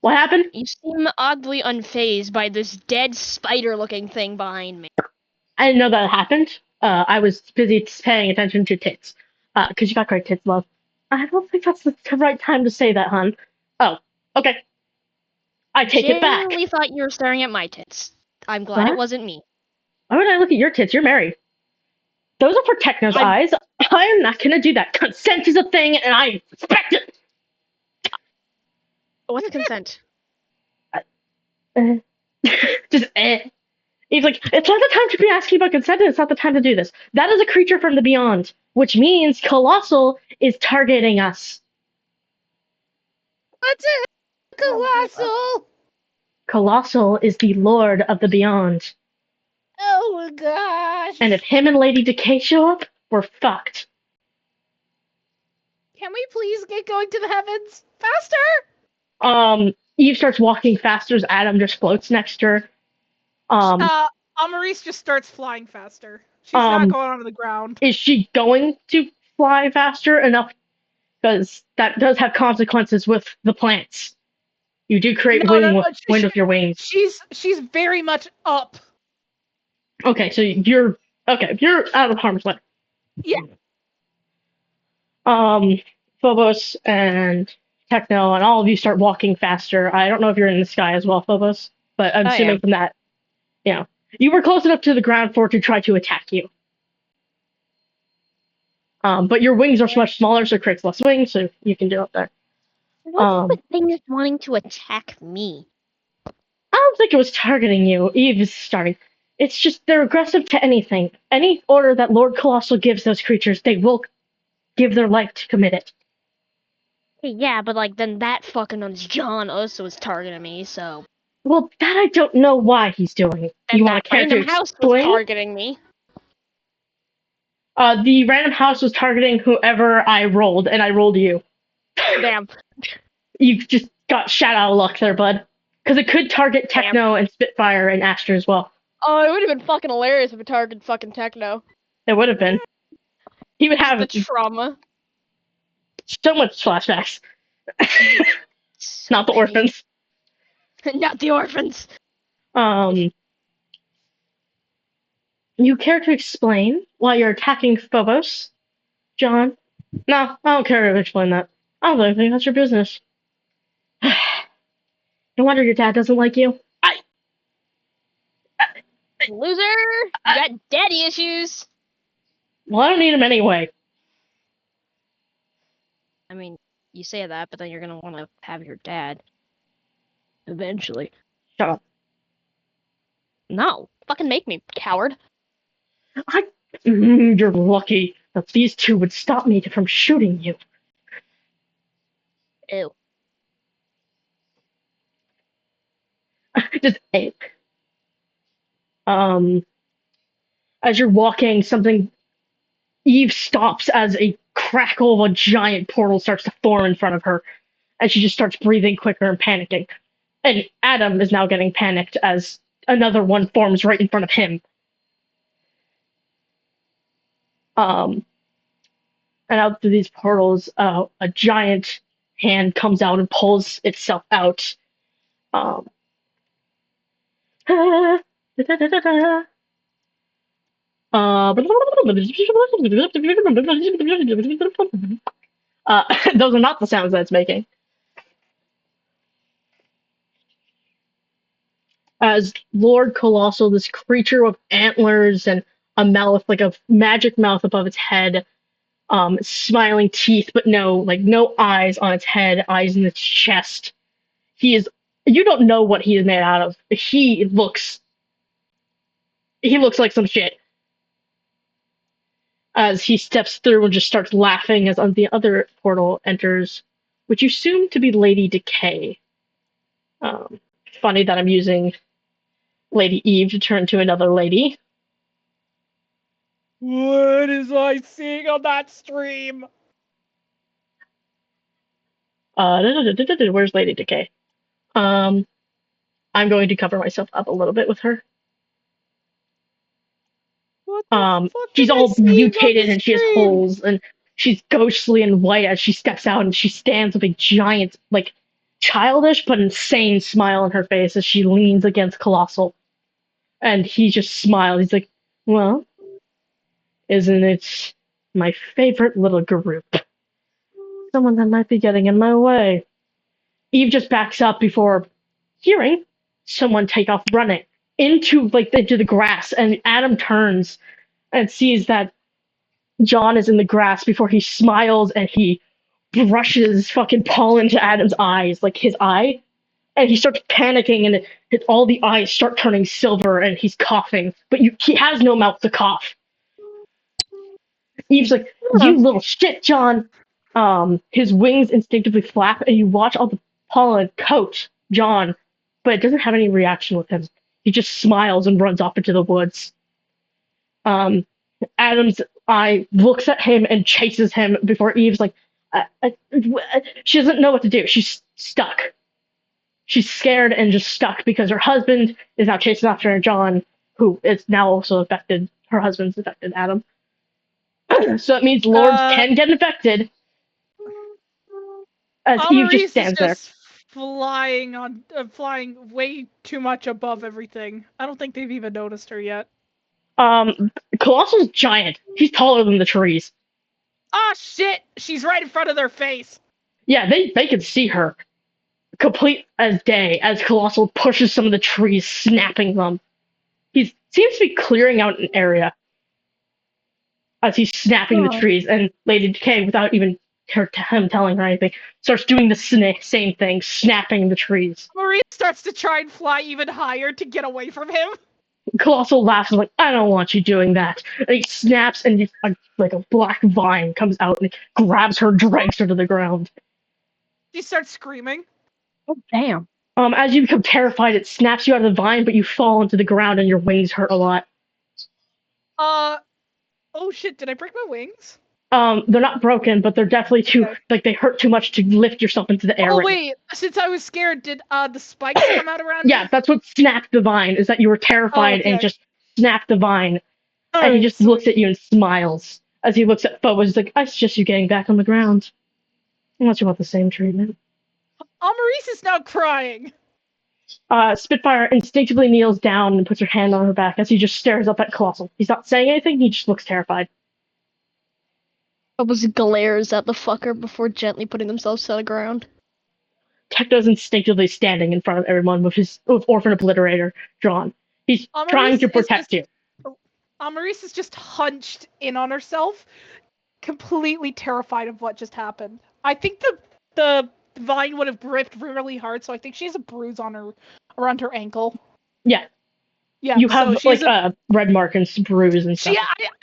What happened? You seem oddly unfazed by this dead spider-looking thing behind me. I didn't know that happened. I was busy paying attention to tits. Because you got great tits, love. I don't think that's the right time to say that, hon. Oh, okay. I take it back. Genuinely thought you were staring at my tits. I'm glad it wasn't me. Why would I look at your tits? You're married. Those are for Techno's eyes. I am not gonna do that. Consent is a thing, and I respect it. What's consent? Just He's like, it's not the time to be asking about consent, and it's not the time to do this. That is a creature from the beyond, which means Colossal is targeting us. What's it? Colossal. Colossal is the lord of the beyond. Oh my gosh. And if him and Lady Decay show up, we're fucked. Can we please get going to the heavens faster? Eve starts walking faster as Adam just floats next to her. Amaris just starts flying faster. She's not going onto the ground. Is she going to fly faster enough? Because that does have consequences with the plants. You do create wind with your wings. She's very much up. Okay, so you're out of harm's way. Yeah. Phobos and Techno and all of you start walking faster. I don't know if you're in the sky as well, Phobos, but I'm assuming from that, you were close enough to the ground for it to try to attack you. But your wings are much smaller, so it creates less wings, so you can do up there. What's with things wanting to attack me? I don't think it was targeting you. Eve is starting. It's just they're aggressive to anything. Any order that Lord Colossal gives those creatures, they will give their life to commit it. Yeah, but then that fucking John also was targeting me, so. Well, that I don't know why he's doing. And you that want to care random to house explain? was targeting me. The random house was targeting whoever I rolled, and I rolled you. Damn. You just got shot out of luck there, bud. Because it could target Techno and Spitfire and Astra as well. Oh, it would have been fucking hilarious if it targeted fucking Techno. It would have been. He would have The trauma. so much flashbacks. So Not the many. orphans. Not the orphans. Um, you care to explain why you're attacking Phobos, John? No, I don't care to explain that. I don't really think that's your business. No wonder your dad doesn't like you. Loser! You I got daddy issues! well, I don't need him anyway. I mean, you say that, but then you're gonna want to have your dad. Eventually. Shut up. No. Fucking make me, coward. You're lucky that these two would stop me from shooting you. Ew. Just ape. As you're walking, something Eve stops as a crackle of a giant portal starts to form in front of her, and she just starts breathing quicker and panicking. And Adam is now getting panicked as another one forms right in front of him. And out through these portals, a giant hand comes out and pulls itself out. Um, those are not the sounds that it's making. As Lord Colossal, this creature with antlers and a mouth, like a magic mouth above its head, smiling teeth, but no eyes on its head, eyes in its chest. You don't know what he is made out of. He looks like some shit. As he steps through and just starts laughing as the other portal enters, which you assume to be Lady Decay. Funny that I'm using Lady Eve to turn to another lady. What is I seeing on that stream? Where's Lady Decay? I'm going to cover myself up a little bit with her. What the fuck She's am I all seeing on mutated the and she has stream? holes and she's ghostly and white as she steps out and she stands with a giant, like childish but insane smile on her face as she leans against Colossal. And he just smiles. He's like, well, isn't it my favorite little group? Someone that might be getting in my way. Eve just backs up before hearing someone take off running into the grass, and Adam turns and sees that John is in the grass before he smiles and he brushes fucking pollen to Adam's eyes, like his eye, and he starts panicking and all the eyes start turning silver and he's coughing, but he has no mouth to cough. Eve's like, "You little shit, John." His wings instinctively flap, and you watch all the pollen coat John, but it doesn't have any reaction with him. He just smiles and runs off into the woods. Adam's eye looks at him and chases him before Eve's like, she doesn't know what to do. She's stuck. She's scared and just stuck because her husband is now chasing after John, who is now also affected. Her husband's affected Adam. So it means lords can get infected. As Eve just Maurice is stands there. just flying way too much above everything. I don't think they've even noticed her yet. Colossal's giant. He's taller than the trees. Ah, shit! She's right in front of their face. Yeah, they can see her. Complete as day, as Colossal pushes some of the trees, snapping them. He seems to be clearing out an area as he's snapping the trees, and Lady Decay, without even him telling her anything, starts doing the same thing, snapping the trees. Maurice starts to try and fly even higher to get away from him. Colossal laughs and like, I don't want you doing that. And he snaps, and like a black vine comes out and grabs her, drags her to the ground. She starts screaming. Oh, damn. As you become terrified, it snaps you out of the vine, but you fall into the ground and your wings hurt a lot. Oh shit, did I break my wings? They're not broken, but they're definitely they hurt too much to lift yourself into the air. Oh wait, since I was scared, did the spikes come out around me? Yeah, that's what snapped the vine, is that you were terrified and just snapped the vine. And he just looks at you and smiles As he looks at Phobos, he's like, I suggest you getting back on the ground. Unless you want the same treatment. Amaris is now crying. Spitfire instinctively kneels down and puts her hand on her back as he just stares up at Colossal. He's not saying anything, he just looks terrified. Phobos glares at the fucker before gently putting themselves to the ground. Techno's instinctively standing in front of everyone with Orphan Obliterator drawn. He's trying to protect you. Amaris is just hunched in on herself, completely terrified of what just happened. I think the vine would have gripped really hard, so I think she has a bruise on her around her ankle. Yeah. Yeah. You have like a red mark and bruise and stuff.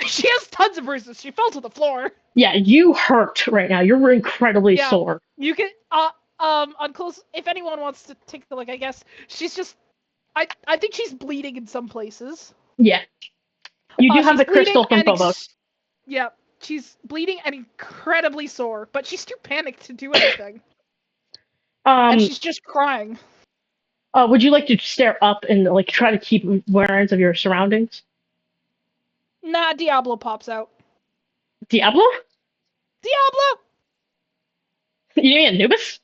She has tons of bruises. She fell to the floor. Yeah, you hurt right now. You're incredibly sore. You can on close. If anyone wants to take a look, I guess she's just. I think she's bleeding in some places. Yeah. You do have the crystal from Phobos. Yeah, she's bleeding and incredibly sore, but she's too panicked to do anything. And she's just crying. Would you like to stare up and like try to keep awareness of your surroundings? Nah, Diablo pops out. Diablo? Diablo! You mean Anubis?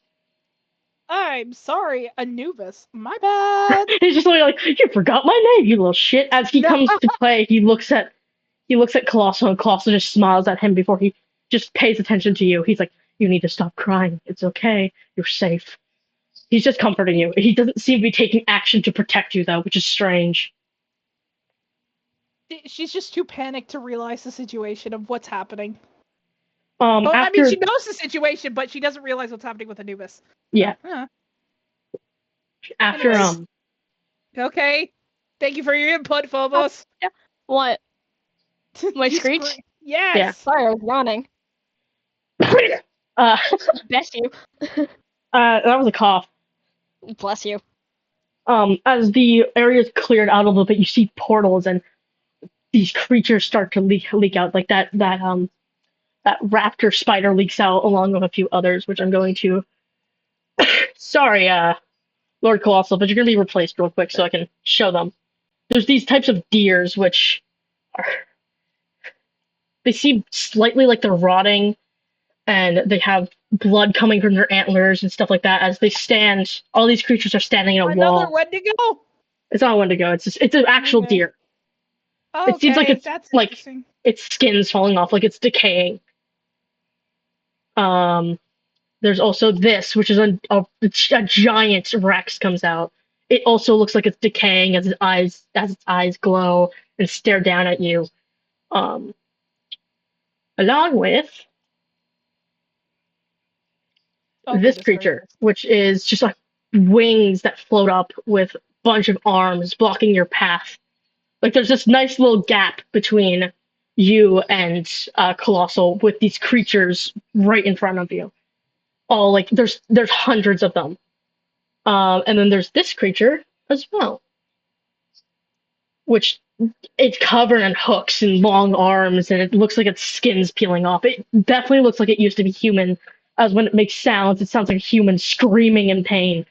I'm sorry, Anubis. My bad. He's just like, you forgot my name, you little shit. As he comes to play, he looks at Colossal, and Colossal just smiles at him before he just pays attention to you. He's like, you need to stop crying. It's okay. You're safe. He's just comforting you. He doesn't seem to be taking action to protect you, though, which is strange. She's just too panicked to realize the situation of what's happening. She knows the situation, but she doesn't realize what's happening with Anubis. Yeah. Anyways. Okay. Thank you for your input, Phobos. What? My screech? Yes. Yeah. Sorry, I was yawning. Bless you. That was a cough. Bless you. As the area is cleared out a little bit, you see portals and these creatures start to leak out. Like that raptor spider leaks out along with a few others, which I'm going to. Sorry, Lord Colossal, but you're gonna be replaced real quick so I can show them. There's these types of deers which they seem slightly like they're rotting, and they have blood coming from their antlers and stuff like that. As they stand, all these creatures are standing in a wall. Another Wendigo? It's not a Wendigo. It's an actual deer. Oh, it seems like it's that's like its skin's falling off, like it's decaying. There's also this, which is a giant Rex comes out. It also looks like it's decaying as its eyes glow and stare down at you. Along with this creature, which is just like wings that float up with a bunch of arms blocking your path. Like there's this nice little gap between you and Colossal with these creatures right in front of you. All like there's hundreds of them. And then there's this creature as well, which it's covered in hooks and long arms, and it looks like its skin's peeling off. It definitely looks like it used to be human, as when it makes sounds, it sounds like a human screaming in pain.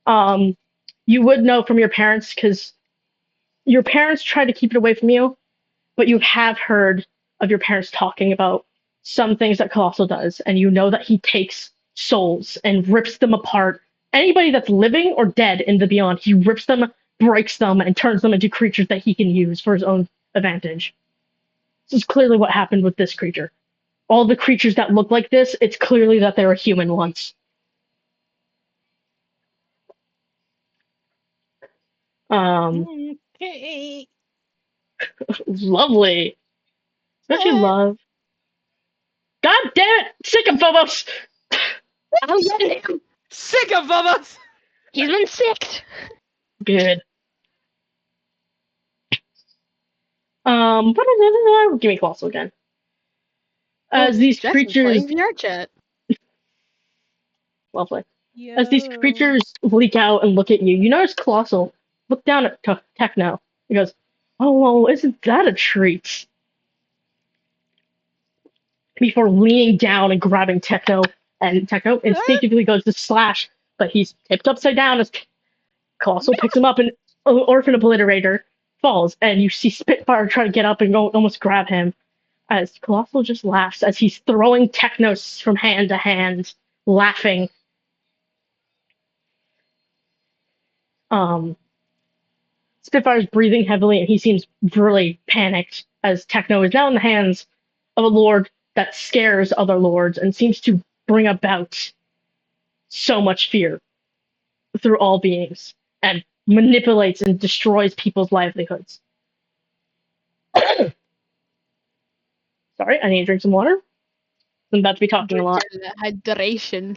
Aww. You would know from your parents, because your parents tried to keep it away from you, but you have heard of your parents talking about some things that Colossal does, and you know that he takes souls and rips them apart. Anybody that's living or dead in the Beyond, he rips them, breaks them, and turns them into creatures that he can use for his own advantage. This is clearly what happened with this creature. All the creatures that look like this, it's clearly that they were human once. Okay. Lovely. Especially love. God damn it! Sick of Phobos! I'm getting him. Sick of Phobos! He's been sick. Good. Give me Colossal again. As these creatures... VR chat. Lovely. As these creatures leak out and look at you, you notice Colossal look down at Techno. He goes, oh, well, isn't that a treat? Before leaning down and grabbing Techno, and Techno instinctively goes to slash, but he's tipped upside down as Colossal picks him up and Orphan Obliterator falls, and you see Spitfire try to get up and go almost grab him, as Colossal just laughs as he's throwing Technos from hand to hand, laughing. Spitfire's breathing heavily, and he seems really panicked as Techno is now in the hands of a lord that scares other lords and seems to bring about so much fear through all beings and manipulates and destroys people's livelihoods. Sorry, I need to drink some water. I'm about to be talking a lot. Hydration.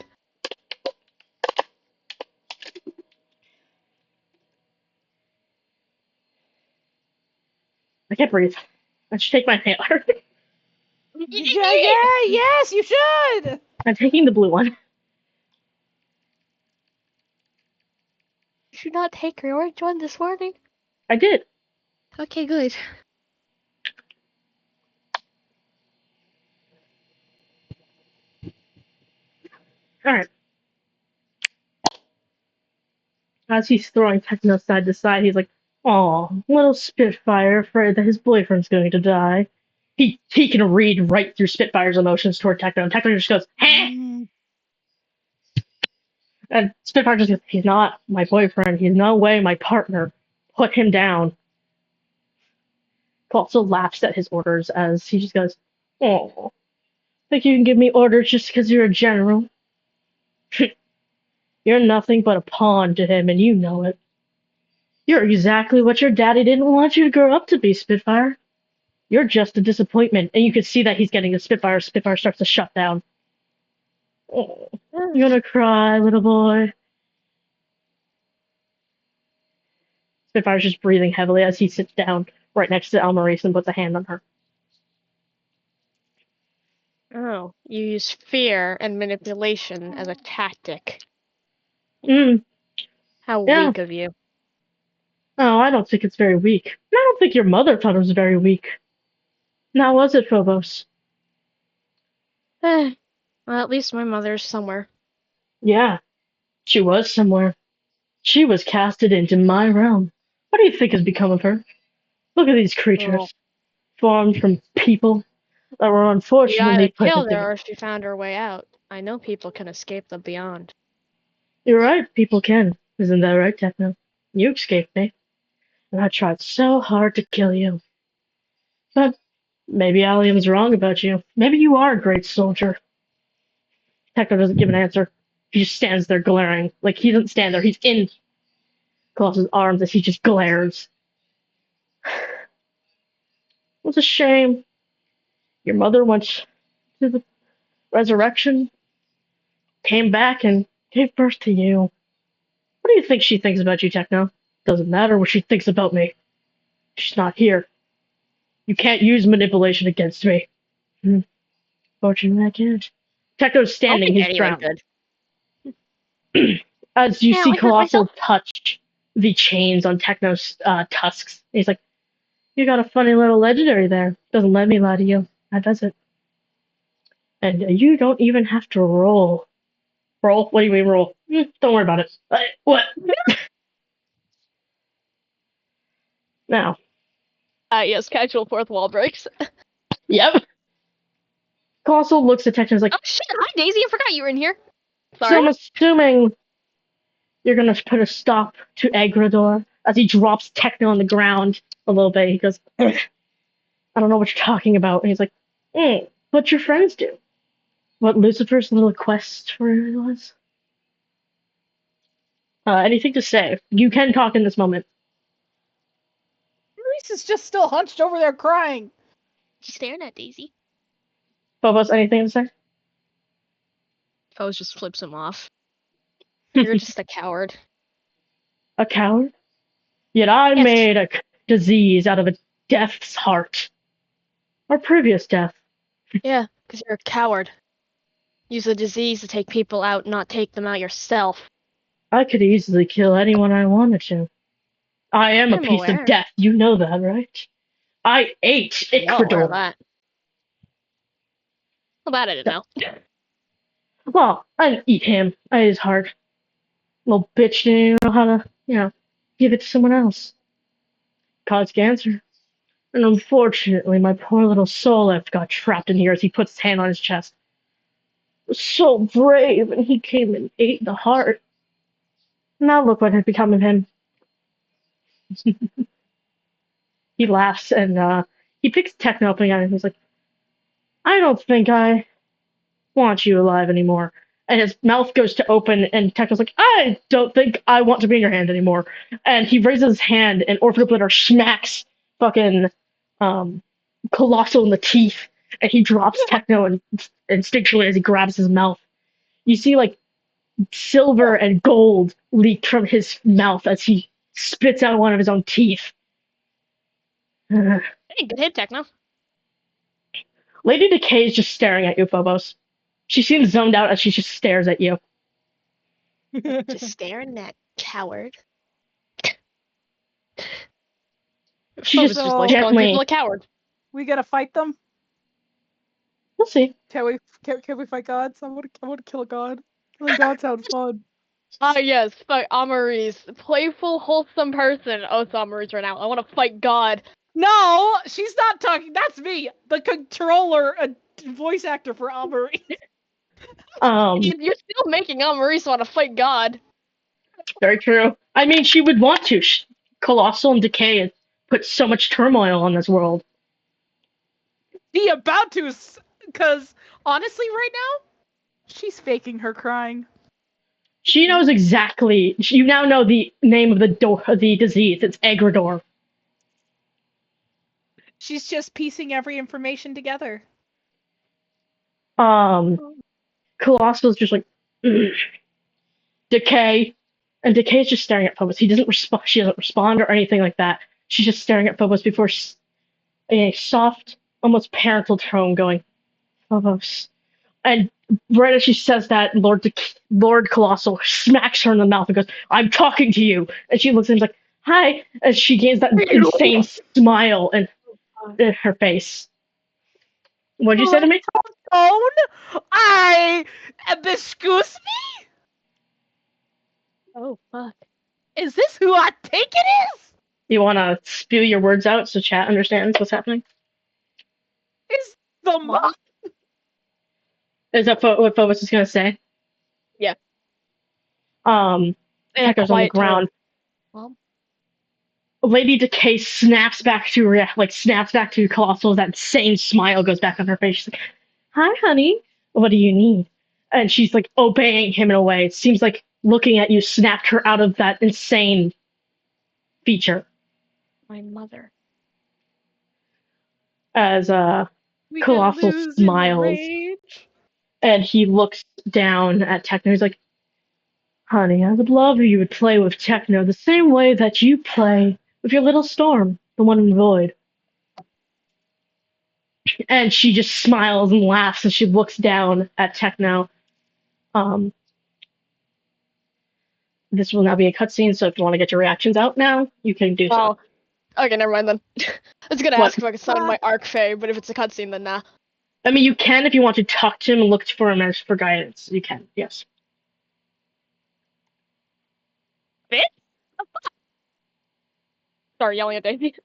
I can't breathe. I should take my inhaler. Yes, you should. I'm taking the blue one. Did you not take your orange one this morning? I did. Okay, good. Alright. As he's throwing Techno side to side, he's like, "Aw, little Spitfire, afraid that his boyfriend's going to die." He can read right through Spitfire's emotions toward Techno, and Techno just goes, "Heh!" And Spitfire just goes, "He's not my boyfriend. He's no way my partner. Put him down." Also laughs at his orders as he just goes, "Oh, think you can give me orders just because you're a general? You're nothing but a pawn to him, and you know it. You're exactly what your daddy didn't want you to grow up to be, Spitfire. You're just a disappointment." And you can see that he's getting a Spitfire. Spitfire starts to shut down. "Oh, you're gonna cry, little boy." Spitfire's just breathing heavily as he sits down right next to Almarise and puts a hand on her. Oh, you use fear and manipulation as a tactic. Mm, How yeah. weak of you. Oh, I don't think it's very weak. I don't think your mother thought it was very weak. Now was it, Phobos? Well, at least my mother's somewhere. Yeah, she was somewhere. She was casted into my realm. What do you think has become of her? Look at these creatures, Oh. formed from people that were We unfortunately either put killed into. her or she found her way out. I know people can escape the beyond. You're right, people can. Isn't that right, Techno? You escaped me, and I tried so hard to kill you. But maybe Allium's wrong about you. Maybe you are a great soldier. Techno doesn't give an answer. He just stands there glaring. Like, he doesn't stand there, he's in Colossus' arms as he just glares. It's a shame. Your mother went to the resurrection, came back, and gave birth to you. What do you think she thinks about you, Techno? Doesn't matter what she thinks about me. She's not here. You can't use manipulation against me. Fortunately, I can't. Techno's I'll standing make his anyone ground. good. As you Yeah, see I hurt Colossal myself. touch the chains on Techno's tusks. He's like, "You got a funny little legendary there. Doesn't let me lie to you. That does it. And you don't even have to roll." Roll? What do you mean roll? Don't worry about it. What? Now. Yes, casual fourth wall breaks. Yep. Colossal looks at Techno and is like, Oh shit, hi Daisy, I forgot you were in here. "So Sorry. I'm assuming you're gonna put a stop to Egrador." As he drops Techno on the ground a little bit, he goes, "I don't know what you're talking about." And he's like, "What your friends do? What Lucifer's little quest for it was?" Anything to say? You can talk in this moment. Reese is just still hunched over there crying. She's staring at Daisy. Phobos, anything to say? Foes just flips him off. You're just a coward. A coward? Yet I Yes. made a disease out of a death's heart. Or previous death. Yeah, because you're a coward. Use the disease to take people out, not take them out yourself. I could easily kill anyone I wanted to. I am a I'm piece of aware. death, you know that, right? I ate Well aware of Ecuador. that. Well, that I didn't know. Well, I didn't eat him. I ate his heart. Little bitch didn't even know how to, give it to someone else. caused cancer. And unfortunately, my poor little soul got trapped in here as he puts his hand on his chest. So brave, and he came and ate the heart. Now look what had become of him. He laughs and he picks Techno up again and he's like, I don't think I want you alive anymore. And his mouth goes to open and Techno's like, I don't think I want to be in your hand anymore. And he raises his hand and Orphidoplitter smacks fucking Colossal in the teeth and he drops Techno and instinctually as he grabs his mouth. You see like silver and gold leak from his mouth as he spits out one of his own teeth. Hey, good hit, Techno. Lady Decay is just staring at you, Phobos. She seems zoned out as she just stares at you. Just staring at coward. She Phobos just just likes calling gently. people a coward. We gotta fight them. We'll see. Can we fight gods? I want to kill a god. Killing god sounds fun. Ah, yes, fuck Amaris. Playful, wholesome person. Oh, it's Amaris right now. I want to fight God. No, she's not talking. That's me, the controller, voice actor for Albury. You're still making Amaris want to fight God. Very true. I mean, she would want to. Colossal and Decay put so much turmoil on this world. Be about to, because honestly, right now, she's faking her crying. She knows exactly. You now know the name of the disease. It's Egredor. She's just piecing every information together. Colossal's just like Decay, and Decay's just staring at Phobos. He doesn't respond. She doesn't respond or anything like that. She's just staring at Phobos before in a soft, almost parental tone, going, Phobos. And right as she says that, Lord Colossal smacks her in the mouth and goes, I'm talking to you. And she looks at him like, hi. And she gains that insane smile in her face. What'd you say to me? Excuse me? Oh, fuck. Is this who I think it is? You want to spew your words out so chat understands what's happening? Is the mom? Is that what Phobos is going to say? Yeah. Tekka's on the ground. Mom? Lady Decay snaps back to Colossal. That same smile goes back on her face. She's like, hi, honey. What do you need? And she's like obeying him in a way. It seems like looking at you snapped her out of that insane feature. My mother. As Colossal smiles. And he looks down at Techno. He's like, honey, I would love if you would play with Techno the same way that you play with your little Storm, the one in the void. And she just smiles and laughs as she looks down at Techno. This will now be a cutscene, so if you want to get your reactions out now, you can do so. Okay, never mind then. I was gonna What? ask if I could summon my Arc Fae, but if it's a cutscene, then nah. I mean, you can if you want to talk to him and look for him for guidance. You can, yes. Bitch? Sorry, yelling at Daisy.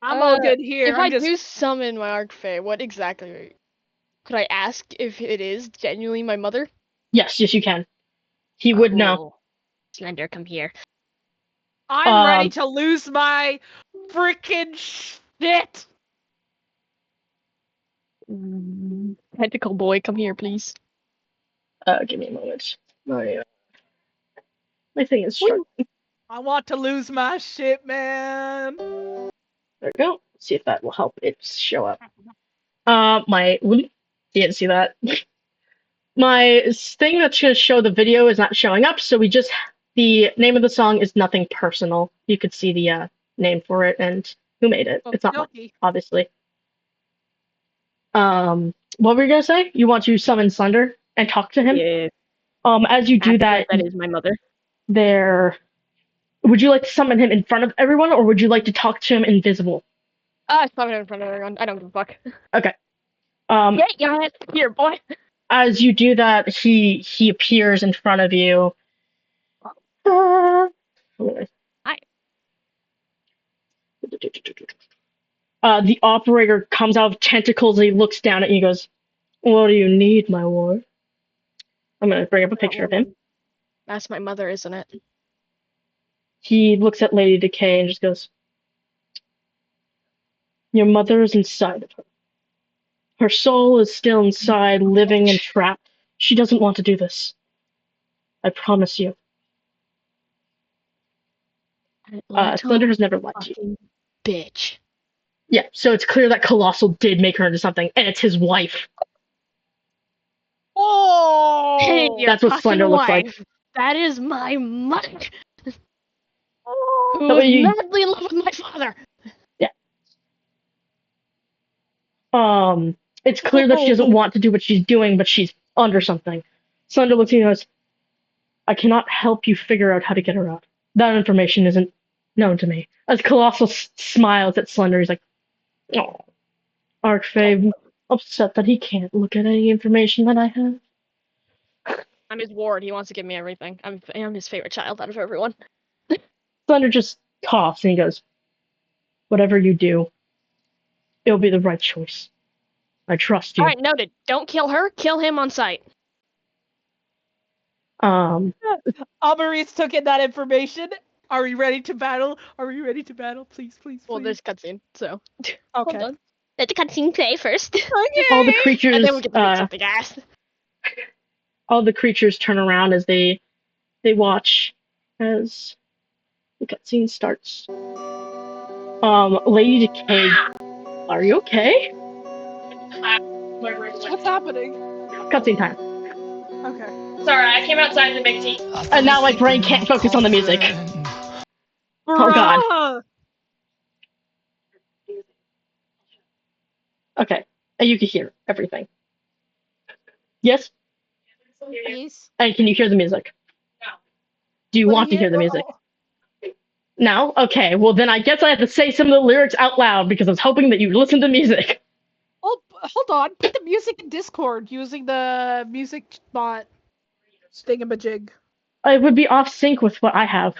I'm all good here. If I do summon my Arc Fae, what exactly? Could I ask if it is genuinely my mother? Yes, you can. He would know. Slender, come here. I'm ready to lose my freaking shit. Tentacle boy, come here, please. Give me a moment. My thing is struggling. I want to lose my shit, man. There we go. Let's see if that will help it show up. You didn't see that. My thing that's going to show the video is not showing up, so the name of the song is Nothing Personal. You could see the name for it and who made it. It's not mine, obviously. What were you going to say? You want to summon Slender and talk to him? Yeah. As you do that is my mother. Would you like to summon him in front of everyone, or would you like to talk to him invisible? Summon him in front of everyone. I don't give a fuck. Okay. Get your ass here, boy. As you do that, he appears in front of you. Let Hi. The operator comes out of tentacles and he looks down at you and goes, "What do you need, my lord?" I'm gonna bring up a That picture of him. woman. That's my mother, isn't it? He looks at Lady Decay and just goes, "Your mother is inside of her. Her soul is still inside, living and trapped. She doesn't want to do this. I promise you." Slender has never lied to you. Fucking bitch. Yeah, so it's clear that Colossal did make her into something, and it's his wife. Oh! Your That's what fucking Slender looks like. wife. That is my mother. Oh! Who So was you- madly in love with my father. It's clear that she doesn't want to do what she's doing, but she's under something. Slender looks at you and goes, "I cannot help you figure out how to get her out. That information isn't known to me." As Colossal smiles at Slender, he's like, "Oh, Archfey, upset that he can't look at any information that I have." I'm his ward. He wants to give me everything. I'm his favorite child out of everyone. Slender just coughs and he goes, "Whatever you do, it'll be the right choice. I trust you." All right, noted. Don't kill her. Kill him on sight. Amaris took in that information. Are we ready to battle? Are we ready to battle? Please, please, please. Well, there's cutscene, so okay. hold on. Let the cutscene play first. Okay. all the creatures, And then we get to beat something ass. all the creatures turn around as they watch as the cutscene starts. Lady Decay, are you okay? What's happening? Cutscene time. Okay. Sorry, I came outside to make tea. And now my brain can't focus on the music. Oh god. Bruh! Okay. And you can hear everything. Yes? Yes. And can you hear the music? Do you want to hear the music? No? Okay, well then I guess I have to say some of the lyrics out loud because I was hoping that you'd listen to music. Oh, hold on. Put the music in Discord using the music bot thingamajig. It would be off sync with what I have.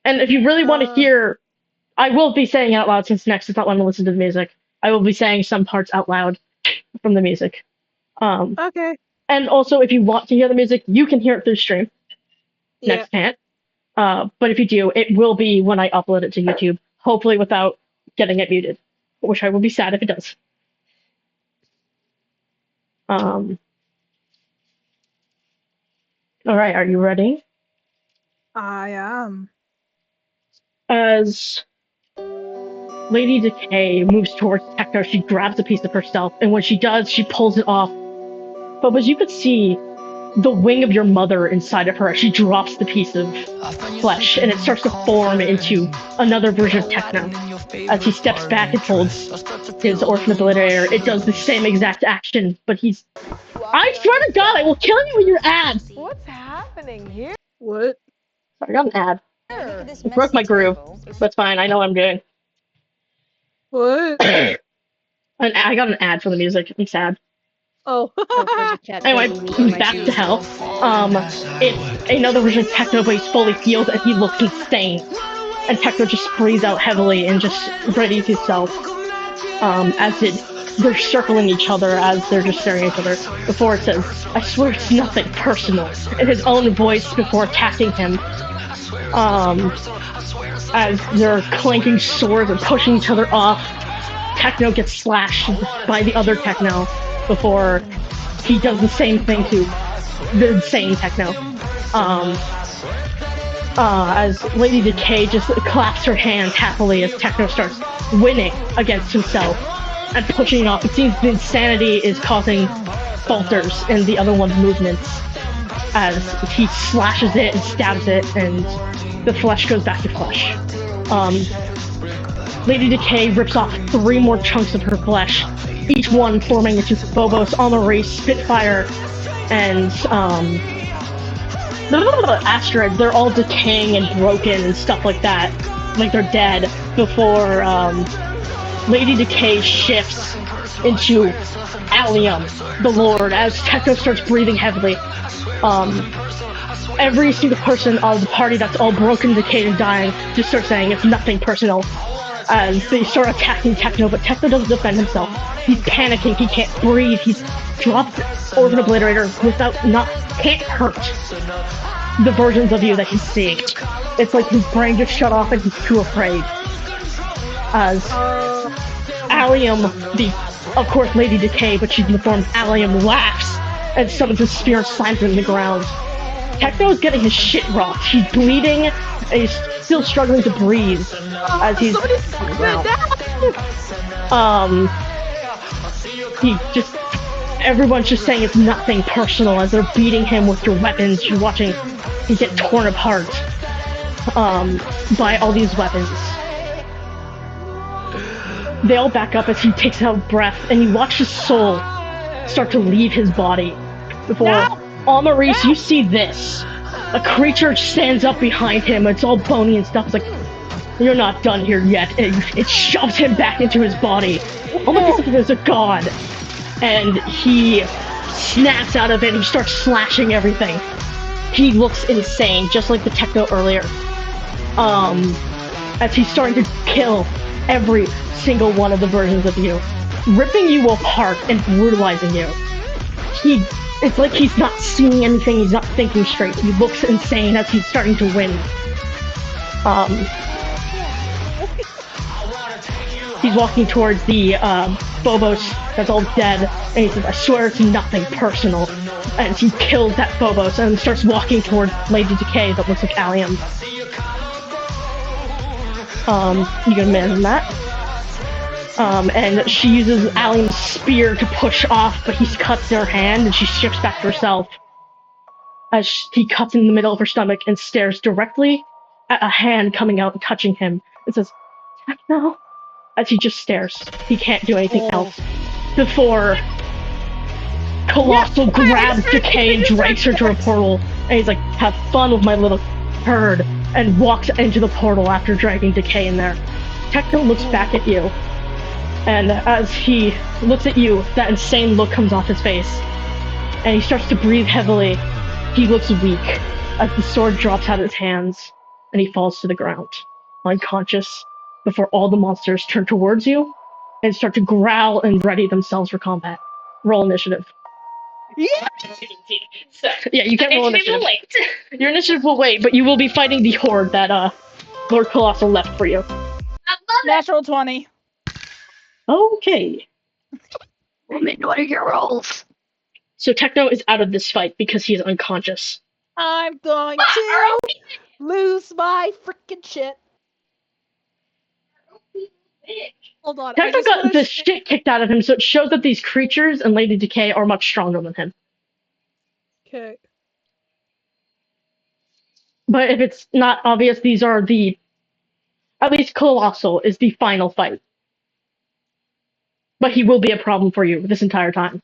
And if you really want to hear, I will be saying it out loud since next is not letting me listen to the music. I will be saying some parts out loud from the music. Okay. And also, if you want to hear the music, you can hear it through stream. Yeah. Next can't. But if you do, it will be when I upload it to YouTube, hopefully without getting it muted, which I will be sad if it does. All right, are you ready? I am. As Lady Decay moves towards Techno, she grabs a piece of herself, and when she does, she pulls it off. But as you could see, the wing of your mother inside of her as she drops the piece of flesh, and it starts to form into another version of Techno. As he steps back and holds his Orphan Obliterator, it does the same exact action, but he's... I swear to God, I will kill you with your ad! What's happening here? What? Sorry, I got an ad. It broke my groove. That's fine, I know what I'm doing. What? I got an ad for the music. I'm sad. Oh. Anyway, back to hell. It's another version of Techno, but he's fully healed and he looks insane. And Techno just breathes out heavily and just readies himself. They're circling each other as they're just staring at each other. Before it says, "I swear it's nothing personal," in his own voice before attacking him. As they're clanking swords and pushing each other off, Techno gets slashed by the other Techno before he does the same thing to the insane Techno. As Lady Decay just claps her hands happily as Techno starts winning against himself and pushing off. It seems the insanity is causing falters in the other one's movements as he slashes it and stabs it and the flesh goes back to flesh. Lady Decay rips off 3 more chunks of her flesh, each one forming into Phobos, Amaris, Spitfire, and Asteroid. They're all decaying and broken and stuff like that, like they're dead, before Lady Decay shifts into Allium, the Lord, as Techno starts breathing heavily. every single person of the party that's all broken, decayed, and dying just starts saying it's nothing personal. As they start attacking Techno, but Techno doesn't defend himself. He's panicking. He can't breathe. He's dropped Organ Obliterator can't hurt the versions of you that he's seeing. It's like his brain just shut off and he's too afraid. As Allium, of course, Lady Decay, but she's in the form of Allium, laughs and summons a spear and slams it in the ground. Techno is getting his shit rocked. He's bleeding and he's still struggling to breathe as he's on the ground. Everyone's just saying it's nothing personal as they're beating him with your weapons. You're watching him get torn apart by all these weapons. They all back up as he takes out breath, and you watch his soul start to leave his body. Before Maurice, you see this. A creature stands up behind him. It's all bony and stuff. It's like, you're not done here yet. It shoves him back into his body. Almost as if there's a god. And he snaps out of it and he starts slashing everything. He looks insane, just like the Techno earlier. As he's starting to kill every single one of the versions of you, ripping you apart and brutalizing you. It's like he's not seeing anything, he's not thinking straight. He looks insane as he's starting to win. He's walking towards the Phobos that's all dead, and he says, I swear it's nothing personal. And he kills that Phobos and starts walking towards Lady Decay that looks like Allium. You can imagine that. And she uses Allium's spear to push off, but he cuts her hand and she shifts back to herself. As he cuts in the middle of her stomach and stares directly at a hand coming out and touching him. It says, Techno? As he just stares. He can't do anything else. Before Colossal grabs Decay and drags her to a portal, and he's like, have fun with my little herd, and walks into the portal after dragging Decay in there. Techno looks back at you, and as he looks at you, that insane look comes off his face, and he starts to breathe heavily. He looks weak as the sword drops out of his hands, and he falls to the ground, unconscious, before all the monsters turn towards you and start to growl and ready themselves for combat. Roll initiative. Yeah. So, yeah, you can't roll initiative. Will wait. Your initiative will wait, but you will be fighting the horde that Lord Colossal left for you. Natural 20. Okay. Woman, what are your rolls? So Techno is out of this fight because he is unconscious. I'm going to lose my freaking shit. Hold on. Techno got the shit kicked out of him, so it shows that these creatures and Lady Decay are much stronger than him. Okay. But if it's not obvious, these are at least Colossal is the final fight. But he will be a problem for you this entire time.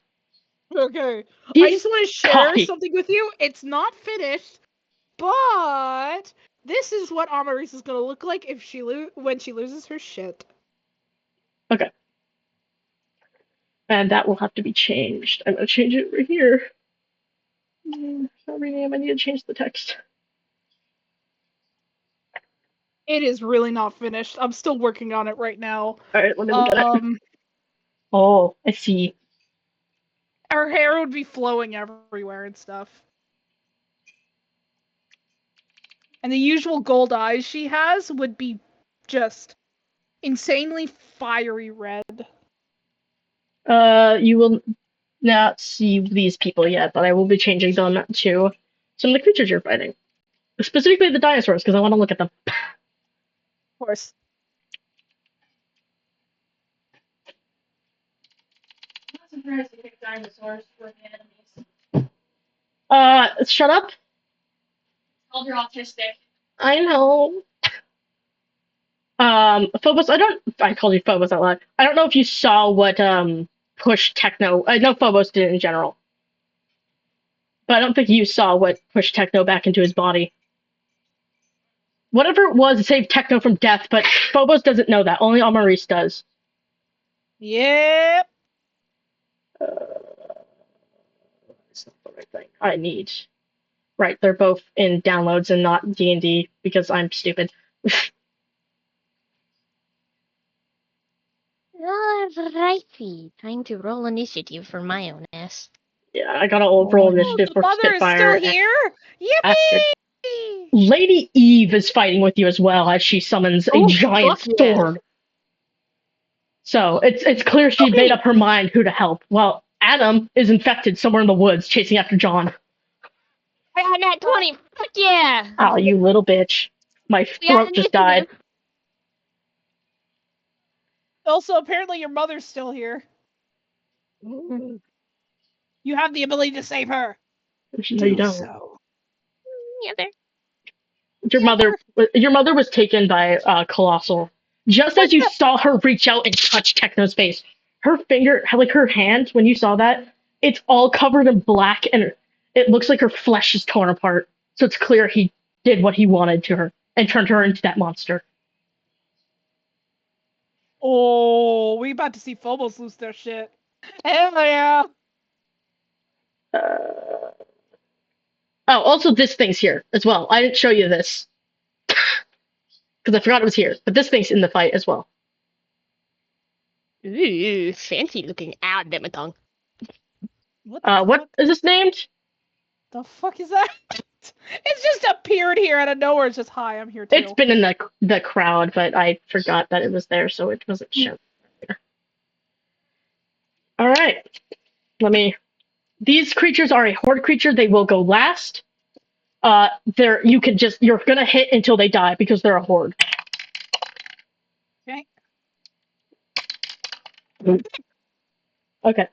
Okay. He's I just want to share something with you. It's not finished, but this is what Amaris is going to look like if when she loses her shit. Okay. And that will have to be changed. I'm going to change it right here. Rename, I need to change the text. It is really not finished. I'm still working on it right now. Alright, let me look at it. Oh, I see. Her hair would be flowing everywhere and stuff. And the usual gold eyes she has would be just insanely fiery red. You will not see these people yet, but I will be changing them to some of the creatures you're fighting. Specifically the dinosaurs, because I want to look at them. Of course. I'm not surprised you picked dinosaurs for the enemies. Shut up. Called you're autistic. I know. Phobos, I called you Phobos out loud. I don't know if you saw what, pushed Techno, I know Phobos did in general. But I don't think you saw what pushed Techno back into his body. Whatever it was, it saved Techno from death, but Phobos doesn't know that. Only Amaris does. Yep. It's not the right thing. I need Right, they're both in downloads and not D&D because I'm stupid. Alrighty, time to roll initiative for my own ass. Yeah, I gotta roll Oh, initiative the for mother is still Spitfire. here. Astrid. Yippee! Lady Eve is fighting with you as well as she summons a Oh, giant fuck yeah. sword. So it's clear she made Okay. up her mind who to help. While Adam is infected somewhere in the woods chasing after John. I got that 20. Fuck yeah. Oh, you little bitch. My We got throat just died. initiative. Also, apparently your mother's still here. Mm, You have the ability to save her. No, you don't. So. yeah, there. Your mother was taken by Colossal. Just What as you the? saw her reach out and touch Techno's face, her finger, like her hand, when you saw that, it's all covered in black and it looks like her flesh is torn apart. So it's clear he did what he wanted to her and turned her into that monster. Oh, we about to see Phobos lose their shit. Hell yeah! Oh, also this thing's here as well. I didn't show you this because I forgot it was here, but this thing's in the fight as well. Ooh, fancy looking out, Dematong. What the What fuck? is this named? The fuck is that? It's just appeared here out of nowhere. It's just, hi, I'm here too. It's been in the crowd, but I forgot that it was there, so it wasn't shown. All right, These creatures are a horde creature. They will go last. You're gonna hit until they die because they're a horde. Okay. Okay.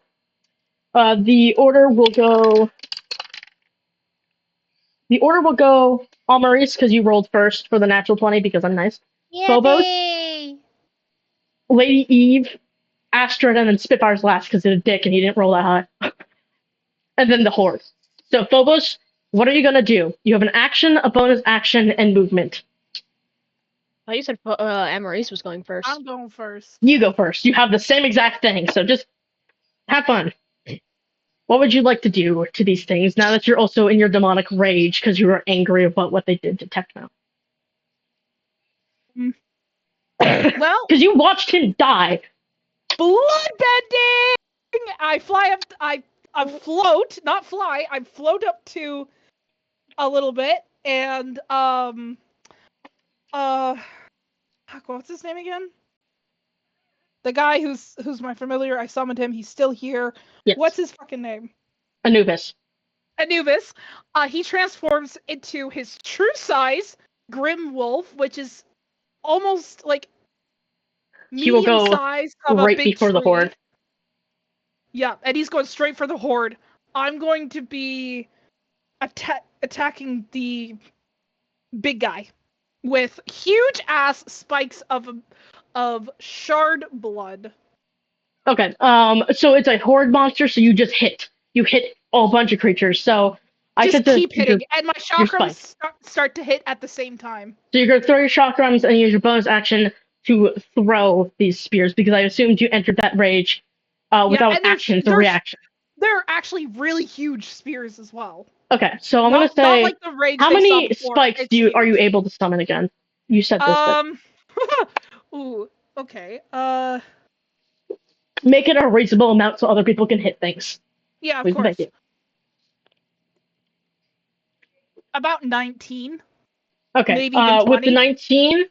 The order will go. The order will go Maurice because you rolled first for the natural 20 because I'm nice. Phobos, Yippee! Lady Eve, Astrid, and then Spitfire's last because he's a dick and he didn't roll that high. And then the horde. So Phobos, what are you gonna do? You have an action, a bonus action, and movement. Oh, you said Amaris was going first. I'm going first. You go first. You have the same exact thing, so just have fun. What would you like to do to these things now that you're also in your demonic rage because you were angry about what they did to Techno? Well, Because you watched him die. bloodbending! I fly up. I float, not fly. I float up to a little bit, and fuck, what's his name again? The guy who's my familiar. I summoned him. He's still here. Yes. What's his fucking name? Anubis. Anubis. He transforms into his true size Grim Wolf, which is almost like He will medium go size of right a big before tree. the horde. Yeah, and he's going straight for the horde. I'm going to be attacking the big guy with huge ass spikes of shard blood. Okay. So it's a horde monster. So you just hit. You hit a bunch of creatures. So I Just said to keep hitting, and my your spike. chakrams start to hit at the same time. So you're gonna throw your chakrams and use your bonus action to throw these spears because I assumed you entered that rage without and actions or reaction. They're actually really huge spears as well. Okay, so I'm Not gonna say, like the rage how they saw many before. spikes It's are you huge. able to summon again? You said this, but Ooh, okay. make it a reasonable amount so other people can hit things. Yeah, of Please, course. thank you. About 19. Okay, Maybe even 20. with the 19,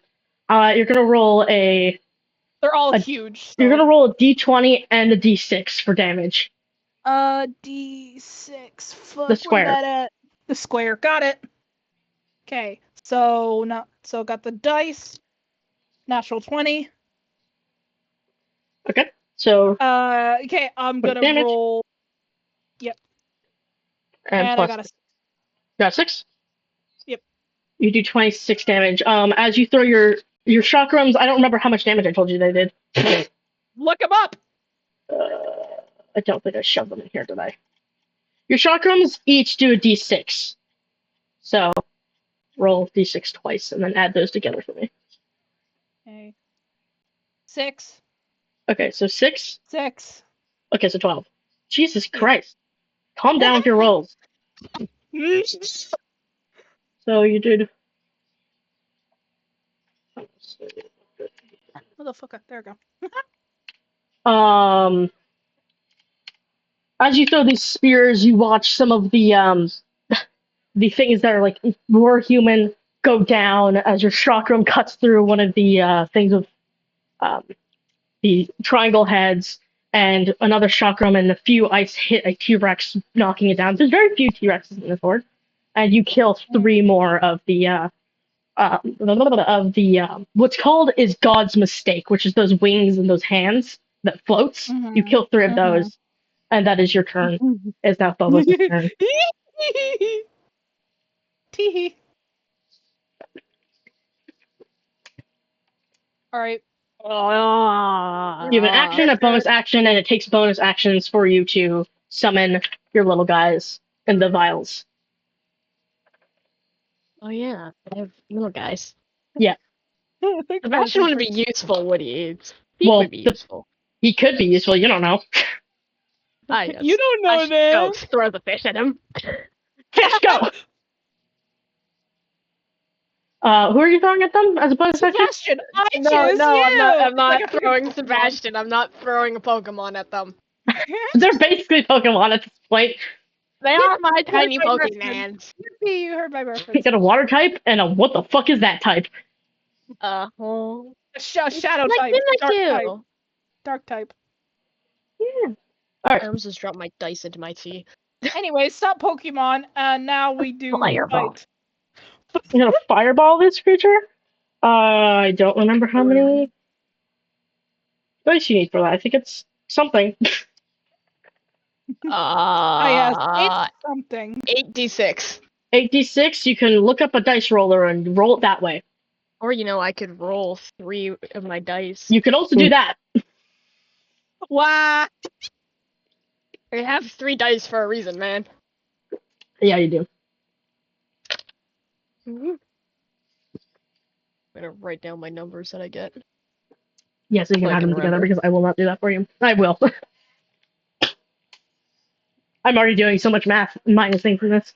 you're gonna roll a. They're all huge. So. You're gonna roll a d20 and a d6 for damage. D6. Fuck, The square. where's that at? The square. Got it. Okay. So got the dice. Natural 20. Okay. So. Okay, I'm What gonna damage? roll. Yep. And I plus. got a. Got 6? Yep. You do 26 damage. As you throw your chakrams, I don't remember how much damage I told you they did. Look him up. I don't think I shoved them in here, did I? Your chakrams each do a d6. So roll d6 twice and then add those together for me. Okay. 6. Okay, so 6. 6. Okay, so 12. Jesus Christ. Calm down with your rolls. So you did. Motherfucker. There we go. As you throw these spears, you watch some of the things that are like more human go down as your chakram cuts through one of the things with um, the triangle heads, and another chakram and a few ice hit a T-Rex, knocking it down. There's very few T-Rexes in this horde, and you kill three more of the what's called is God's mistake, which is those wings and those hands that floats. You Mm-hmm. kill three of those, and that is your turn. It's now Phobos' turn. Teehee. All right. You have an action, a bonus action, and it takes bonus actions for you to summon your little guys in the vials. Oh yeah, I have little guys. Yeah. Sebastian would be useful, would he? He Well, would be useful. he could be useful. You don't know. Ah, yes. You don't know I should go that. throw the fish at him. Fish, go! Who are you throwing at them as a bonus action? Sebastian, I No, choose no, you. I'm not Like a throwing Pokemon. Sebastian. I'm not throwing a Pokemon at them. They're basically Pokemon at this point. They are my Heard tiny my reference. Pokemans. Yippee, you heard my You reference. got a water type and a what the fuck is that type? Well, Shadow like type. Dark type. Mimikyu. Dark type. Yeah. I Alright. almost just dropped my dice into my tea. Anyway, stop Pokemon, and now we do Fireball. fight. You gonna fireball this creature? I don't remember how many dice you need for that. I think it's something. Yes, it's something. 8d6. 8d6, you can look up a dice roller and roll it that way. Or, I could roll 3 of my dice. You could also do that. Wow. I have 3 dice for a reason, man. Yeah, you do. I'm gonna write down my numbers that I get. Yes, you can So I add can them together remember. because I will not do that for you. I will. I'm already doing so much math minusing for this.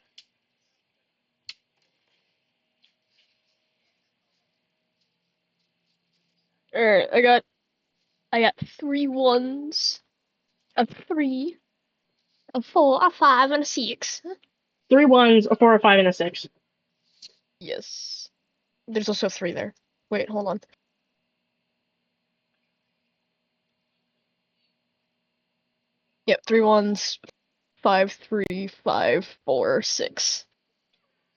Alright, I got 3 1s, a 3, a 4, a 5, and a 6. 3 1s, a 4, a 5, and a 6. Yes. There's also 3 there. Wait, hold on. Yep, 3 1s, 5, 3, 5, 4, 6.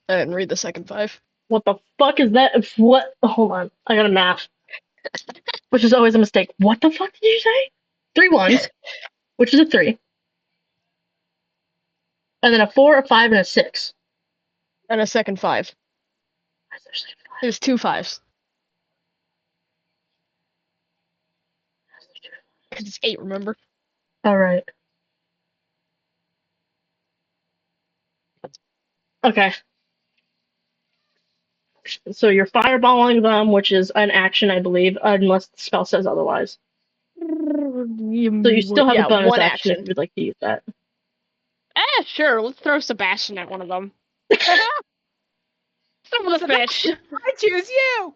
I didn't read the second 5. What the fuck is that? What? Hold on. I got a math. Which is always a mistake. What the fuck did you say? 3 1s, which is a 3. And then a 4, a 5, and a 6. And a second 5. Why is there second 5? There's 2 5s. Because it's 8, remember? Alright. Okay. So you're fireballing them, which is an action, I believe, unless the spell says otherwise. So you still have a bonus 1 action if action. you'd like to use that. Sure, let's throw Sebastian at one of them. Throw the fish. I choose you.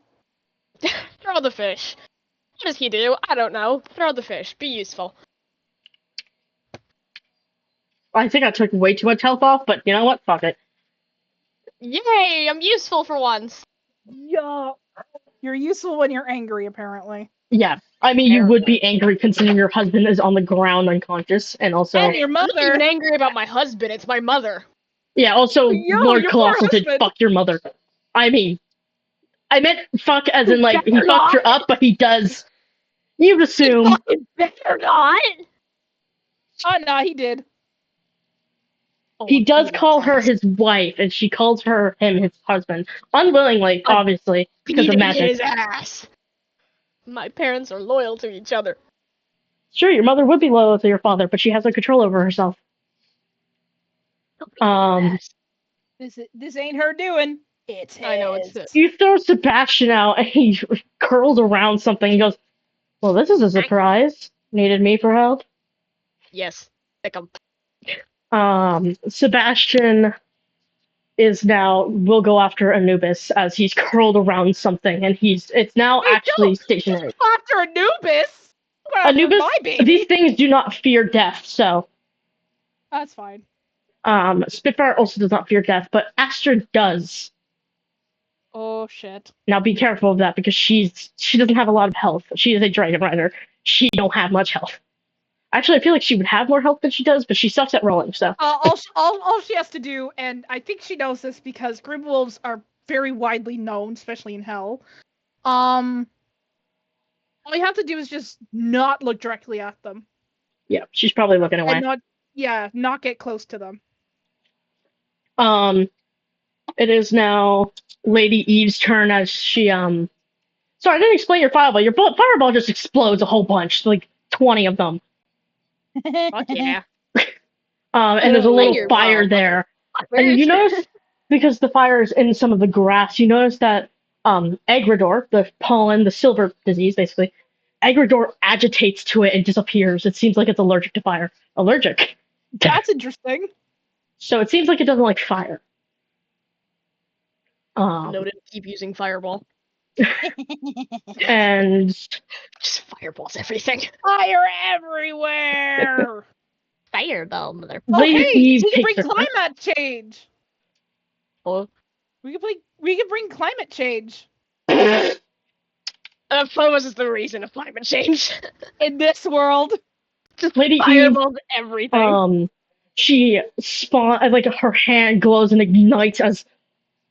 Throw the fish. What does he do? I don't know. Throw the fish. Be useful. I think I took way too much health off, but you know what? Fuck it. Yay! I'm useful for once. Yeah. You're useful when you're angry, apparently. Yeah. I mean, you would be angry considering your husband is on the ground unconscious, and also... And your I'm not even mother. angry about my husband. It's my mother. Yeah, also, Yo, Lord your poor Colossal did husband. fuck your mother. I mean, I meant fuck as in, like, he Better fucked her not. up, but he does... You'd assume... Fucking better not. Oh, no, he did. Oh, He I'm does beating call his her ass. his wife, and she calls him his husband. Unwillingly, I'm obviously, because of Beating magic. his ass. My parents are loyal to each other. Sure, your mother would be loyal to your father, but she has no control over herself. This ain't her doing. It's his. I know it's You throw Sebastian out, and he curls around something and goes, well, this is a surprise. Needed me for help? Yes. Pick 'em. Sebastian will go after Anubis as he's curled around something, and it's now Wait, actually stationary. Go after Anubis. Go after Anubis, my baby. these things do not fear death, so That's fine. Spitfire also does not fear death, but Astra does. Oh shit. Now be careful of that because she doesn't have a lot of health. She is a dragon rider. She don't have much health. Actually, I feel like she would have more health than she does, but she sucks at rolling. So All she has to do, and I think she knows this because Grimwolves are very widely known, especially in Hell. All you have to do is just not look directly at them. yeah, she's probably looking away. And not get close to them. It is now Lady Eve's turn as she Sorry, I didn't explain your fireball. Your fireball just explodes a whole bunch, like 20 of them. Fuck yeah. And there's a little Fire fire ball, there. And you notice, because the fire is in some of the grass, you notice that Egredor, the pollen, the silver disease, basically, Egredor agitates to it and disappears. It seems like it's allergic to fire. Allergic. That's interesting. So it seems like it doesn't like fire. Noted. Keep using fireball. And Just fireballs everything. Fire everywhere. Fireball, mother. Lady Okay, Eve we can takes bring her turn. climate change. Oh. We can bring climate change Phobos is the reason of climate change. in this world. Just Lady Eve, fireballs everything. she spawn like her hand glows and ignites as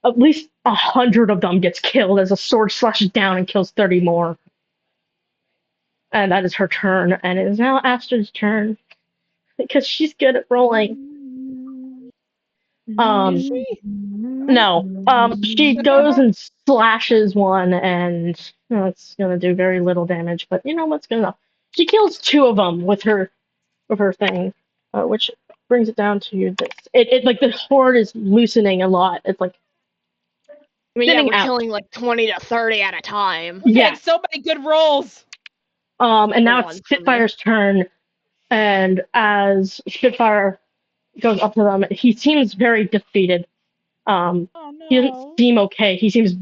at least 100 of them gets killed as a sword slashes down and kills 30 more. And that is her turn, and it is now Astra's turn because she's good at rolling. No. She goes and slashes one, and it's gonna do very little damage. But you know what's good enough? She kills 2 of them with her thing, which brings it down to this. It like the horde is loosening a lot. It's like I mean, yeah, thinning we're out. killing like 20 to 30 at a time. Yeah. And so many good rolls. And now For it's one, for me. Spitfire's turn, and as Spitfire goes up to them, he seems very defeated. Oh no. He doesn't seem okay. He seems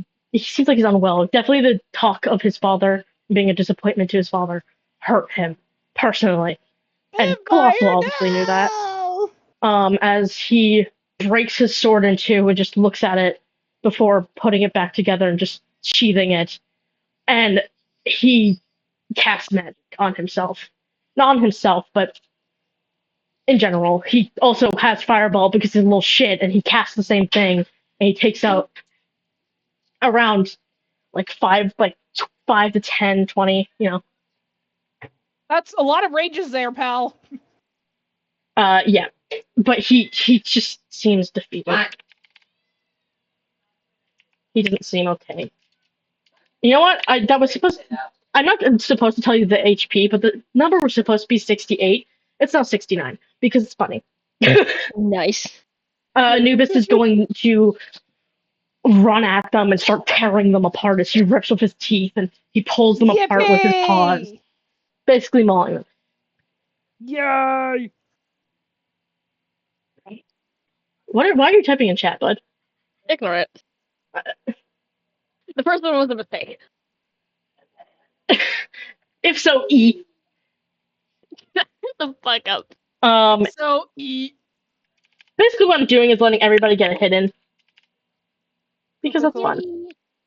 like he's unwell. Definitely the talk of his father being a disappointment to his father hurt him personally. And Colossal obviously knew that. As he breaks his sword in two and just looks at it before putting it back together and just sheathing it. And he casts magic on himself. Not on himself, but in general. He also has Fireball because he's a little shit, and he casts the same thing, and he takes out around like 5 to 10, 20, That's a lot of rages there, pal. Yeah. But he just seems defeated. He doesn't seem okay. You know what? I'm not supposed to tell you the HP, but the number was supposed to be 68. It's now 69 because it's funny. Nice. Anubis is going to run at them and start tearing them apart as he rips with his teeth and he pulls them apart with his paws, basically mauling them. Yay! Why are you typing in chat, bud? Ignore it. The first one was a mistake. If so, E. Shut the fuck up. So E. Basically, what I'm doing is letting everybody get a hit in because that's fun.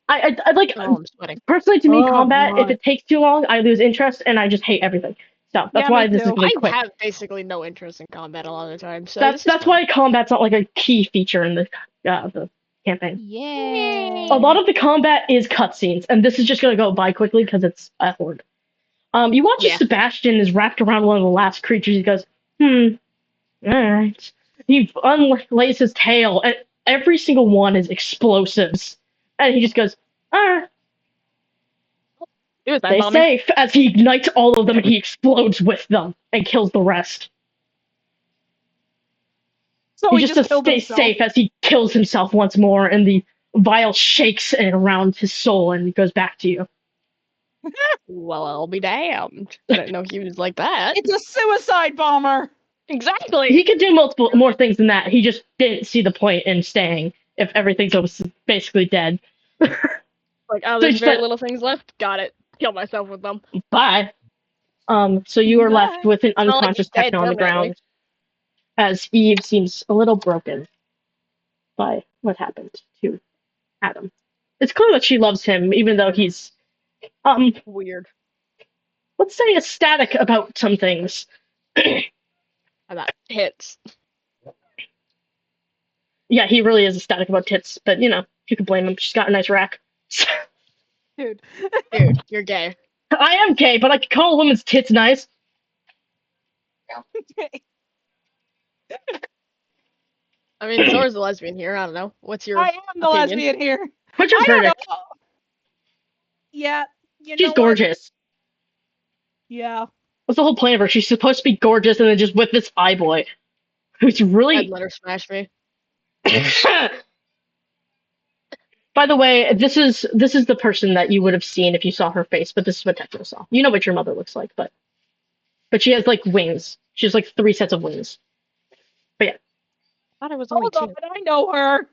I like Oh, I'm sweating. personally to me Oh, combat. God. If it takes too long, I lose interest and I just hate everything. So that's Yeah, why me this is too. really I quick. have basically no interest in combat a lot of the time, so That's why combat's not like a key feature in the campaign. Yay! A lot of the combat is cutscenes, and this is just gonna go by quickly because it's a horde. You watch as Yeah. Sebastian is wrapped around one of the last creatures. He goes, alright. He unlays his tail, and every single one is explosives. And he just goes, alright, stay safe, as he ignites all of them and he explodes with them and kills the rest. So He he just says killed stay himself. safe as he kills himself once more, and the vial shakes around his soul and goes back to you. Well, I'll be damned. I didn't know he was like that. It's a suicide bomber. Exactly. He could do multiple more things than that. He just didn't see the point in staying if everything's almost basically dead. Like, oh, So there's he very said, little things left. Got it. Kill myself with them. bye. So you are left Bye. with an It's not like unconscious he's dead Techno on the permanently. ground, as Eve seems a little broken by what happened to Adam. It's clear that she loves him, even though he's, Weird. let's say, ecstatic about some things. About hits. Yeah, he really is ecstatic about tits, but you can blame him. She's got a nice rack. Dude. Dude, you're gay. I am gay, but I can call a woman's tits nice. I mean, Zora's a lesbian here. I don't know. What's your I am the opinion? lesbian here. What's your I don't verdict? know. Yeah, you She's know what? gorgeous. Yeah. What's the whole point of her? She's supposed to be gorgeous, and then just with this eye boy, who's I'd really. let her smash me. By the way, this is the person that you would have seen if you saw her face, but this is what Techno saw. You know what your mother looks like, but she has like wings. She has like 3 sets of wings. But yeah, I thought it was only Hold 2. on, I know her.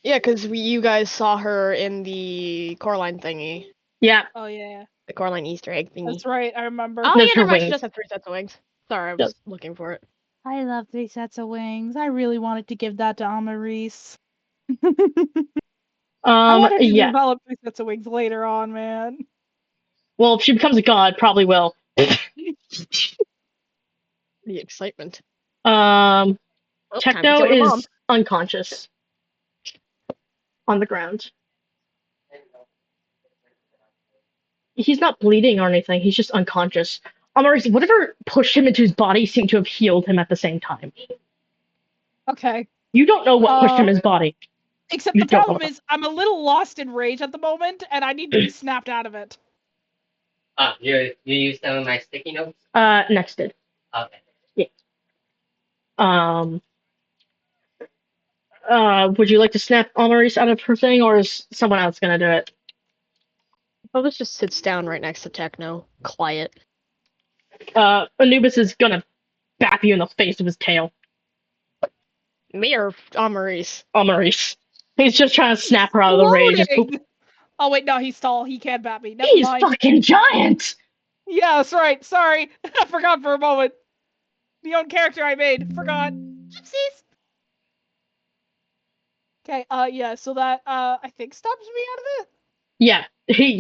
Yeah, because you guys saw her in the Coraline thingy. yeah, Oh yeah, The Coraline Easter egg thingy. that's right. I remember. Oh, There's yeah, her never mind. She wings. does have 3 sets of wings. Sorry, I Yep. was looking for it. I love 3 sets of wings. I really wanted to give that to Amaris. I wanted to Yeah. develop 3 sets of wings later on, man. Well, if she becomes a god, probably will. The excitement. Um, Oh, time for Techno killing a mom. is unconscious on the ground. He's not bleeding or anything. He's just unconscious. Amaris, whatever pushed him into his body seemed to have healed him at the same time. Okay. You don't know what pushed him in his body. Except You the don't problem know. is I'm a little lost in rage at the moment, and I need to be snapped out of it. You used some of my sticky notes? Next did. Okay. Um, would you like to snap Amaris out of her thing, or is someone else gonna do it? Phobos just sits down right next to Techno. Quiet. Anubis is gonna bap you in the face with his tail. Me or Amaris? Amaris. He's just trying to snap her out of the rage. Just Floating! Oh wait, no, he's tall. He can't bat me. Never He's mind. fucking giant! Yeah, that's right. Sorry. I forgot for a moment. The own character I made. Forgot. Oopsies. Okay, yeah, so that, I think stops me out of it. Yeah,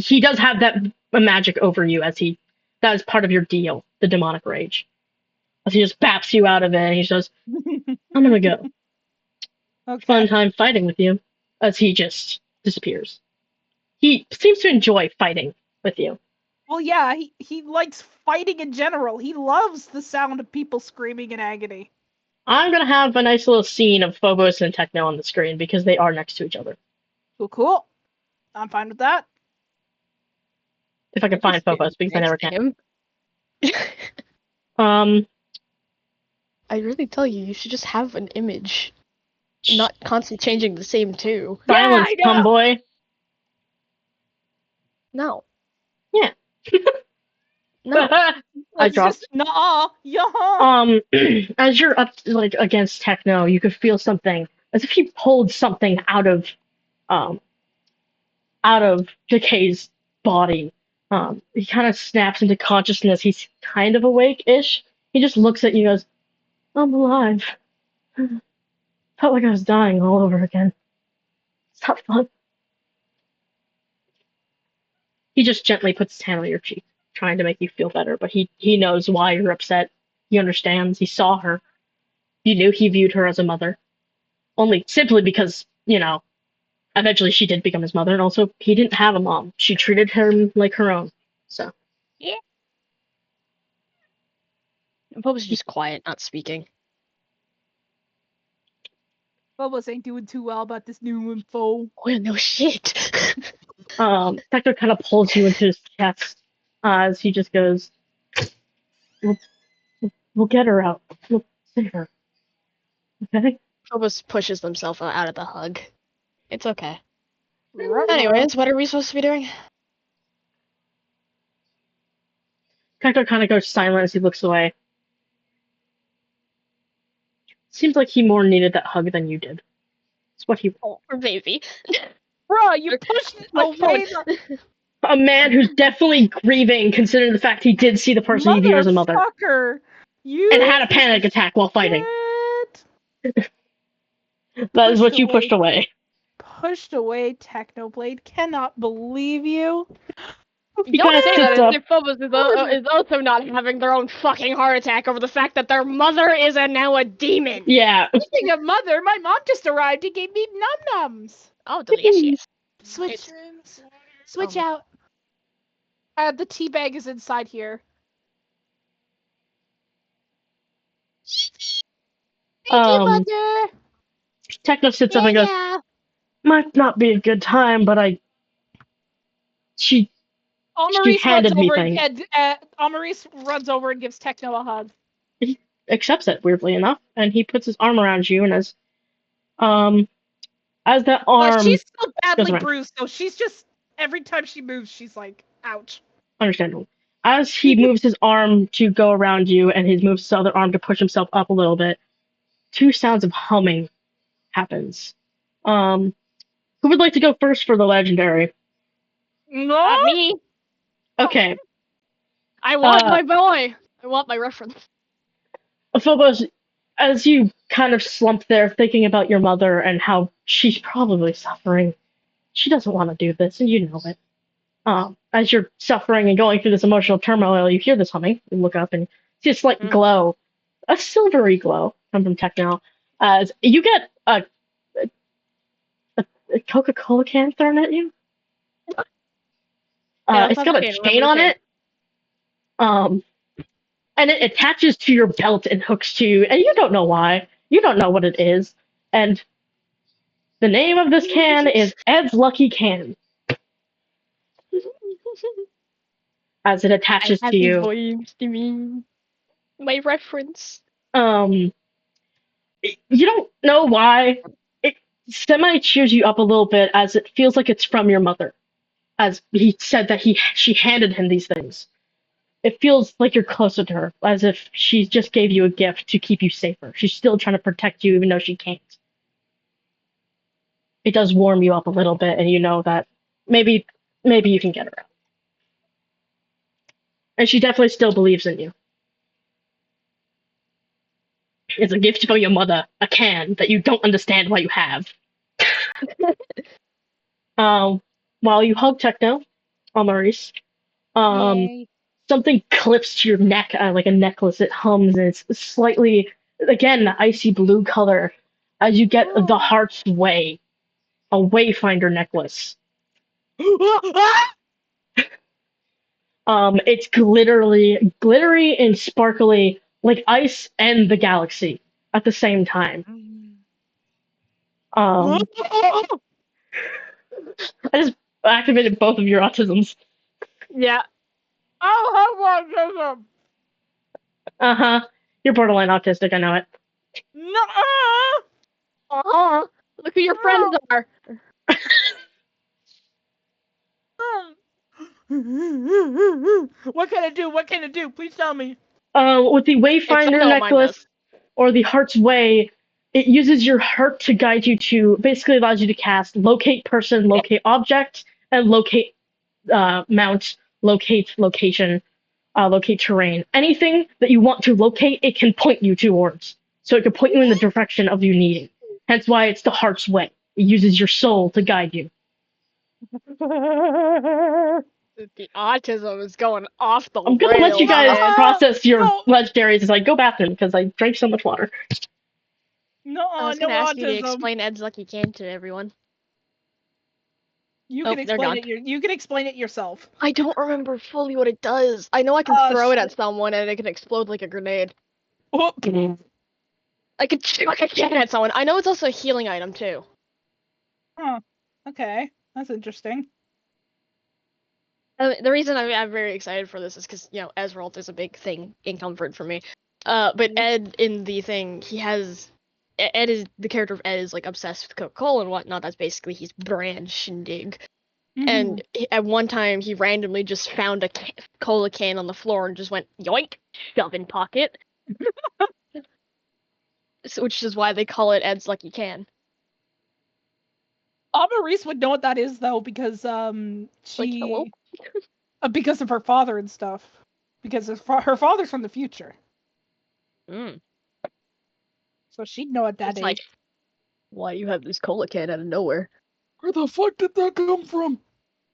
he does have that magic over you that is part of your deal, the demonic rage. As he just baps you out of it and he says, I'm gonna go. Okay. Fun time fighting with you. As he just disappears. He seems to enjoy fighting with you. Well, yeah, he likes fighting in general. He loves the sound of people screaming in agony. I'm gonna have a nice little scene of Phobos and Techno on the screen because they are next to each other. Cool. I'm fine with that. If I can find Phobos, because I never Next to can. him. I really tell you, you should just have an image. Not constantly changing the same too. Silence, Yeah, I know. tomboy. No. Yeah. No. I It's dropped. just nah, yeah. As you're up like against Techno, you could feel something as if he pulled something um out of Decay's body. He kind of snaps into consciousness. He's kind of awake-ish. He just looks at you and goes, I'm alive. Felt like I was dying all over again. It's not fun. He just gently puts his hand on your cheek, trying to make you feel better, but he knows why you're upset. He understands. He saw her. You knew he viewed her as a mother. Only simply because, eventually she did become his mother, and also he didn't have a mom. She treated him like her own. So Yeah. Phobos is just quiet, not speaking. Phobos ain't doing too well about this new info. Oh, yeah, no shit. Hector kind of pulls you into his chest as he just goes, we'll, we'll get her out. We'll save her. Okay? Phobos pushes himself out of the hug. It's okay. Right. Anyways, what are we supposed to be doing? Hector kind of goes silent as he looks away. Seems like he more needed that hug than you did. what he Oh, poor baby. Bruh, you pushed My phone. away the a man who's definitely grieving, considering the fact he did see the person he viewed as a mother motherfucker. and You had a piece panic of attack while fighting. shit. That is what you pushed away. Pushed away, Technoblade. Cannot believe you. He Don't kind of say sits that as up. if Phobos is also not having their own fucking heart attack over the fact that their mother is now a demon. Yeah. Speaking of mother, my mom just arrived and gave me num-nums. Oh, delicious. Switch Oh. out. The tea bag is inside here. Thank you, mother. Techno sits up and goes, Yeah. might not be a good time, but she Maurice runs handed me over things. and Maurice runs over and gives Techno a hug. He accepts it, weirdly enough, and he puts his arm around you, and as that arm She's still goes badly around, bruised, so she's just every time she moves, she's like, ouch. understandable. As he moves his arm to go around you, and he moves his other arm to push himself up a little bit, two sounds of humming happens. Who would like to go first for the legendary? No. Me. Okay. I want my boy. I want my reference. Phobos, as you kind of slump there thinking about your mother and how she's probably suffering, she doesn't want to do this, and you know it. As you're suffering and going through this emotional turmoil, you hear this humming. You look up and see a slight glow, a silvery glow come from Techno. As you get a Coca-Cola can thrown at you. Yeah, It's got a chain on it. And it attaches to your belt and hooks to you, and you don't know why. You don't know what it is. And the name of this can is Ed's Lucky Can, as it attaches to you. Voice to me. My reference. You don't know why. It semi cheers you up a little bit as it feels like it's from your mother. As he said that she handed him these things. It feels like you're closer to her, as if she just gave you a gift to keep you safer. She's still trying to protect you even though she can't. It does warm you up a little bit, and you know that maybe you can get her out. And she definitely still believes in you. It's a gift from your mother, a can that you don't understand why you have. While you hug Techno, Maurice, Yay. something clips to your neck like a necklace. It hums, and it's slightly, again, the icy blue color as you get the Heart's Way, a Wayfinder necklace. It's glittery and sparkly like ice and the galaxy at the same time. I just activated both of your autisms. Yeah. Oh, Uh-huh. You're borderline autistic, I know it. Uh-huh. Look who your friends are. What can I do? What can I do? Please tell me. With the It's Wayfinder don't mind necklace us. or the Heart's Way, it uses your heart to guide you to, basically allows you to cast locate person, locate object, and locate mount, locate location, locate terrain. Anything that you want to locate, it can point you towards. So it can point you in the direction of you needing. Hence why it's the Heart's Way. It uses your soul to guide you. The autism is going off the I'm gonna let you rails, guys man. process your No. legendaries as I go bathroom because I drank so much water. No, I was no gonna ask you to autism. explain Ed's Lucky Can to everyone. You Oh, can they're explain gone. it. You can explain it yourself. I don't remember fully what it does. I know I can throw it at someone and it can explode like a grenade. Oh. I can chuck a can at someone. I know it's also a healing item too. Huh. Okay, that's interesting. The reason I'm very excited for this is because, you know, Ezreal is a big thing in Comfort for me. But Ed in the thing, Ed is, the character of Ed is like obsessed with Coca-Cola and whatnot. That's basically his brand shindig. And at one time, he randomly just found a cola can on the floor and just went, yoink, shove in pocket. So, which is why they call it Ed's Lucky Can. Maurice would know what that is though, because Like, hello? because of her father and stuff. Because her father's from the future, Mm. so she'd know what that It's is. like, why you have this cola can out of nowhere? Where the fuck did that come from?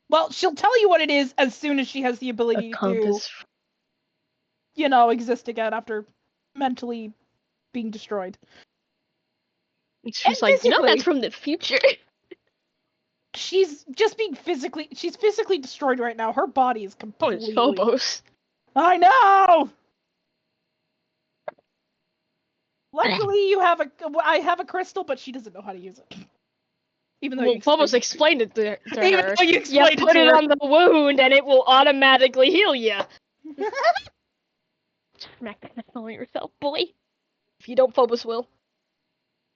Well, she'll tell you what it is as soon as she has the A ability to, compass. exist again after mentally being destroyed. It's And just like, physically, that's from the future. she's just being she's physically destroyed right now. Her body is Oh, completely. it's Phobos. I know! Luckily, I have a crystal, but she doesn't know how to use it. Even though Well, you Phobos explained explained it to Even her. though you You explained it put to it her. on the wound and it will automatically heal you. Smack that on yourself, boy. If you don't, Phobos will.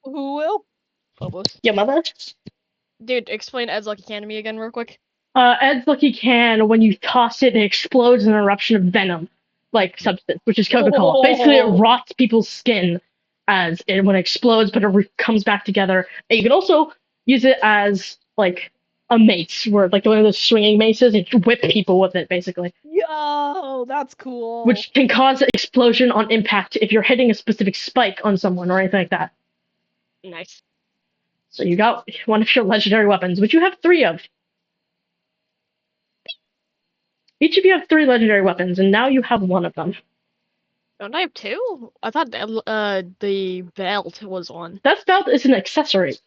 Who will? Phobos. Your mother? Dude, explain Ed's Lucky Can to me again real quick. Ed's Lucky Can, when you toss it, it explodes in an eruption of venom, like substance, which is Coca-Cola. Basically, it rots people's skin when it explodes, but it comes back together. And you can also use it as like a mace, where like one of those swinging maces, and you whip people with it, basically. Yo, that's cool. Which can cause an explosion on impact if you're hitting a specific spike on someone or anything like that. Nice. So you got one of your legendary weapons, which you have 3 of. Each of you have 3 legendary weapons, and now you have 1 of them. Don't I have 2? I thought the belt was one. That belt is an accessory.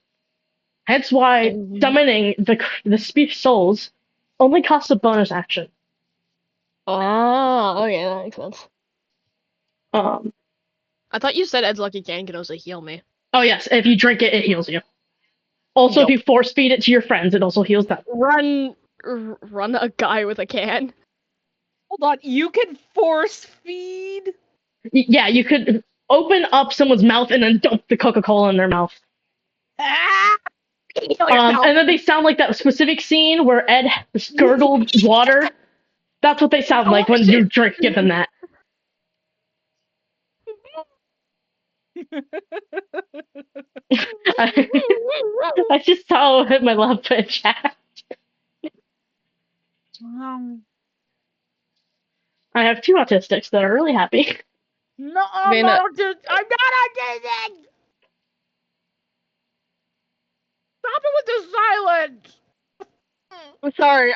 Hence why summoning the souls only costs a bonus action. Oh, okay, that makes sense. Um. I thought you said Ed's Lucky Can could also heal me. Oh yes, if you drink it, it heals you. Also, if you force feed it to your friends, it also heals them. Run a guy with a can. Hold on, you can force feed? Yeah, you could open up someone's mouth and then dump the Coca-Cola in their mouth. Ah! And then they sound like that specific scene where Ed gurgled water. That's what they sound like when you give them that. I just saw my love for chat. I have 2 autistics that are really happy. No, I'm not autistic. I'm not autistic. Stop it with the silence. I'm sorry,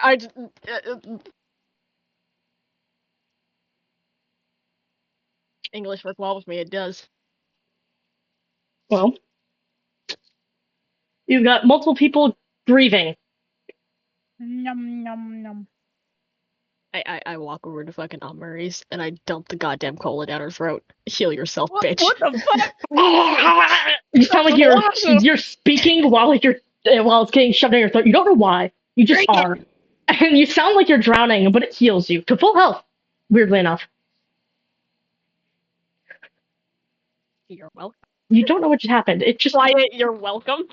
English work well with me, it does. Well, you've got multiple people grieving. Num num num. I walk over to fucking Aunt Murray's and I dump the goddamn cola down her throat. Heal yourself, bitch. What the fuck? You sound like you're speaking while it's getting shoved down your throat. You don't know why. You just are. And you sound like you're drowning, but it heals you to full health. Weirdly enough. You're welcome. You don't know what just happened. It just Quiet, you're welcome.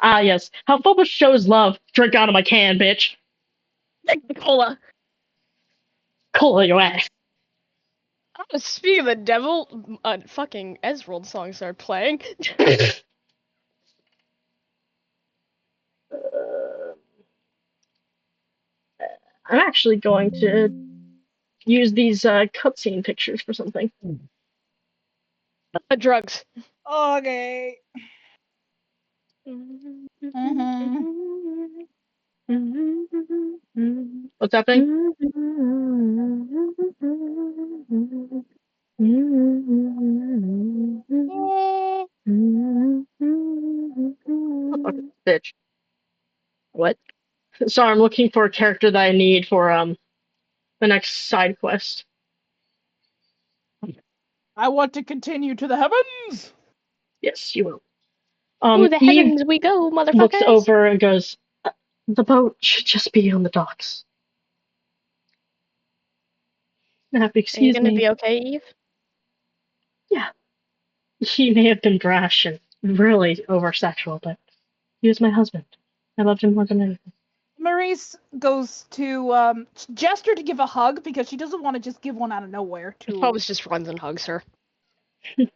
Ah yes. How Phobos shows love. Drink out of my can, bitch. Take the cola. Cola your ass. Speaking of the devil, fucking Ezreal song started playing. I'm actually going to use these cutscene pictures for something. Drugs. Okay. What's happening? Bitch. What? Sorry, I'm looking for a character that I need for the next side quest. I want to continue to the heavens. Yes, you will. To the Eve heavens we go, motherfuckers. looks over and goes, "The boat should just be on the docks." I have to excuse Are you gonna me. be okay, Eve? Yeah. He may have been brash and really over-sexual, but he was my husband. I loved him more than anything. Maurice goes to gesture to give a hug because she doesn't want to just give one out of nowhere. Phobos just runs and hugs her. She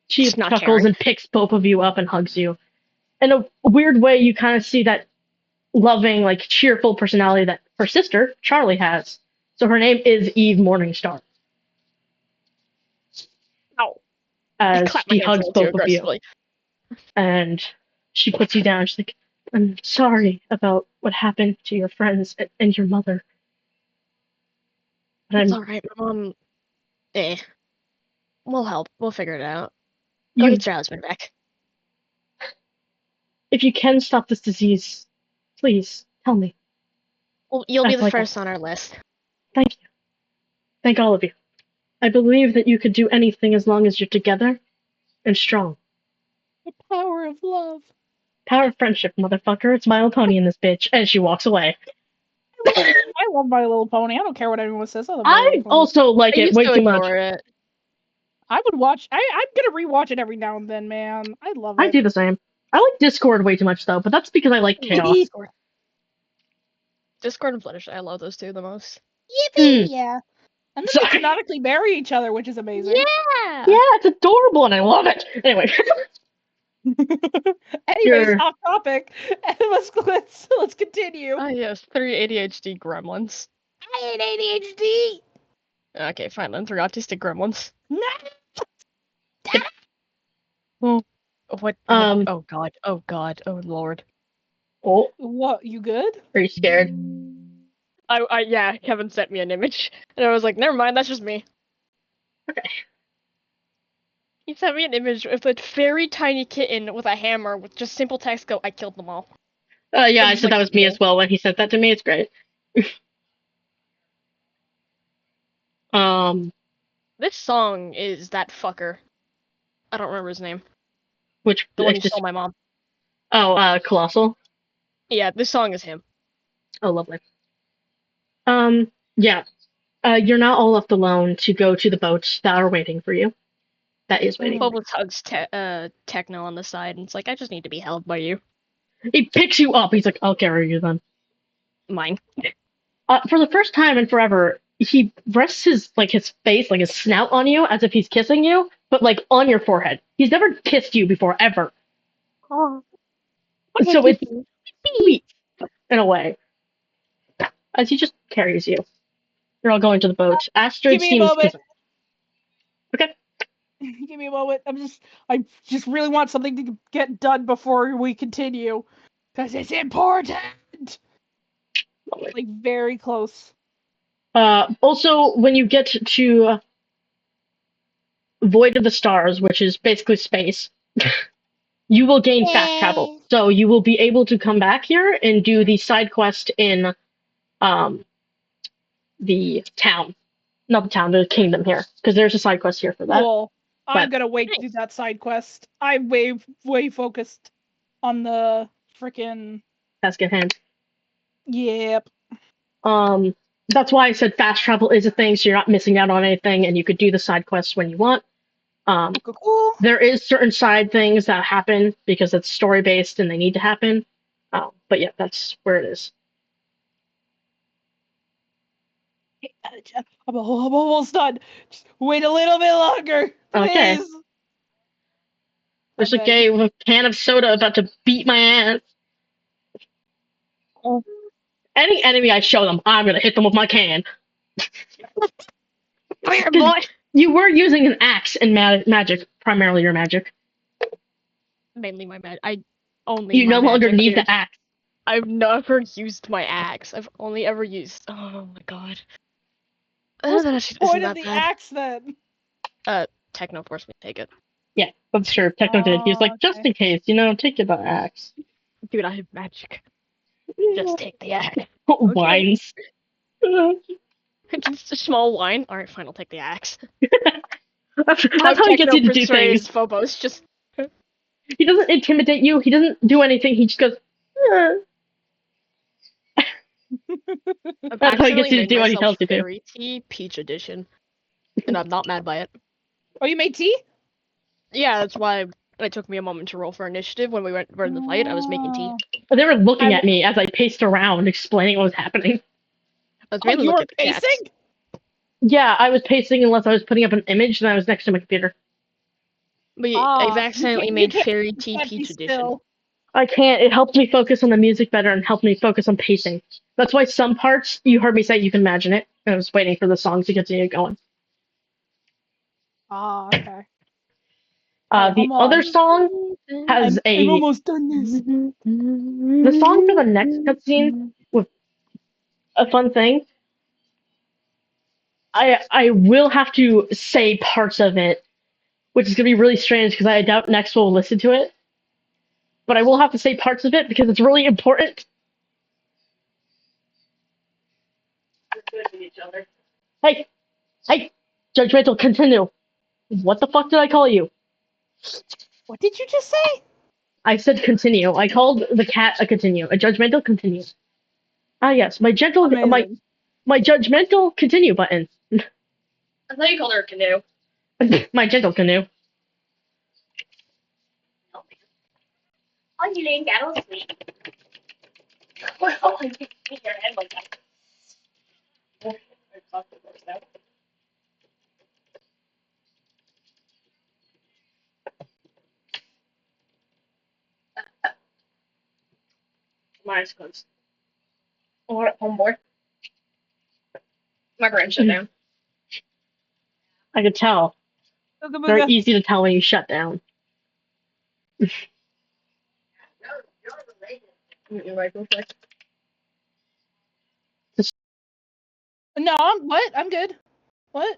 She's not chuckles caring. and picks both of you up and hugs you. in a weird way, you kind of see that loving, like cheerful personality that her sister Charlie has. So her name is Eve Morningstar, Ow. I as clap my she hands a hugs little too both of you, aggressively. and she puts you down. She's like, "I'm sorry about what happened to your friends and your mother. And It's I'm alright, Mom. Eh. We'll help. We'll figure it out. Go you. get your husband back. If you can stop this disease, please tell me. Well, you'll be I'd the like first on our list. Thank you. Thank all of you. I believe that you could do anything as long as you're together and strong. The power of love. Power of friendship, motherfucker. It's My Little Pony in this bitch. And she walks away. I love My Little Pony. I don't care what anyone says. I love My Little I Pony. also like I it used way to too much. adore it. I would watch. I'm gonna rewatch it every now and then, man. I love I it. do the same. I like Discord way too much though, but that's because I like chaos. Discord. Discord and Fluttershy, I love those two the most. Mm, Yeah. And then they sorry. canonically marry each other, which is amazing. Yeah! Yeah, it's adorable and I love it. Anyway, Anyways, you're off topic. Let's continue. Oh yes, 3 ADHD gremlins. I hate ADHD. Okay, fine then, 3 autistic gremlins. No. Oh, what? um Oh god, oh god, oh lord. oh, What? You good? are you scared? Yeah, Kevin sent me an image, and I was like, never mind, that's just me. Okay. He sent me an image of a very tiny kitten with a hammer with just simple text go, I killed them all. Yeah, I'm I just said like, that was me as well when he sent that to me. It's great. um this song is that fucker. I don't remember his name. which The one it's who just stole my mom. Colossal. Yeah, this song is him. Oh lovely. Yeah. You're not all left alone to go to the boats that are waiting for you. That is waiting for you. Phobos hugs Techno on the side, and it's like, I just need to be held by you. He picks you up. He's like, I'll carry you then. Mine. For the first time in forever, he rests his face, like his snout on you as if he's kissing you, but like on your forehead. He's never kissed you before, ever. Oh. So it's sweet in a way. As he just carries you. You're all going to the boat. Astrid Give me a seems moment. kissing. Okay. Give me a moment. I just really want something to get done before we continue, because it's important. Like very close. Also, when you get to Void of the Stars, which is basically space, you will gain fast travel. So you will be able to come back here and do the side quest in um, the town. Not the town, the kingdom here. Because there's a side quest here for that. Cool. I'm But- gonna wait to do that side quest. I'm way focused on the freaking. Task at hand. Yep. That's why I said fast travel is a thing, so you're not missing out on anything, and you could do the side quests when you want. Cool. There is certain side things that happen because it's story based and they need to happen. But yeah, that's where it is. I'm almost done. Just wait a little bit longer, please. Okay. There's a Okay. guy with a can of soda about to beat my ass. Oh. Any enemy I show them, I'm gonna hit them with my can. Fire boy! You were using an axe in magic, primarily your magic. Mainly my magic. I only You my no longer magic, need dude. the axe. I've never used my axe. I've only ever used. Oh my god. What's That the actually point isn't of that the bad. axe then? Techno forced me to take it. Yeah, I'm sure Techno did. He was like, just Okay. in case, take the axe. Dude, I have magic. Just take the axe. Wines. Just a small wine. Alright, fine, I'll take the axe. That's how he gets you to do persuades things. Phobos. Just He doesn't intimidate you. He doesn't do anything. He just goes. I've That's how he gets accidentally you to made do what he tells myself you to. fairy tea peach edition, and I'm not mad by it. Oh, you made tea? Yeah, that's why it took me a moment to roll for initiative when we were in the fight. I was making tea. They were looking I- at me as I paced around, explaining what was happening. I was Oh, mainly you looking were at the chats. pacing? Yeah, I was pacing unless I was putting up an image, and I was next to my computer. But I've Ah, accidentally you made can't- fairy you tea can't be peach edition. still. I can't. It helped me focus on the music better and helped me focus on pacing. That's why some parts you heard me say you can imagine it. And I was waiting for the song to continue going. Ah, okay. Alright, The hold other on. song has I'm a almost done this. the song for the next cutscene with a fun thing. I will have to say parts of it, which is gonna be really strange because I doubt next will listen to it. But I will have to say parts of it because it's really important. Hey, hey, judgmental, continue. What the fuck did I call you? What did you just say? I said continue. I called the cat a continue, a judgmental continue. Ah yes, my gentle, Amazing. my judgmental continue button. I thought you called her a canoe. My gentle canoe. Oh, you didn't get on sleep. Well, you hit your head like that. My eyes closed. Or homeboy. My brain shut down. I could tell. Booga Very booga. easy to tell when you shut down. You're right, real quick. No, I'm good. What?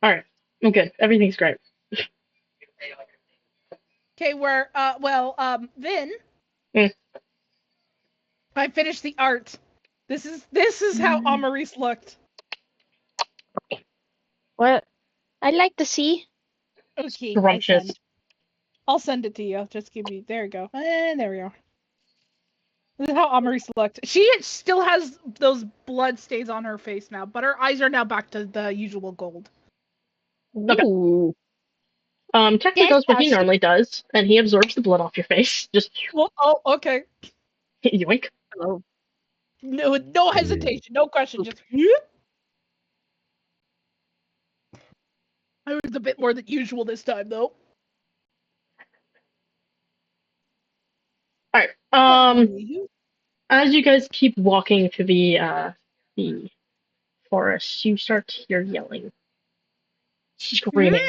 Alright, I'm good. Everything's great. Okay, Vin, Mm. I finished the art. This is how Amaris looked. What? I'd like to see. Okay, Scrumptious. I'll send it to you. Just give me. There you go. And there we are. This is how Amaris looked. She still has those blood stains on her face now, but her eyes are now back to the usual gold. Okay. Ooh. Technically That's does what how he she. normally does, and he absorbs the blood off your face. Just Well, oh, okay. yoink. Oh. No hesitation, no question. Just. I was a bit more than usual this time, though. Alright. Holy. As you guys keep walking to the forest, you start to hear yelling, screaming.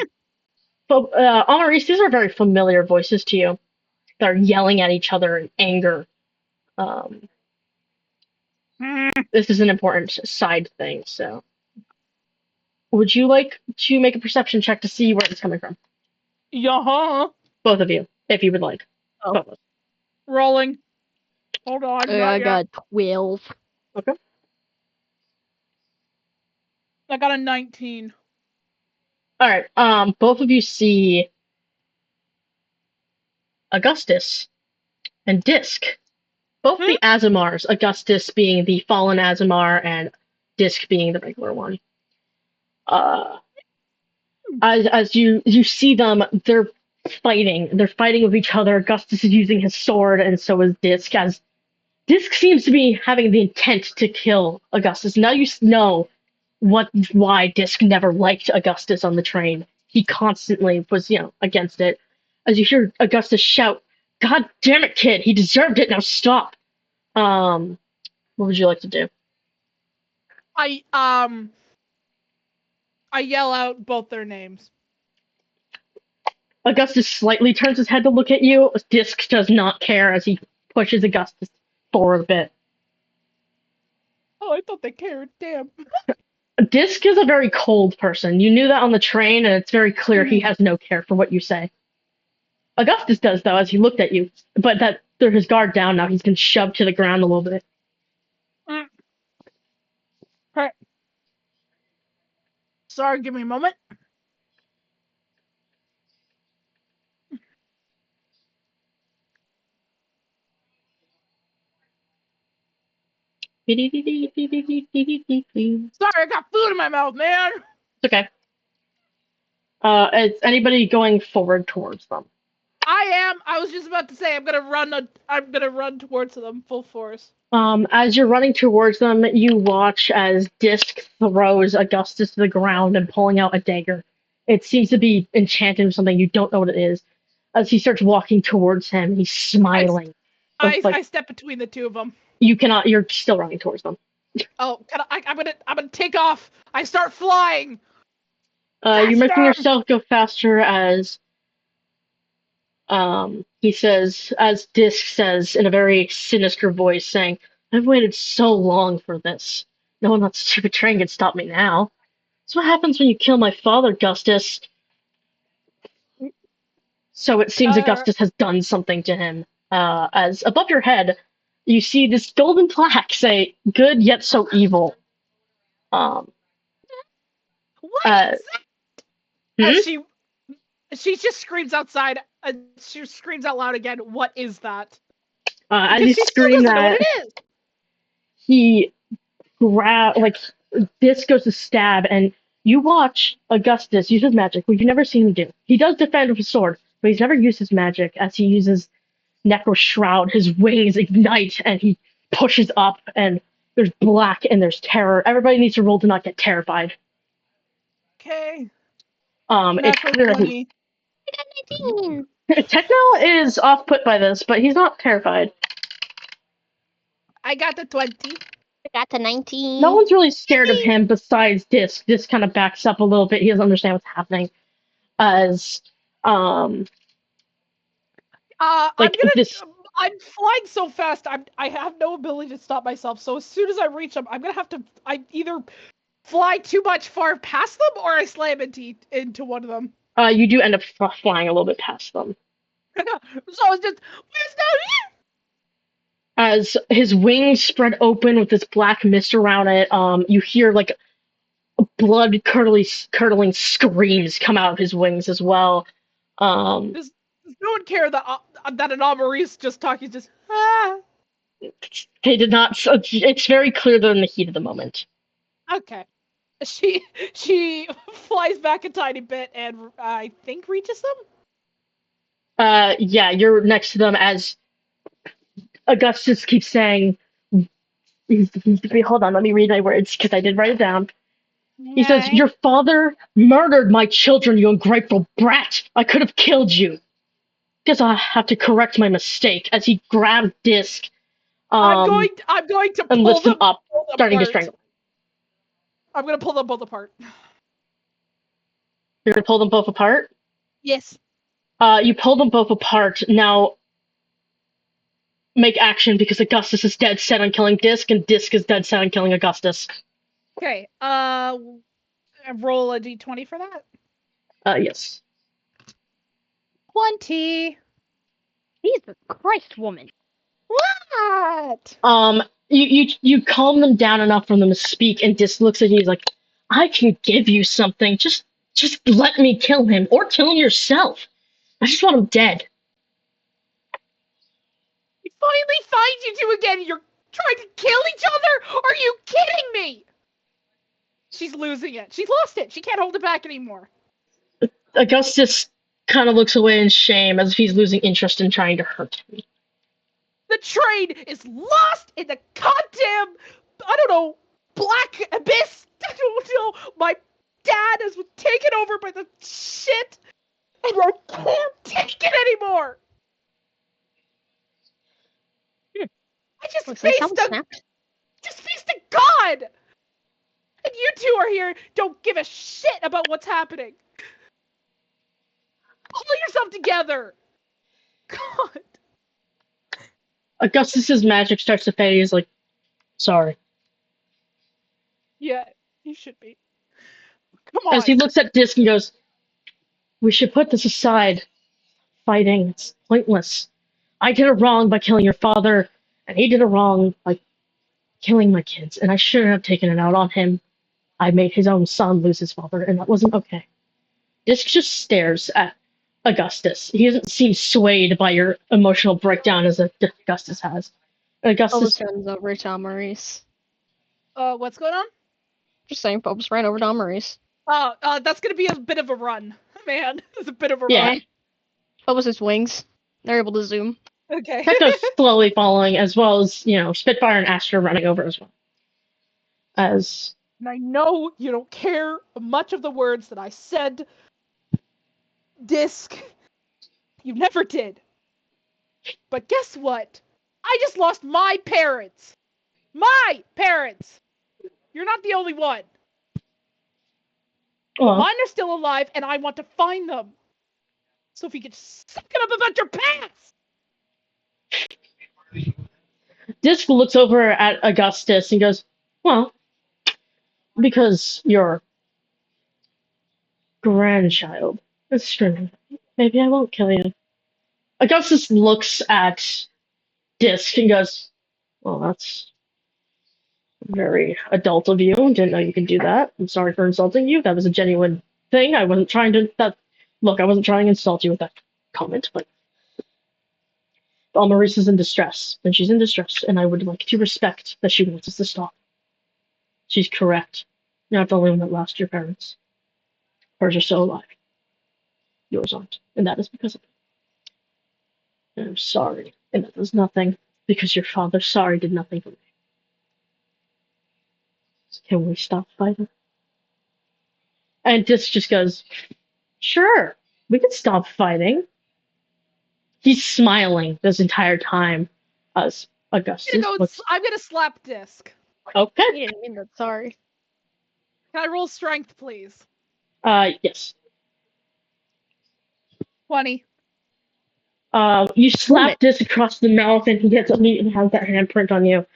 So, Amaris, these are very familiar voices to you. They're yelling at each other in anger. Um, this is an important side thing, so. Would you like to make a perception check to see where it's coming from? Yeah. Both of you, if you would like. Oh. Both. Rolling. Hold on, I not yet. got 12. Okay. I got a 19. Alright, both of you see Augustus and Disc both the Azimars, Augustus being the fallen Azimar and Disc being the regular one. Uh, as you see them, they're fighting. They're fighting with each other. Augustus is using his sword, and so is Disc. As Disc seems to be having the intent to kill Augustus. Now you know why Disc never liked Augustus on the train. He constantly was, against it. As you hear Augustus shout, "God damn it, kid! He deserved it. Now stop." What would you like to do? I yell out both their names. Augustus slightly turns his head to look at you. Disc does not care as he pushes Augustus forward a bit. Oh, I thought they cared. Damn. Disc is a very cold person. You knew that on the train, and it's very clear he has no care for what you say. Augustus does, though, as he looked at you. But that threw his guard down now. He's been shoved to the ground a little bit. Right. Sorry, give me a moment. Sorry, I got food in my mouth, man. It's okay. Is anybody going forward towards them? I am. I was just about to say I'm gonna run towards them full force. As you're running towards them, you watch as Disc throws Augustus to the ground and pulling out a dagger. It seems to be enchanted with something. You don't know what it is. As he starts walking towards him, he's smiling. I step between the two of them. You cannot. You're still running towards them. Oh, I'm gonna take off. I start flying. You're making yourself go faster as he says, as Disc says in a very sinister voice, saying, "I've waited so long for this. No one on that stupid train can stop me now. That's what happens when you kill my father, Augustus." So it seems Augustus has done something to him. As above your head, you see this golden plaque say, "Good yet so evil." What is that? As she just screams outside. She screams out loud again. What is that? As you scream that, know what it is. He Disc goes to stab, and you watch Augustus use his magic, which you've never seen him do. He does defend with his sword, but he's never used his magic. As he uses Necro Shroud, his wings ignite, and he pushes up, and there's black and there's terror. Everybody needs to roll to not get terrified. Okay. It's clear he... Techno is off-put by this, but he's not terrified. I got the 20. I got the 19. No one's really scared of him besides Disc. Disc kind of backs up a little bit. He doesn't understand what's happening. I'm flying so fast. I have no ability to stop myself. So as soon as I reach them, I'm gonna have to. I either fly too much far past them, or I slam into one of them. You do end up flying a little bit past them. So it's just where's down here? As his wings spread open with this black mist around it, you hear like blood curdling screams come out of his wings as well. Does no one care that an Amaris just talking? Just They did not. It's very clear they're in the heat of the moment. Okay. She flies back a tiny bit and I think reaches them. Yeah, you're next to them as Augustus keeps saying. Hold on, let me read my words because I did write it down. He says, "Your father murdered my children, you ungrateful brat. I could have killed you. Guess I have to correct my mistake." As he grabbed Disc, I'm going to pull and lifts him up, starting to apart. strangle. I'm gonna pull them both apart. You're gonna pull them both apart? Yes. You pull them both apart. Now, make action because Augustus is dead set on killing Disc, and Disc is dead set on killing Augustus. Okay. Roll a d20 for that. Yes. 20. Jesus Christ, woman. What? You calm them down enough for them to speak, and Disc looks at you. He's like, "I can give you something. Just let me kill him, or kill him yourself. I just want him dead." finally find you two again and you're trying to kill each other? Are you kidding me? She's losing it. She's lost it. She can't hold it back anymore. Augustus kind of looks away in shame as if he's losing interest in trying to hurt him. The train is lost in the goddamn, I don't know, black abyss. I don't know. My dad is taken over by the shit, and I can't take it anymore. I just Looks like faced someone snapped. a god, and you two are here. Don't give a shit about what's happening. Pull yourself together. God. Augustus's magic starts to fade. He's like, sorry. Yeah, you should be. Come on. As he looks at Disc and goes, we should put this aside. Fighting, it's pointless. I did it wrong by killing your father, and he did it wrong by killing my kids, and I shouldn't have taken it out on him. I made his own son lose his father, and that wasn't okay. Disc just stares at Augustus. He doesn't seem swayed by your emotional breakdown as Augustus has. Phobos Augustus, runs over to Maurice. What's going on? Just saying, Phobos ran over to Maurice. That's gonna be a bit of a run, man. It's a bit of a yeah, run. Phobos' wings. They're able to zoom. Okay. Techno's slowly following, as well as, Spitfire and Astra running over as well. As And I know you don't care much of the words that I said, Disc. You never did. But guess what? I just lost my parents. My parents! You're not the only one. But well, mine are still alive, and I want to find them. So if you could suck it up about your past! Disc looks over at Augustus and goes, well, because your grandchild is screaming, maybe I won't kill you. Augustus looks at Disc and goes, well, that's very adult of you. Didn't know you could do that. I'm sorry for insulting you. That was a genuine thing. I wasn't trying to I wasn't trying to insult you with that comment, but Maurice is in distress, and she's in distress, and I would like to respect that she wants us to stop. She's correct. You're not the only one that lost your parents. Hers are still alive. Yours aren't. And that is because of it. And I'm sorry. And that does nothing because your father's sorry did nothing for me. Can we stop fighting? And Disc just goes, sure, we can stop fighting. He's smiling this entire time as Augustus looks. I'm gonna slap Disc. Okay. You didn't mean that, sorry. Can I roll strength, please? Yes. 20. You slap Disc across the mouth, and he gets immediately has that handprint on you.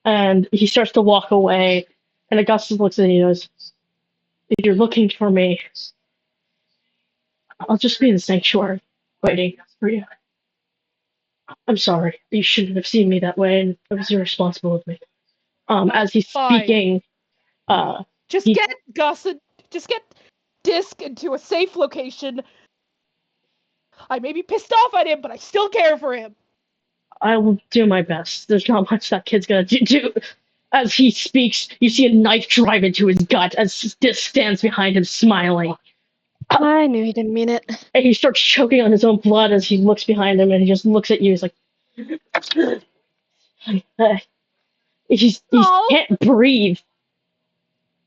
And he starts to walk away, and Augustus looks at you and goes, if you're looking for me, I'll just be in the sanctuary, waiting for you. I'm sorry. You shouldn't have seen me that way, and it was irresponsible of me. As he's Fine. speaking, Just he- get Disc into a safe location. I may be pissed off at him, but I still care for him. I will do my best. There's not much that kid's gonna do. As he speaks, you see a knife drive into his gut as Disc stands behind him smiling. I knew he didn't mean it. And he starts choking on his own blood as he looks behind him, and he just looks at you. He's like, he Oh. can't breathe.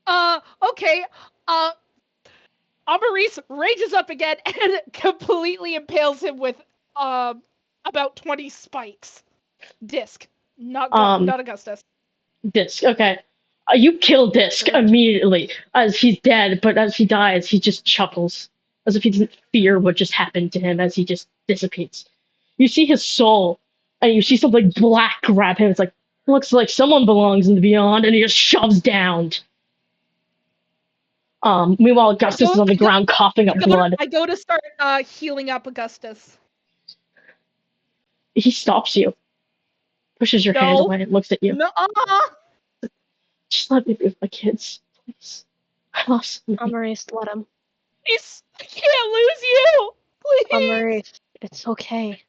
Okay. Maurice rages up again and completely impales him with about 20 spikes. Disc, not Augustus. Disc. Okay. You kill Disc immediately as he's dead, but as he dies, he just chuckles as if he didn't fear what just happened to him as he just dissipates. You see his soul, and you see something black grab him. It's like, looks like someone belongs in the beyond, and he just shoves down. Meanwhile, Augustus is on the ground coughing up blood. I go to start healing up Augustus. He stops you, pushes your hand away, and looks at you. No. Just let me be with my kids, please. I lost somebody. Maurice, let him. Please, I can't lose you. Please. Maurice, it's okay.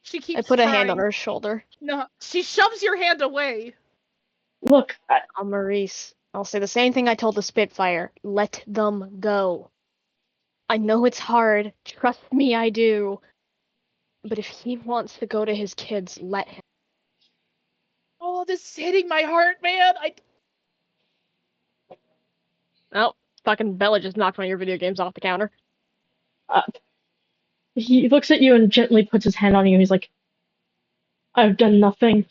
She keeps I put a trying. hand on her shoulder. No, she shoves your hand away. Look, Maurice, I'll say the same thing I told the Spitfire. Let them go. I know it's hard. Trust me, I do. But if he wants to go to his kids, let him. Oh, this is hitting my heart, man. Oh, fucking Bella just knocked one of your video games off the counter. he looks at you and gently puts his hand on you. He's like, I've done nothing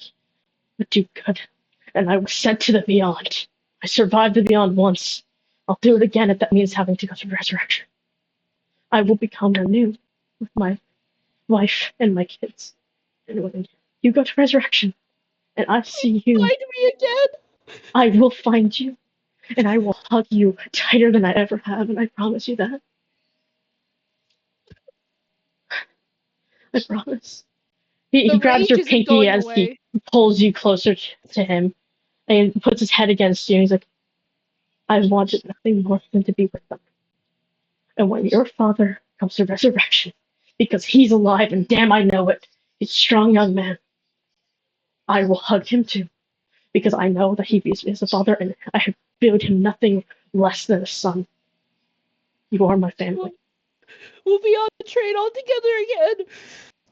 but do good, and I was sent to the beyond. I survived the beyond once. I'll do it again if that means having to go through resurrection. I will become anew with my wife and my kids. And when you go to resurrection, and I see you, Find me again. I will find you, and I will hug you tighter than I ever have, and I promise you that. I promise. He The grabs rage your isn't pinky going as he away. pulls you closer to him, and puts his head against you, and he's like, I wanted nothing more than to be with them. And when your father comes to resurrection, because he's alive, and damn, I know it, he's a strong young man, I will hug him too, because I know that he views me as a father, and I have viewed him nothing less than a son. You are my family. We'll be on the train all together again.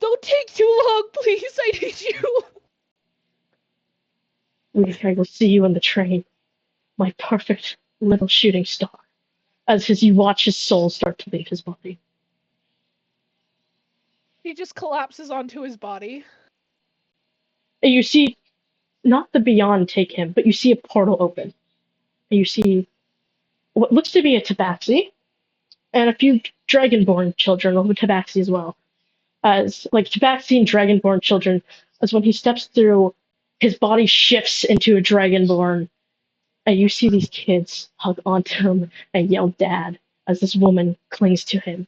Don't take too long, please. I need you. I will see you in the train, my perfect little shooting star, as you watch his soul start to leave his body. He just collapses onto his body. And you see, not the beyond take him, but you see a portal open. And you see what looks to be a tabaxi, and a few dragonborn children of tabaxi as well. As like tabaxi and dragonborn children, as when he steps through, his body shifts into a dragonborn, and you see these kids hug onto him and yell "Dad" as this woman clings to him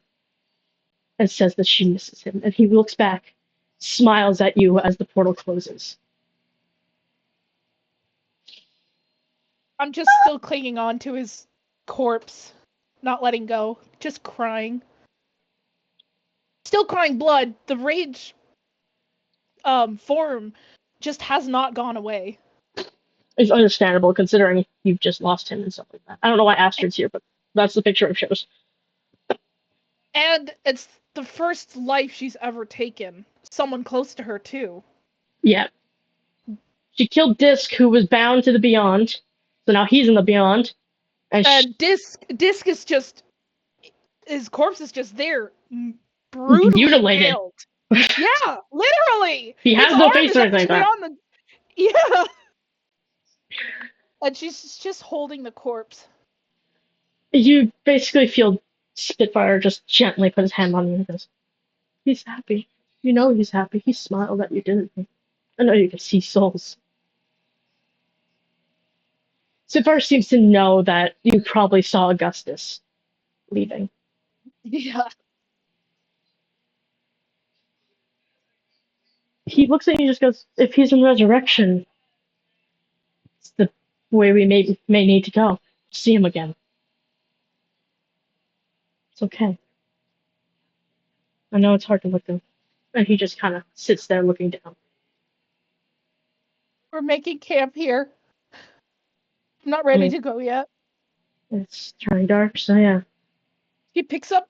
and says that she misses him. And he looks back, smiles at you as the portal closes. I'm just still clinging on to his corpse, not letting go, just crying. Still crying blood. The rage form just has not gone away. It's understandable considering you've just lost him and stuff like that. I don't know why Astrid's here, but that's the picture it shows. And it's the first life she's ever taken. Someone close to her, too. Yeah. She killed Disk, who was bound to the Beyond, so now he's in the Beyond. And Disc is just... His corpse is just there, brutally mutilated. impaled. Yeah, literally! He has His no arm face is or anything like actually that. on the... Yeah! And she's just holding the corpse. You basically feel Spitfire just gently put his hand on you and goes, he's happy. You know he's happy. He smiled at you, didn't he? I know you can see souls. Spitfire seems to know that you probably saw Augustus leaving. Yeah. He looks at you and just goes, if he's in resurrection, it's the way we may need to go. See him again. It's okay. I know it's hard to look at him. And he just kind of sits there looking down. We're making camp here. I'm not ready to go yet. It's turning dark, so yeah. He picks up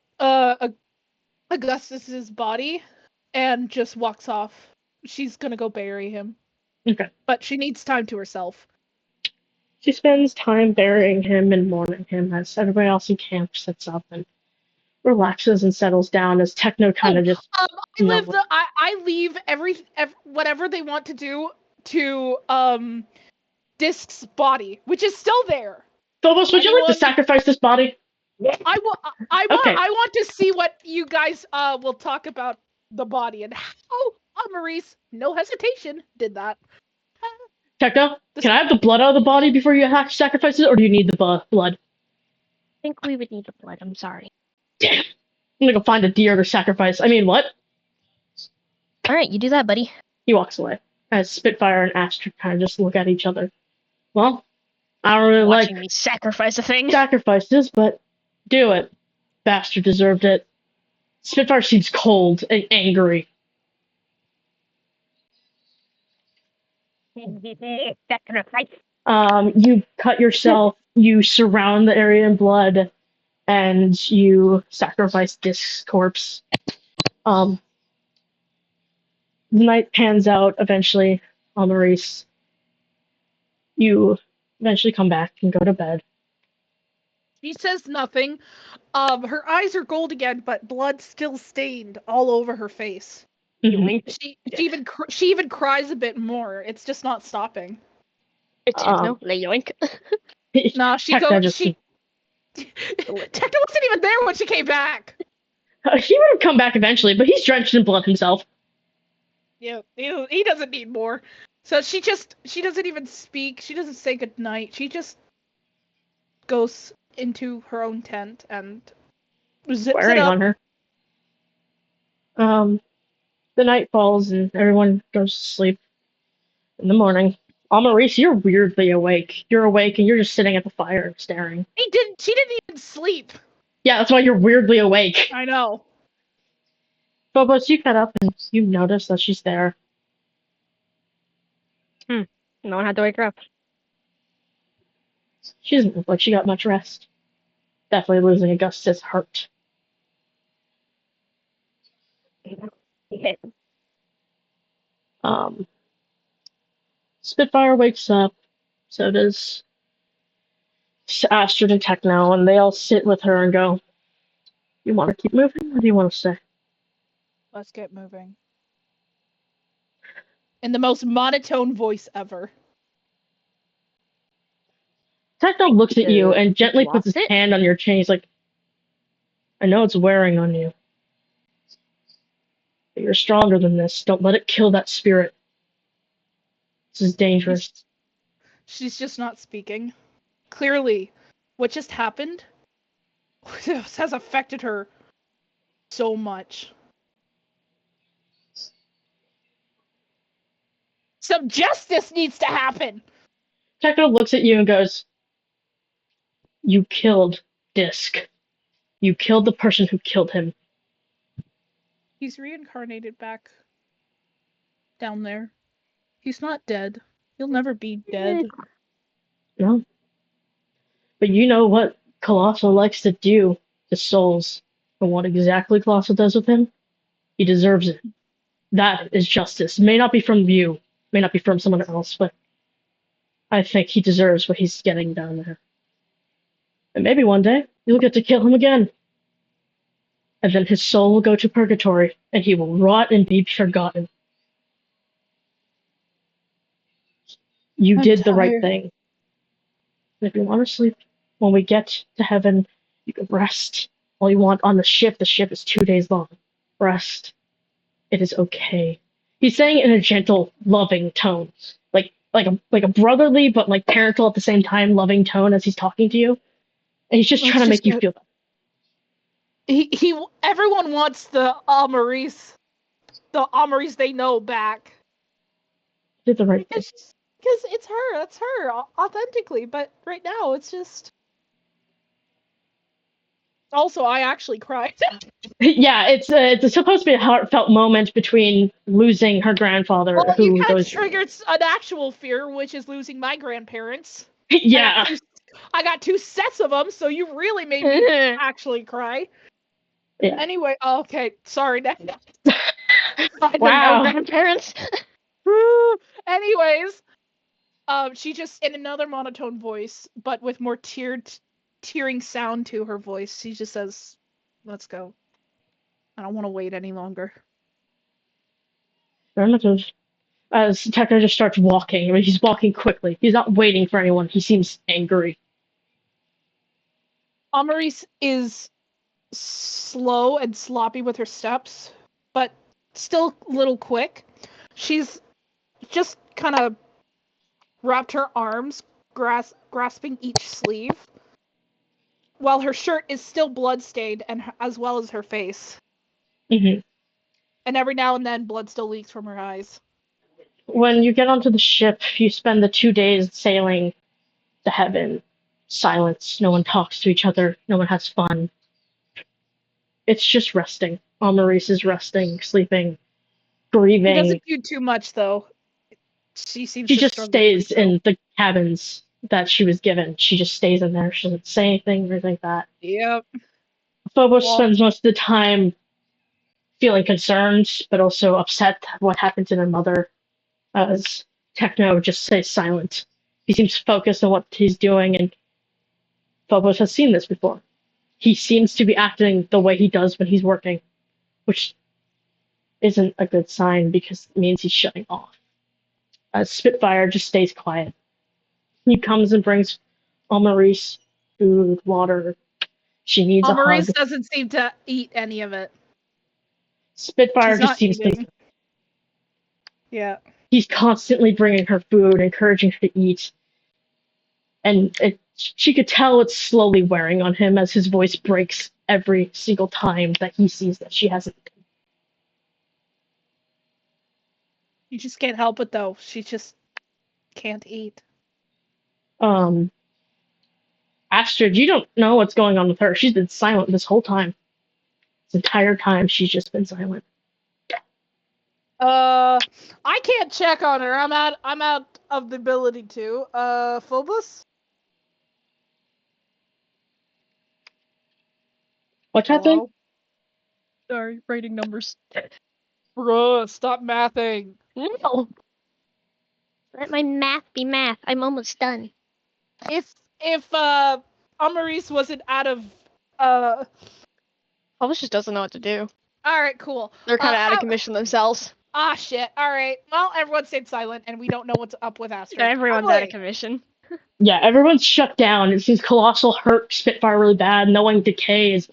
Augustus's body and just walks off. She's gonna go bury him. Okay. But she needs time to herself. She spends time burying him and mourning him as everybody else in camp sits up and relaxes and settles down as Techno kind of just. I leave every whatever they want to do to Disc's body, which is still there. Phobos, would you like to sacrifice this body? I want to see what you guys will talk about the body and how Maurice, no hesitation, did that. Techno, can I have the blood out of the body before you have to sacrifice it, or do you need the blood? I think we would need the blood. I'm sorry. Damn. I'm gonna go find a deer to sacrifice. I mean, what? Alright, you do that, buddy. He walks away as Spitfire and Astrid kind of just look at each other. Well, I don't really Watching like me sacrifice a thing. sacrifices, but do it. Bastard deserved it. Spitfire seems cold and angry. Sacrifice. You cut yourself, you surround the area in blood, and you sacrifice Disc's corpse. The night pans out eventually, Maurice. You eventually come back and go to bed. She says nothing. Her eyes are gold again, but blood still stained all over her face. Mhm. She even cries a bit more. It's just not stopping. Techno, yoink. Nah, she Tekna goes. just She Tekno wasn't even there when she came back. he would have come back eventually, but he's drenched in blood himself. Yeah, he doesn't need more. So she doesn't even speak. She doesn't say goodnight. She just goes into her own tent and zips it Wearing up. on her. The night falls and everyone goes to sleep. In the morning, Maurice, you're weirdly awake. You're awake and you're just sitting at the fire and staring. She didn't even sleep. Yeah, that's why you're weirdly awake. I know. Phobos, you get up and you notice that she's there. No one had to wake her up. She doesn't look like she got much rest. Definitely losing Augustus' heart. Um, Spitfire wakes up, so does Astrid and Techno, and they all sit with her and go, "You want to keep moving, or do you want to stay?" Let's get moving. In the most monotone voice ever. Techno looks at you and gently puts his Lost it? hand on your chin. He's like, "I know it's wearing on you, but you're stronger than this. Don't let it kill that spirit. This is dangerous." She's just not speaking. Clearly, what just happened has affected her so much. Some justice needs to happen. Techno looks at you and goes, "You killed Disc. You killed the person who killed him." He's reincarnated back down there. He's not dead. He'll never be dead. No. But you know what Colossal likes to do to souls. And what exactly Colossal does with him? He deserves it. That is justice. May not be from you, may not be from someone else, but I think he deserves what he's getting down there. And maybe one day you'll get to kill him again. And then his soul will go to purgatory, and he will rot and be forgotten. You I'm did the right tired. thing. And if you want to sleep, when we get to heaven, you can rest all you want on the ship. The ship is 2 days long. Rest. It is okay. He's saying it in a gentle, loving tone, like a brotherly but like parental at the same time, loving tone as he's talking to you, and he's just Let's trying to just make you get. feel better. Everyone wants the Maurice they know back. Did the right thing. Because it's her. That's her authentically. But right now, it's just. Also, I actually cried. Yeah, it's supposed to be a heartfelt moment between losing her grandfather, Well, you who kind of goes, triggered an actual fear, which is losing my grandparents. yeah, I got two sets of them, so you really made me actually cry. yeah. Anyway, okay, sorry. No Wow. grandparents. Anyways, she just in another monotone voice, but with more tearing sound to her voice. She just says, "Let's go. I don't want to wait any longer." Affirmative. As Tekka just starts walking, I mean, he's walking quickly. He's not waiting for anyone. He seems angry. Amaris is slow and sloppy with her steps, but still a little quick. She's just kind of wrapped her arms, grasping each sleeve, while her shirt is still bloodstained, and as well as her face. Hmm. And every now and then, blood still leaks from her eyes. When you get onto the ship, you spend the 2 days sailing to heaven. Silence. No one talks to each other. No one has fun. It's just resting. Maurice is resting, sleeping, He grieving. doesn't do too much, though. She seems She to just struggle doing stays so. in the cabins that she was given. She just stays in there. She doesn't say anything or anything like that. Yep. Phobos Well, spends most of the time feeling concerned, but also upset what happened to their mother, as Techno just stays silent. He seems focused on what he's doing, and Phobos has seen this before. He seems to be acting the way he does when he's working, which isn't a good sign because it means he's shutting off. Spitfire just stays quiet. He comes and brings Maurice food, water. She needs a hug. Maurice doesn't seem to eat any of it. Spitfire She's just not seems to. eating. Yeah. He's constantly bringing her food, encouraging her to eat, and she could tell it's slowly wearing on him as his voice breaks every single time that he sees that she hasn't. You just can't help it though. She just can't eat. Astrid, you don't know what's going on with her. She's been silent this whole time. This entire time, she's just been silent. I can't check on her. I'm out of the ability to. Phobos? What's happening? Hello? Sorry, writing numbers. Bruh, stop mathing. No. Let my math be math. I'm almost done. If Amaris wasn't out of Publish just doesn't know what to do. alright, cool. They're kind of out of how- commission themselves. Ah shit. Alright. Well, everyone stayed silent and we don't know what's up with Astrid. Everyone's out of Lovely. commission. Yeah, everyone's shut down. It seems Colossal hurt Spitfire really bad, knowing Decay is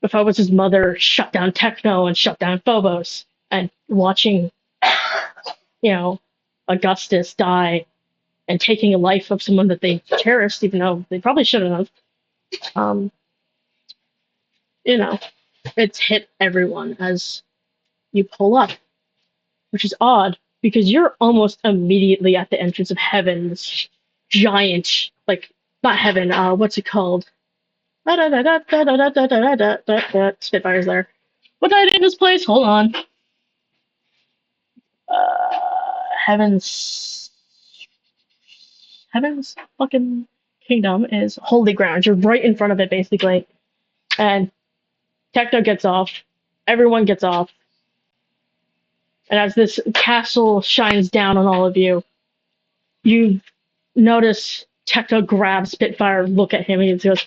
Phobos' mother shut down Techno and shut down Phobos. And watching, Augustus die and taking a life of someone that they cherished, even though they probably shouldn't have. It's hit everyone as you pull up, which is odd because you're almost immediately at the entrance of heaven. This giant, like, not heaven, what's it called? Spitfire's there. What did I name this place? Hold on. Heaven's fucking kingdom is holy ground. You're right in front of it, basically. And Techno gets off. Everyone gets off. And as this castle shines down on all of you, you notice Techno grabs Spitfire, look at him, and he goes,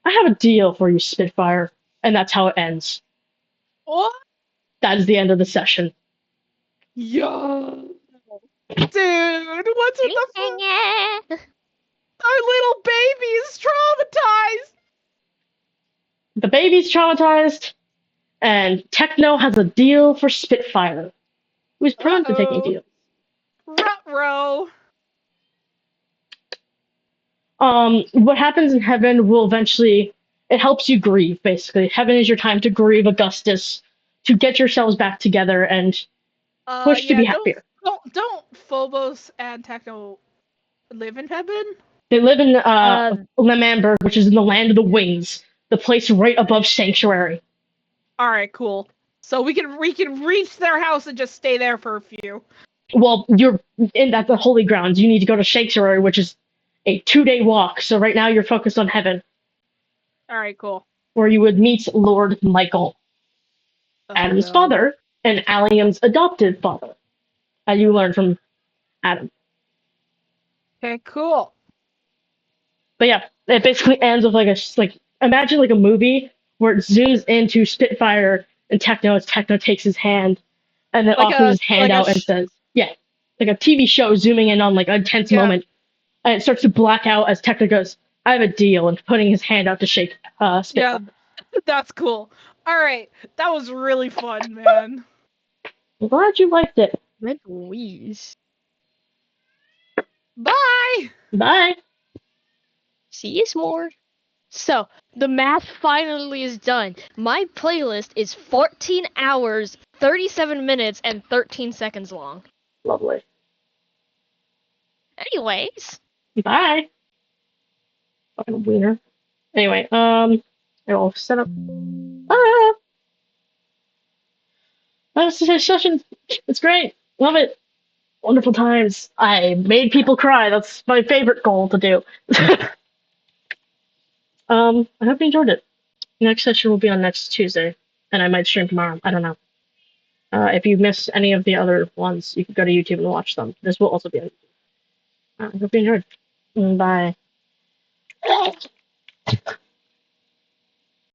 I have a deal for you, Spitfire. And that's how it ends. What? That is the end of the session. Yo. Dude, what's with the fuck? Yeah. Our little baby is traumatized. The baby's traumatized, and Techno has a deal for Spitfire, who's prone to taking deals. Ruh-roh. What happens in heaven will eventually, it helps you grieve, basically. Heaven is your time to grieve Augustus, to get yourselves back together and push to be happier. Don't Phobos and Techno live in heaven? They live in Lemamberg, which is in the land of the wings, the place right above Sanctuary. Alright, cool. So we can reach their house and just stay there for a few. Well, you're at the holy grounds. You need to go to Sanctuary, which is a 2-day walk. So right now you're focused on heaven, Alright, cool. where you would meet Lord Michael, Adam's father, and Allium's adopted father, as you learn from Adam. Okay, cool. But yeah, it basically ends with imagine like a movie where it zooms into Spitfire and Techno as Techno takes his hand and then offers his hand out and says, yeah, like a TV show zooming in on like a tense moment. And it starts to black out as Techno goes, I have a deal, and putting his hand out to shake Spitfire. Yeah, that's cool. Alright, that was really fun, man. I'm glad you liked it. Louise. Bye! Bye. See you more. So, the math finally is done. My playlist is 14 hours, 37 minutes, and 13 seconds long. Lovely. Anyways. Bye. Fucking wiener. Anyway, I'll set up. That's the session. It's great. Love it. Wonderful times. I made people cry. That's my favorite goal to do. I hope you enjoyed it. Next session will be on next Tuesday, and I might stream tomorrow. I don't know. If you missed any of the other ones, you can go to YouTube and watch them. This will also be on YouTube. I hope you enjoyed. Bye.